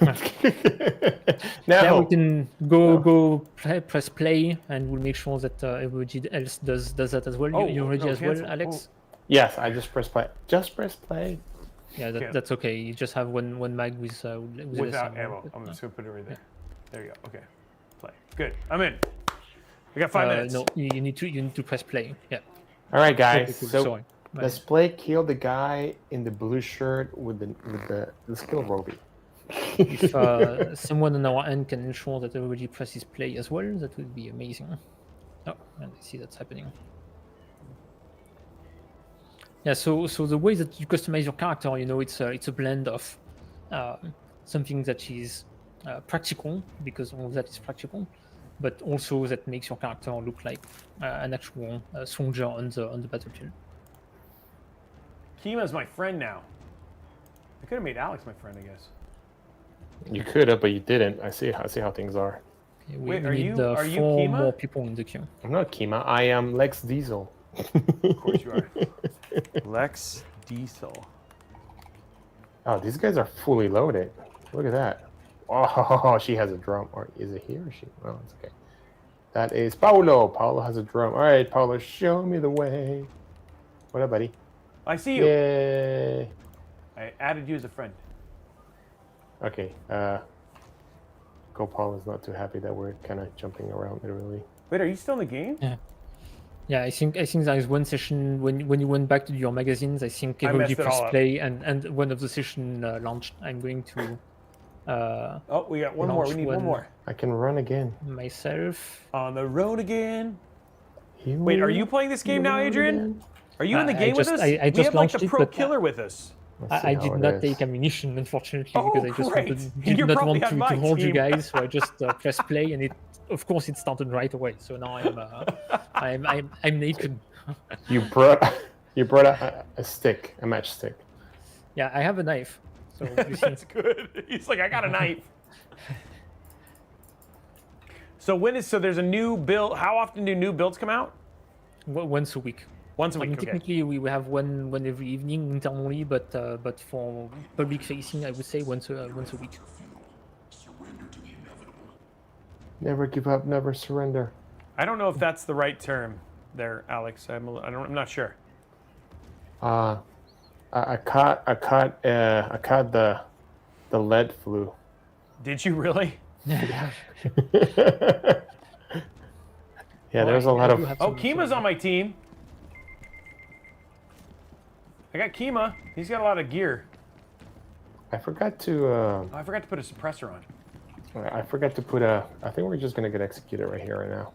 Now yeah, we can go press play, and we'll make sure that everybody else does that as well. You ready as well, Alex? Yes, I just press play. Just press play. Yeah, that's okay. You just have one mag without ammo. I'm just gonna put it right there. There you go. Okay, play. Good. I'm in. We got 5 minutes. No, you need to press play. Yeah. All right, guys. Cool. So Sorry. let's play kill the guy in the blue shirt with the skill Roby. If someone on our end can ensure that everybody presses play as well, that would be amazing. Oh, and I see that's happening. Yeah, so the way that you customize your character, it's a blend of something that is practical, because all of that is practical, but also that makes your character look like an actual soldier on the battlefield. Kima's my friend now. I could have made Alex my friend, I guess. You could have, but you didn't. I see how things are. Okay, Wait, we are need you 4 Kima? more people in the queue. I'm not Kima. I am Lex Diesel. Of course you are. Lex Diesel. Oh, these guys are fully loaded. Look at that. Oh, she has a drum. Or is it he or she? Oh, it's okay. That is Paulo. Paulo has a drum. All right, Paulo, show me the way. What up, buddy? I see you. Yay. I added you as a friend. Okay. Go Paul is not too happy that we're kind of jumping around literally. Wait, are you still in the game? Yeah, I think there is one session when you went back to your magazines. I think I messed everybody it all pressed up. play, and one of the session launched. I'm going to Oh, we got one more. We need one more. I can run again. myself. On the road again. Here Wait, we are you playing this game now, go Adrian? again. Are you in the I game with just- us? I We just have like launched the it, pro but killer with us. Let's see I how did it not is. take ammunition, unfortunately, Oh, because I just great. did You're not probably want on to my hold you team. guys. So I just pressed play, and of course, it started right away. So now I'm naked. You brought a stick, a matchstick. Yeah, I have a knife. So you see, That's good. He's like, I got a knife. So there's a new build? How often do new builds come out? once a week. Once a I mean, week. Okay. technically, we have one every evening internally, but for public facing, I would say once a week. Never give up, never surrender. I don't know if that's the right term there, Alex. I'm not sure. I caught the lead flu. Did you really? Yeah, there's a lot of. Oh, Kima's on my team. I got Kima. He's got a lot of gear. I forgot to. Oh, I forgot to put a suppressor on. I forgot to put a. I think we're just gonna get executed right here, right now.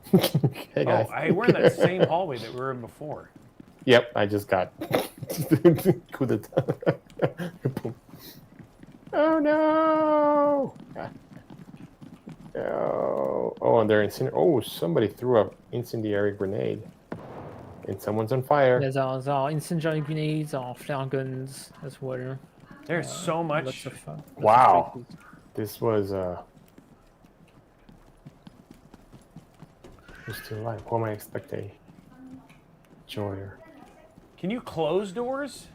Hey guys. Oh, we're in that same hallway that we were in before. Yep, I just got. Coup d'etat. Boom. Oh no! Oh, and they're incendiary. Oh, somebody threw an incendiary grenade, and someone's on fire. Yeah, there are incendiary grenades, there are flare guns as well. There's so much. Lots of, Wow. great loot. This was Who's still alive? What am I expecting? Joyer. Can you close doors?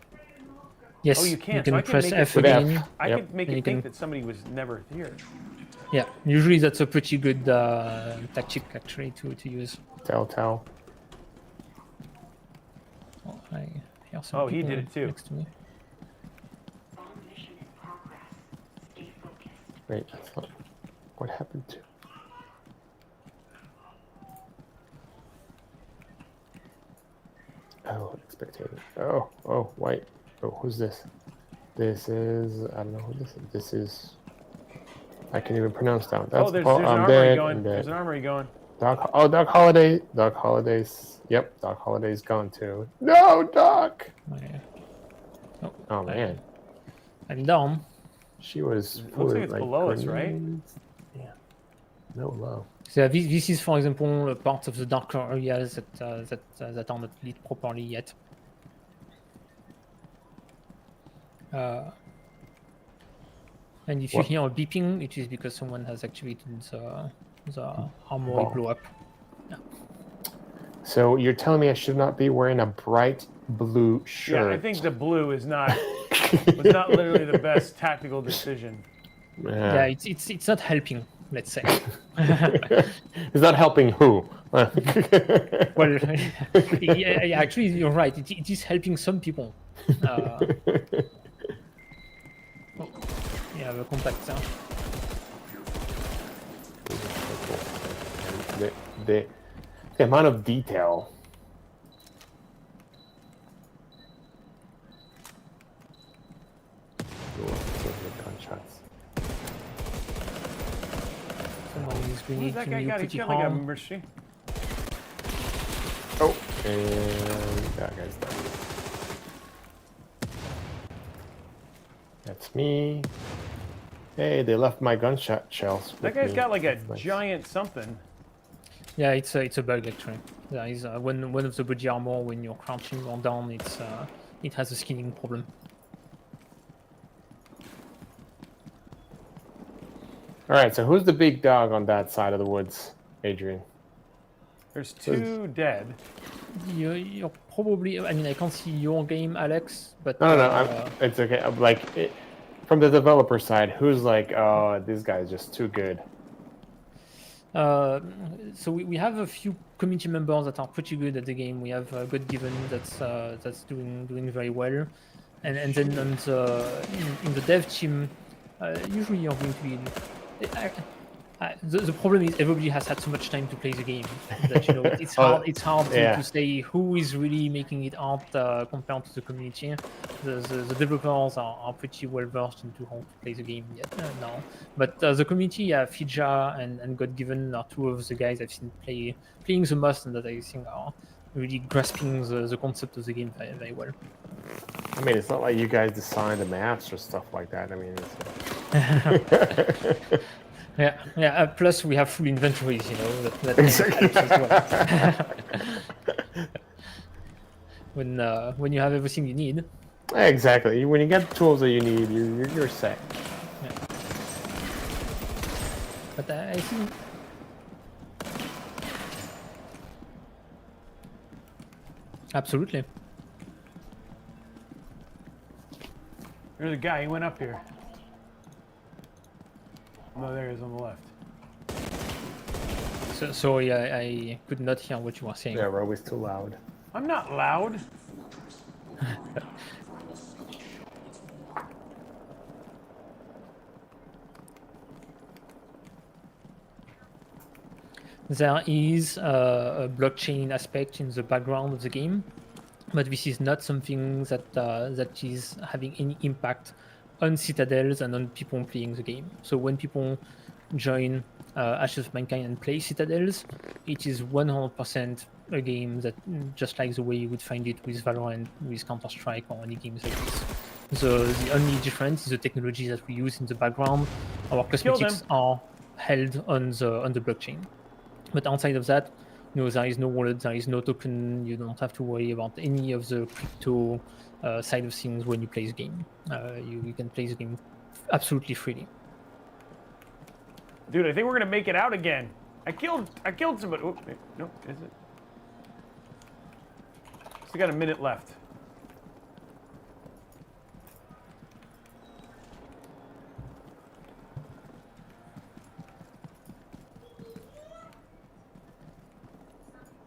Yes, Oh, you can. So You I can can press make it F with again. F. I Yep. could make And it you think can- that somebody was never here. Yeah, usually that's a pretty good tactic actually to use. Telltale. Oh, I hear some Oh, he people did it too. next to me. Wait, that's not. What happened to? Oh, spectator. Oh, wait. Oh, who's this? This is. I don't know who this is. This is. I can't even pronounce that one. That's There's Paul. an I'm armory dead. going. I'm There's dead. an armory going. Doc Holiday. Doc Holiday's. Yep, Doc Holiday's gone too. No, Doc. Oh man, I'm down. she was. Looks full like of, it's below us, right? grenades. Yeah. No low. So this is, for example, a part of the darker areas that are not lit properly yet. And if you What? hear a beeping, it is because someone has activated the armory Wow. blow up. So you're telling me I should not be wearing a bright blue shirt? Yeah, I think the blue is not was not literally the best tactical decision. Yeah, it's not helping. Let's say. Is that helping who? Well, yeah, actually, you're right. It is helping some people. Yeah, the contact. the amount of detail. Gunshots. Someone is Who's grenade that to guy you got? pretty He's got like a harm. machine. Oh, and that guy's done. That's me. Hey, they left my gunshot shells. That with guy's me. got like a That's nice. giant something. Yeah, it's a bug actually. There is one of the body armor when you're crouching or down. It has a skinning problem. All right, so who's the big dog on that side of the woods, Adrian? There's 2 dead. You're probably. I mean, I can't see your game, Alex, but No, it's okay. From the developer side, who's like, oh, this guy's just too good. So we have a few community members that are pretty good at the game. We have God Given that's doing very well, and then on in the dev team, usually you're going to be. The problem is everybody has had so much time to play the game that it's hard. It's hard to say who is really making it hard compared to the community. The developers are pretty well versed into how to play the game now. But the community, Fija and God Given are 2 of the guys I've seen playing the most and that I think are really grasping the concept of the game very, very well. I mean, it's not like you guys design the maps or stuff like that. I mean, it's... Yeah. Plus, we have full inventories, that helps as well. When you have everything you need. Exactly. When you get the tools that you need, you're set. Yeah. But I think. Absolutely. There's a guy. He went up here. No, there he is on the left. Sorry, I could not hear what you were saying. Yeah, Roby's too loud. I'm not loud. There is a blockchain aspect in the background of the game, but this is not something that is having any impact on citadels and on people playing the game. So when people join Ashes of Mankind and play citadels, it is 100% a game that just like the way you would find it with Valorant, with Counter-Strike, or any games like this. The only difference is the technology that we use in the background. Our cosmetics are held on the blockchain. But outside of that, there is no wallet, there is no token. You don't have to worry about any of the crypto side of things when you play the game. You can play the game absolutely freely. Dude, I think we're gonna make it out again. I killed somebody. Oh, wait, no, is it? Still got a minute left.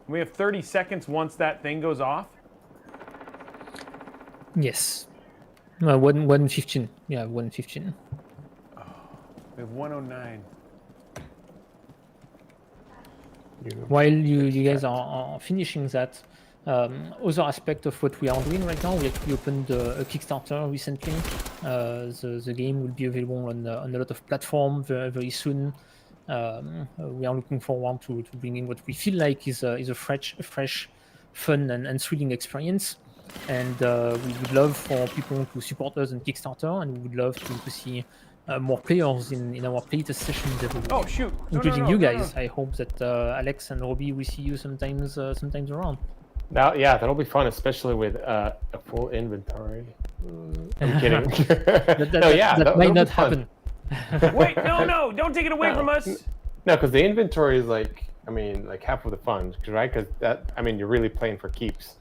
We have 30 seconds once that thing goes off. Yes. 1:15. Yeah, 1:15. We have 1:09. While you guys are finishing that, other aspect of what we are doing right now, we actually opened a Kickstarter recently. The game will be available on a lot of platforms very, very soon. We are looking forward to bringing what we feel like is a fresh, fun and thrilling experience. And we would love for people to support us on Kickstarter, and we would love to see more players in our playtest sessions every week. Oh shoot! Including you guys. I hope that Alex and Robbie will see you sometimes around. That'll be fun, especially with a full inventory. I'm kidding. that might not happen. Wait, no! Don't take it away from us. No, because the inventory is like half of the fun, right? Because you're really playing for keeps.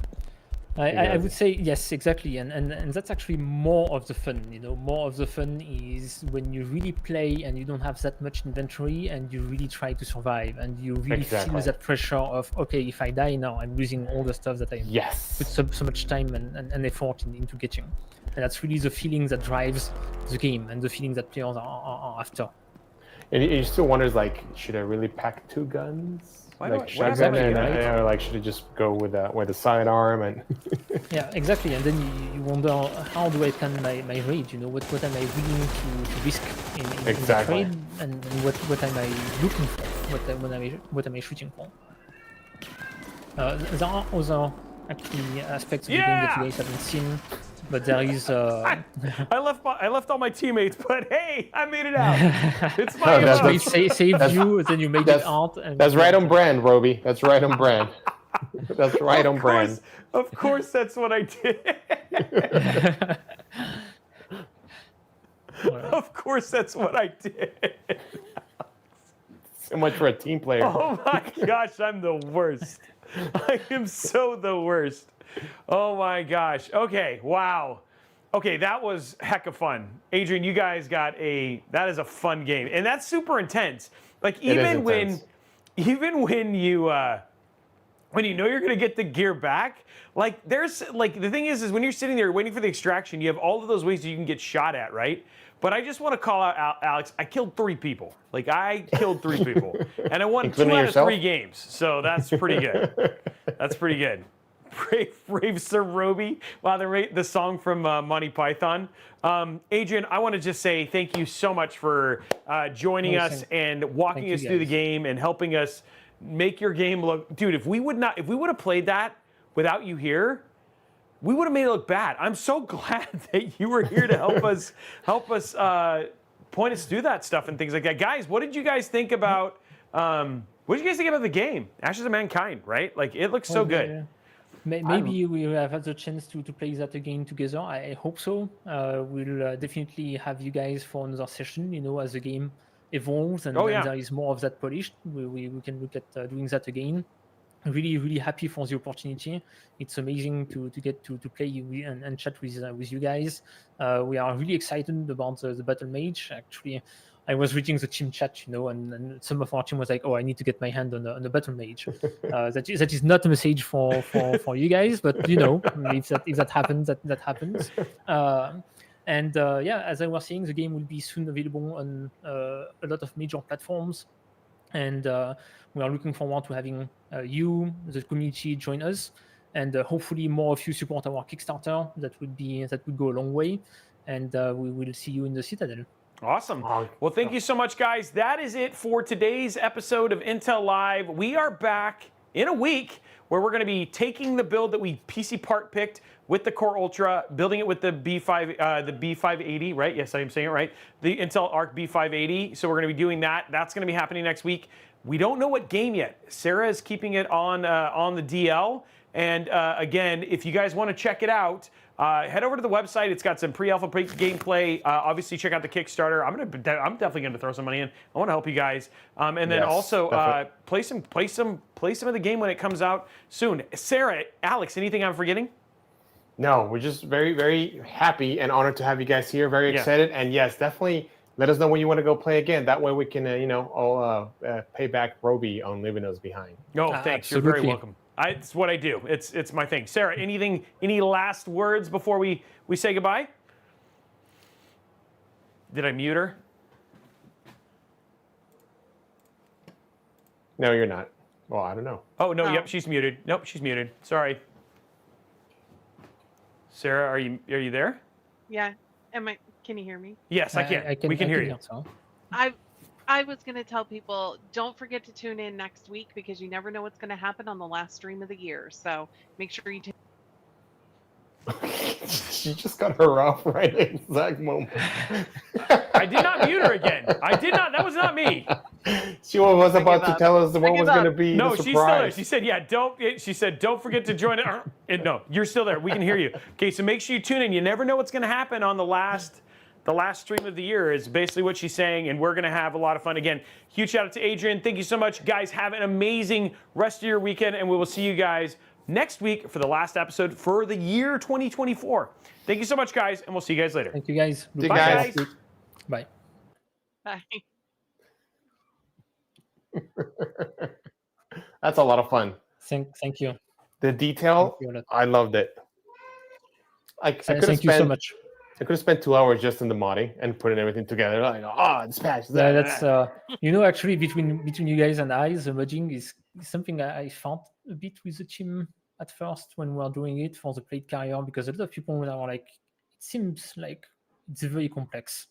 I would say yes, exactly, and that's actually more of the fun. More of the fun is when you really play and you don't have that much inventory and you really try to survive and you really feel that pressure of, okay, if I die now, I'm losing all the stuff that I put so much time and effort into getting. And that's really the feeling that drives the game and the feeling that players are after. And you still wonders, like, should I really pack 2 guns? Shotgun, or should I just go with the sidearm and? Yeah, exactly. And then you wonder, how do I plan my rage? What am I willing to risk in the trade, and what am I looking for? What am I shooting for? There are other actually aspects of the game that you guys haven't seen. but there is. I left all my teammates, but hey, I made it out. It's my No, luck. They saved you, then you made it out. And That's right on brand, Roby. That's right on brand. That's right on brand. Of course, that's what I did. Of course, that's what I did. So much for a team player. Oh my gosh, I'm the worst. I am so the worst. Oh my gosh. Okay, wow. Okay, that was heck of fun. Adrian, you guys that is a fun game. And that's super intense. Like even when you know you're gonna get the gear back, like there's like the thing is when you're sitting there waiting for the extraction, you have all of those ways that you can get shot at, right? But I just want to call out Alex. I killed 3 people. Like I killed 3 people, and I won 2 out of 3 games. So that's pretty good. That's pretty good. Brave Sir Roby. Wow, the song from Monty Python. Adrian, I want to just say thank you so much for joining us and walking us through the game and helping us make your game look. Dude, if we would have played that without you here, we would have made it look bad. I'm so glad that you were here to help us point us through that stuff and things like that. Guys, what did you guys think about the game? Ashes of Mankind, right? Like it looks so good. Yeah. Maybe we will have the chance to play that again together. I hope so. We'll definitely have you guys for another session, as the game evolves and there is more of that polished. We can look at doing that again. Really, really happy for the opportunity. It's amazing to get to play and chat with you guys. We are really excited about the Battlemage. Actually, I was reading the team chat, and some of our team was like, "Oh, I need to get my hand on the Battlemage." That is not a message for you guys, but if that happens, that happens. As I was saying, the game will be soon available on a lot of major platforms. And we are looking forward to having you, the community, join us, and hopefully more of you support our Kickstarter. That would go a long way, and we will see you in the Citadel. Awesome. Well, thank you so much, guys. That is it for today's episode of Intel Live. We are back in a week where we're going to be taking the build that we PC part picked with the Core Ultra, building it with the B580, right? Yes, I am saying it right. The Intel Arc B580. So we're going to be doing that. That's going to be happening next week. We don't know what game yet. Sarah is keeping it on the DL. And again, if you guys want to check it out, head over to the website. It's got some pre-alpha gameplay. Obviously, check out the Kickstarter. I'm definitely going to throw some money in. I want to help you guys. And then also play some of the game when it comes out soon. Sarah, Alex, anything I'm forgetting? No, we're just very, very happy and honored to have you guys here. Very excited. And yes, definitely let us know when you want to go play again. That way we can, all pay back Roby on leaving us behind. No, thanks. Absolutely. You're very welcome. It's what I do. It's my thing. Sarah, any last words before we say goodbye? Did I mute her? No, you're not. Well, I don't know. Oh, no, yep, she's muted. Nope, she's muted. Sorry. Sarah, are you there? Yeah. Can you hear me? Yes, I can. We can hear you. I was going to tell people, don't forget to tune in next week because you never know what's going to happen on the last stream of the year. So make sure you She just got her off right at the exact moment. I did not mute her again. I did not. That was not me. She was about to tell us what was going to be the surprise. She's still there. She said, don't forget to join it. And no, you're still there. We can hear you. Okay, so make sure you tune in. You never know what's going to happen on the last stream of the year is basically what she's saying, and we're going to have a lot of fun. Again, huge shout out to Adrian. Thank you so much. Guys, have an amazing rest of your weekend, and we will see you guys next week for the last episode for the year 2024. Thank you so much, guys, and we'll see you guys later. Thank you, guys. Bye, guys. Bye. Bye. That's a lot of fun. Thank you. The detail, I loved it. Thank you so much. I could have spent 2 hours just in the modding and putting everything together. Like, dispatch. That's actually between you guys and I, the modding is something I found a bit with the team at first when we were doing it for the plate carrier, because a lot of people were like, it seems like it's very complex.